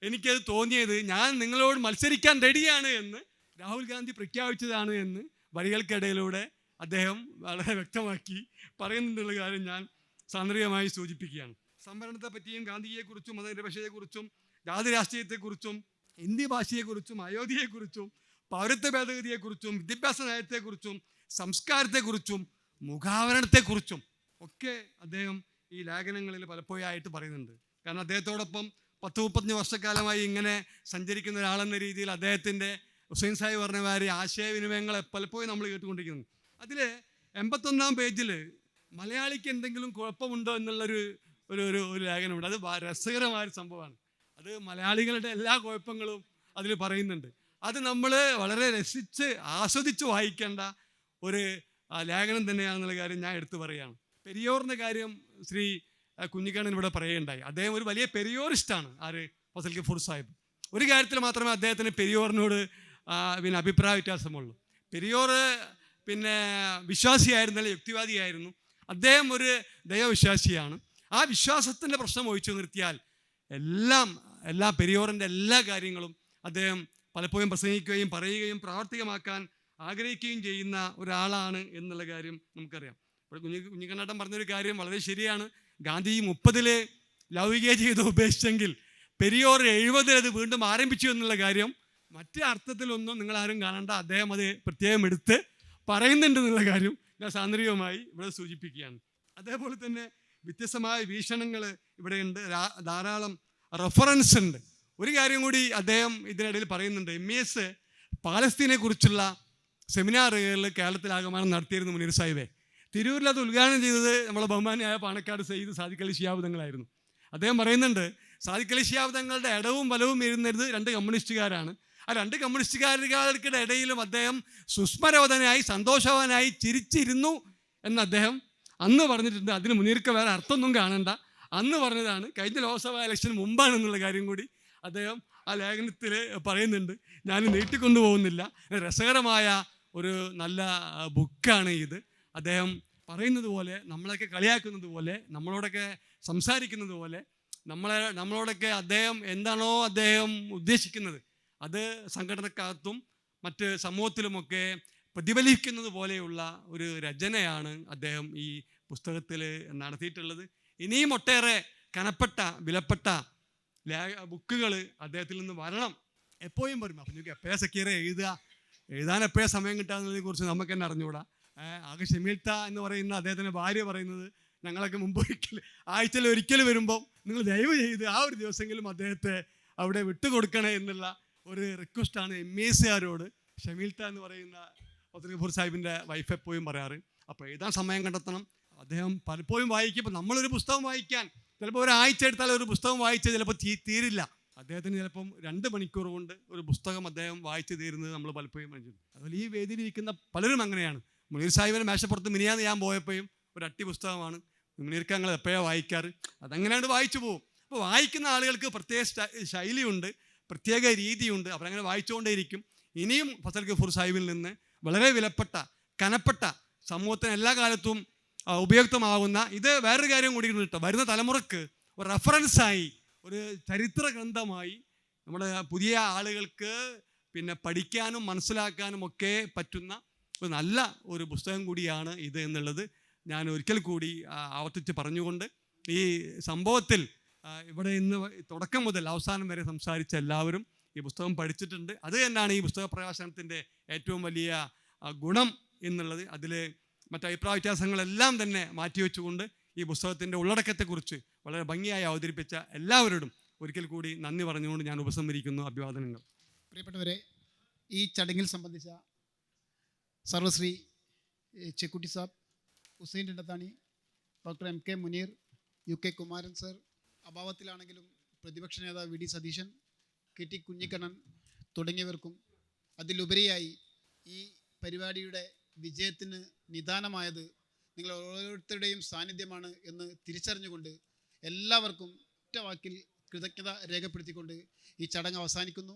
എനിക്കത് തോന്നിയത്. ഞാൻ നിങ്ങളോട് മത്സരിക്കാൻ റെഡിയാണ് എന്ന് രാഹുൽ ഗാന്ധി പ്രഖ്യാപിച്ചതാണ് എന്ന് വരികൾക്കിടയിലൂടെ അദ്ദേഹം വളരെ വ്യക്തമാക്കി പറയുന്നുന്നുള്ള കാര്യം ഞാൻ സാന്ദർഭികമായി സൂചിപ്പിക്കുകയാണ്. സംവരണത്തെ പറ്റിയും ഗാന്ധിജിയെക്കുറിച്ചും മതനിരപേക്ഷതയെക്കുറിച്ചും ജാതി രാഷ്ട്രീയത്തെക്കുറിച്ചും ഹിന്ദി ഭാഷയെക്കുറിച്ചും അയോധ്യയെക്കുറിച്ചും പൗരത്വ ഭേദഗതിയെക്കുറിച്ചും വിദ്യാഭ്യാസ നയത്തെക്കുറിച്ചും സംസ്കാരത്തെക്കുറിച്ചും മുഖാവരണത്തെക്കുറിച്ചും ഒക്കെ അദ്ദേഹം ഈ ലേഖനങ്ങളിൽ പലപ്പോഴായിട്ട് പറയുന്നുണ്ട്. കാരണം അദ്ദേഹത്തോടൊപ്പം 10-35 വർഷക്കാലമായി ഇങ്ങനെ സഞ്ചരിക്കുന്ന ഒരാളെന്ന രീതിയിൽ അദ്ദേഹത്തിൻ്റെ ഹുസൈൻ സാഹിബ് പറഞ്ഞ മാതിരി ആശയവിനിമയങ്ങളെ പലപ്പോഴും നമ്മൾ കേട്ടുകൊണ്ടിരിക്കുന്നു. അതിൽ 81-ാം പേജിൽ മലയാളിക്ക് എന്തെങ്കിലും കുഴപ്പമുണ്ടോ എന്നുള്ളൊരു ഒരു ലേഖനമുണ്ട്. അത് രസകരമായൊരു സംഭവമാണ്. അത് മലയാളികളുടെ എല്ലാ കുഴപ്പങ്ങളും അതിൽ പറയുന്നുണ്ട്. അത് നമ്മൾ വളരെ രസിച്ച് ആസ്വദിച്ച് വായിക്കേണ്ട ഒരു ലേഖനം തന്നെയാണെന്നുള്ള കാര്യം ഞാൻ എടുത്തു പറയുകയാണ്. പെരിയോറിൻ്റെ കാര്യം ശ്രീ കുഞ്ഞിക്കണ്ണൻ ഇവിടെ പറയുകയുണ്ടായി. അദ്ദേഹം ഒരു വലിയ പെരിയോറിസ്റ്റാണ്. ഫസൽ ഗഫൂർ സാഹിബ്. ഒരു കാര്യത്തിൽ മാത്രമേ അദ്ദേഹത്തിന് പെരിയോറിനോട് അഭിപ്രായ വ്യത്യാസമുള്ളൂ. പെരിയോർ വിശ്വാസിയായിരുന്നല്ല, യുക്തിവാദിയായിരുന്നു. അദ്ദേഹം ഒരു ദൈവവിശ്വാസിയാണ്. ആ വിശ്വാസത്തിൻ്റെ പ്രശ്നം ഒഴിച്ചു നിർത്തിയാൽ എല്ലാ പെരിയോറിൻ്റെ എല്ലാ കാര്യങ്ങളും അദ്ദേഹം പലപ്പോഴും പ്രസംഗിക്കുകയും പറയുകയും പ്രാവർത്തികമാക്കാൻ ആഗ്രഹിക്കുകയും ചെയ്യുന്ന ഒരാളാണ് എന്നുള്ള കാര്യം നമുക്കറിയാം. ഇപ്പോൾ കുഞ്ഞിക്കണ്ണാട്ടൻ പറഞ്ഞൊരു കാര്യം വളരെ ശരിയാണ്. ഗാന്ധി 30 ലൗകിക ജീവിതം ഉപേക്ഷിച്ചെങ്കിൽ പെരിയോർ 70 അത് വീണ്ടും ആരംഭിച്ചു എന്നുള്ള കാര്യം മറ്റേ അർത്ഥത്തിലൊന്നും നിങ്ങളാരും കാണണ്ട. അദ്ദേഹം അത് പ്രത്യേകം എടുത്ത് പറയുന്നുണ്ട് എന്നുള്ള കാര്യം ഞാൻ സാന്ദർഭികമായി ഇവിടെ സൂചിപ്പിക്കുകയാണ്. അതേപോലെ തന്നെ വ്യത്യസ്തമായ വീക്ഷണങ്ങൾ ഇവിടെയുണ്ട്, ധാരാളം റെഫറൻസ് ഉണ്ട്. ഒരു കാര്യം കൂടി അദ്ദേഹം ഇതിനിടയിൽ പറയുന്നുണ്ട്. MES പാലസ്തീനെ കുറിച്ചുള്ള സെമിനാറുകളിൽ കേരളത്തിലാകമാനം നടത്തിയിരുന്നു മുനീർ സാഹിബെ. തിരൂരിൽ അത് ഉദ്ഘാടനം ചെയ്തത് നമ്മളെ ബഹുമാനിയായ പാണക്കാട് സയ്യിദ് സാദിഖ് അലി ശിഹാബ് തങ്ങളായിരുന്നു. അദ്ദേഹം പറയുന്നുണ്ട്, സാദിഖ് അലി ശിഹാബ് തങ്ങളുടെ ഇടവും വലവും ഇരുന്നത് 2 കമ്മ്യൂണിസ്റ്റുകാരാണ്. ആ 2 കമ്മ്യൂണിസ്റ്റുകാർക്കിടെ ഇടയിലും അദ്ദേഹം സുസ്മരോധനായി സന്തോഷവാനായി ചിരിച്ചിരുന്നു എന്ന് അദ്ദേഹം അന്ന് പറഞ്ഞിട്ടുണ്ട്. അതിന് മുനീർക്ക് വേറെ അർത്ഥമൊന്നും കാണണ്ട, അന്ന് പറഞ്ഞതാണ്. കഴിഞ്ഞ ലോക്സഭാ ഇലക്ഷന് മുമ്പാണെന്നുള്ള കാര്യം കൂടി അദ്ദേഹം ആ ലേഖനത്തിൽ പറയുന്നുണ്ട്. ഞാൻ നീട്ടിക്കൊണ്ടു പോകുന്നില്ല. രസകരമായ ഒരു നല്ല ബുക്കാണ് ഇത്. അദ്ദേഹം പറയുന്നത് പോലെ, നമ്മളൊക്കെ കളിയാക്കുന്നത് പോലെ, നമ്മളോടൊക്കെ സംസാരിക്കുന്നത് പോലെ, നമ്മളോടൊക്കെ അദ്ദേഹം എന്താണോ അദ്ദേഹം ഉദ്ദേശിക്കുന്നത് അത് സംഘടനക്കകത്തും മറ്റ് സമൂഹത്തിലുമൊക്കെ പ്രതിഫലിക്കുന്നത് പോലെയുള്ള ഒരു രചനയാണ് അദ്ദേഹം ഈ പുസ്തകത്തിൽ നടത്തിയിട്ടുള്ളത്. ഇനിയും ഒട്ടേറെ കനപ്പെട്ട വിലപ്പെട്ട ബുക്കുകൾ അദ്ദേഹത്തിൽ നിന്ന് വരണം. എപ്പോഴും പറയും, അപ്പം നിങ്ങൾക്ക് എപ്പോഴാണ് സക്കീറെ എഴുതാൻ എപ്പോഴാണ് സമയം കിട്ടാന്നതിനെ കുറിച്ച് നമുക്ക് തന്നെ അറിഞ്ഞുകൂടാ. ആകെ ഷമീൽത്ത എന്ന് പറയുന്ന അദ്ദേഹത്തിൻ്റെ ഭാര്യ പറയുന്നത്, ഞങ്ങളൊക്കെ മുമ്പ് ആഴ്ചയിൽ ഒരിക്കൽ വരുമ്പോൾ നിങ്ങൾ ദയവ് ചെയ്ത് ആ ഒരു ദിവസമെങ്കിലും അദ്ദേഹത്തെ അവിടെ വിട്ടുകൊടുക്കണേ എന്നുള്ള ഒരു റിക്വസ്റ്റാണ് MESകാരോട് ഷമീൽത്ത എന്ന് പറയുന്ന ഫസൽ ഗഫൂർ സാഹിബിൻ്റെ വൈഫ് എപ്പോഴും പറയാറ്. അപ്പോൾ എഴുതാൻ സമയം കണ്ടെത്തണം. അദ്ദേഹം പലപ്പോഴും വായിക്കുമ്പോൾ നമ്മളൊരു പുസ്തകം വായിക്കാൻ ചിലപ്പോൾ ഒരാഴ്ച എടുത്താൽ ഒരു പുസ്തകം വായിച്ച് ചിലപ്പോൾ തീരില്ല. അദ്ദേഹത്തിന് ചിലപ്പം 2 മണിക്കൂർ കൊണ്ട് ഒരു പുസ്തകം അദ്ദേഹം വായിച്ച് തീരുന്നത് നമ്മൾ പലപ്പോഴും മനസ്സിലാക്കും. അതുപോലെ ഈ വേദിയിലിരിക്കുന്ന പലരും അങ്ങനെയാണ്. മുനീർ സാഹിബിൻ്റെ മേശപ്പുറത്ത് മിനിയാന്ന് ഞാൻ പോയപ്പോഴും ഒരു അട്ടി പുസ്തകമാണ്. മുനീർക്ക് ഞങ്ങൾ എപ്പോഴാണ് വായിക്കാറ്, അതങ്ങനെയാണ് വായിച്ചു പോകും. അപ്പോൾ വായിക്കുന്ന ആളുകൾക്ക് പ്രത്യേക ശൈലിയുണ്ട്, പ്രത്യേക രീതിയുണ്ട്. അവരങ്ങനെ വായിച്ചുകൊണ്ടേയിരിക്കും. ഇനിയും ഫസൽ ഗഫൂർ സാഹിബിൽ നിന്ന് വളരെ വിലപ്പെട്ട കനപ്പെട്ട സമൂഹത്തിന് എല്ലാ കാലത്തും ഉപയുക്തമാകുന്ന ഇത് വേറൊരു കാര്യം കൂടി കേട്ടോ, വരുന്ന തലമുറക്ക് ഒരു റെഫറൻസായി, ഒരു ചരിത്ര ഗ്രന്ഥമായി നമ്മുടെ പുതിയ ആളുകൾക്ക് പഠിക്കാനും മനസ്സിലാക്കാനും ഒക്കെ പറ്റുന്ന ഒരു നല്ല ഒരു പുസ്തകം കൂടിയാണ് ഇത് എന്നുള്ളത് ഞാൻ ഒരിക്കൽ കൂടി ആവർത്തിച്ച് പറഞ്ഞുകൊണ്ട് ഈ സംഭവത്തിൽ ഇവിടെ ഇന്ന് തുടക്കം മുതൽ അവസാനം വരെ സംസാരിച്ച എല്ലാവരും ഈ പുസ്തകം പഠിച്ചിട്ടുണ്ട്. അത് തന്നെയാണ് ഈ പുസ്തക പ്രകാശനത്തിൻ്റെ ഏറ്റവും വലിയ ഗുണം എന്നുള്ളത്. അതിൽ മറ്റ് അഭിപ്രായ വ്യത്യാസങ്ങളെല്ലാം തന്നെ മാറ്റിവെച്ചുകൊണ്ട് ഈ പുസ്തകത്തിൻ്റെ ഉള്ളടക്കത്തെക്കുറിച്ച് വളരെ ഭംഗിയായി അവതരിപ്പിച്ച എല്ലാവരോടും ഒരിക്കൽ കൂടി നന്ദി പറഞ്ഞുകൊണ്ട് ഞാൻ ഉപസംഹരിക്കുന്നു. അഭിവാദനങ്ങൾ. പ്രിയപ്പെട്ടവരെ, ഈ ചടങ്ങിൽ സംബന്ധിച്ച സർവശ്രീ Chekkutty Sahib, Hussain Randathani, doctor MK Muneer, UK Kumaran sir, അഭാവത്തിലാണെങ്കിലും പ്രതിപക്ഷ നേതാവ് VD സതീശൻ, KT കുഞ്ഞിക്കണ്ണൻ തുടങ്ങിയവർക്കും അതിലുപരിയായി ഈ പരിപാടിയുടെ വിജയത്തിന് നിദാനമായത് നിങ്ങൾ ഓരോരുത്തരുടെയും സാന്നിധ്യമാണ് എന്ന് തിരിച്ചറിഞ്ഞുകൊണ്ട് എല്ലാവർക്കും ഒറ്റ വാക്കിൽ കൃതജ്ഞത രേഖപ്പെടുത്തിക്കൊണ്ട് ഈ ചടങ്ങ് അവസാനിക്കുന്നു.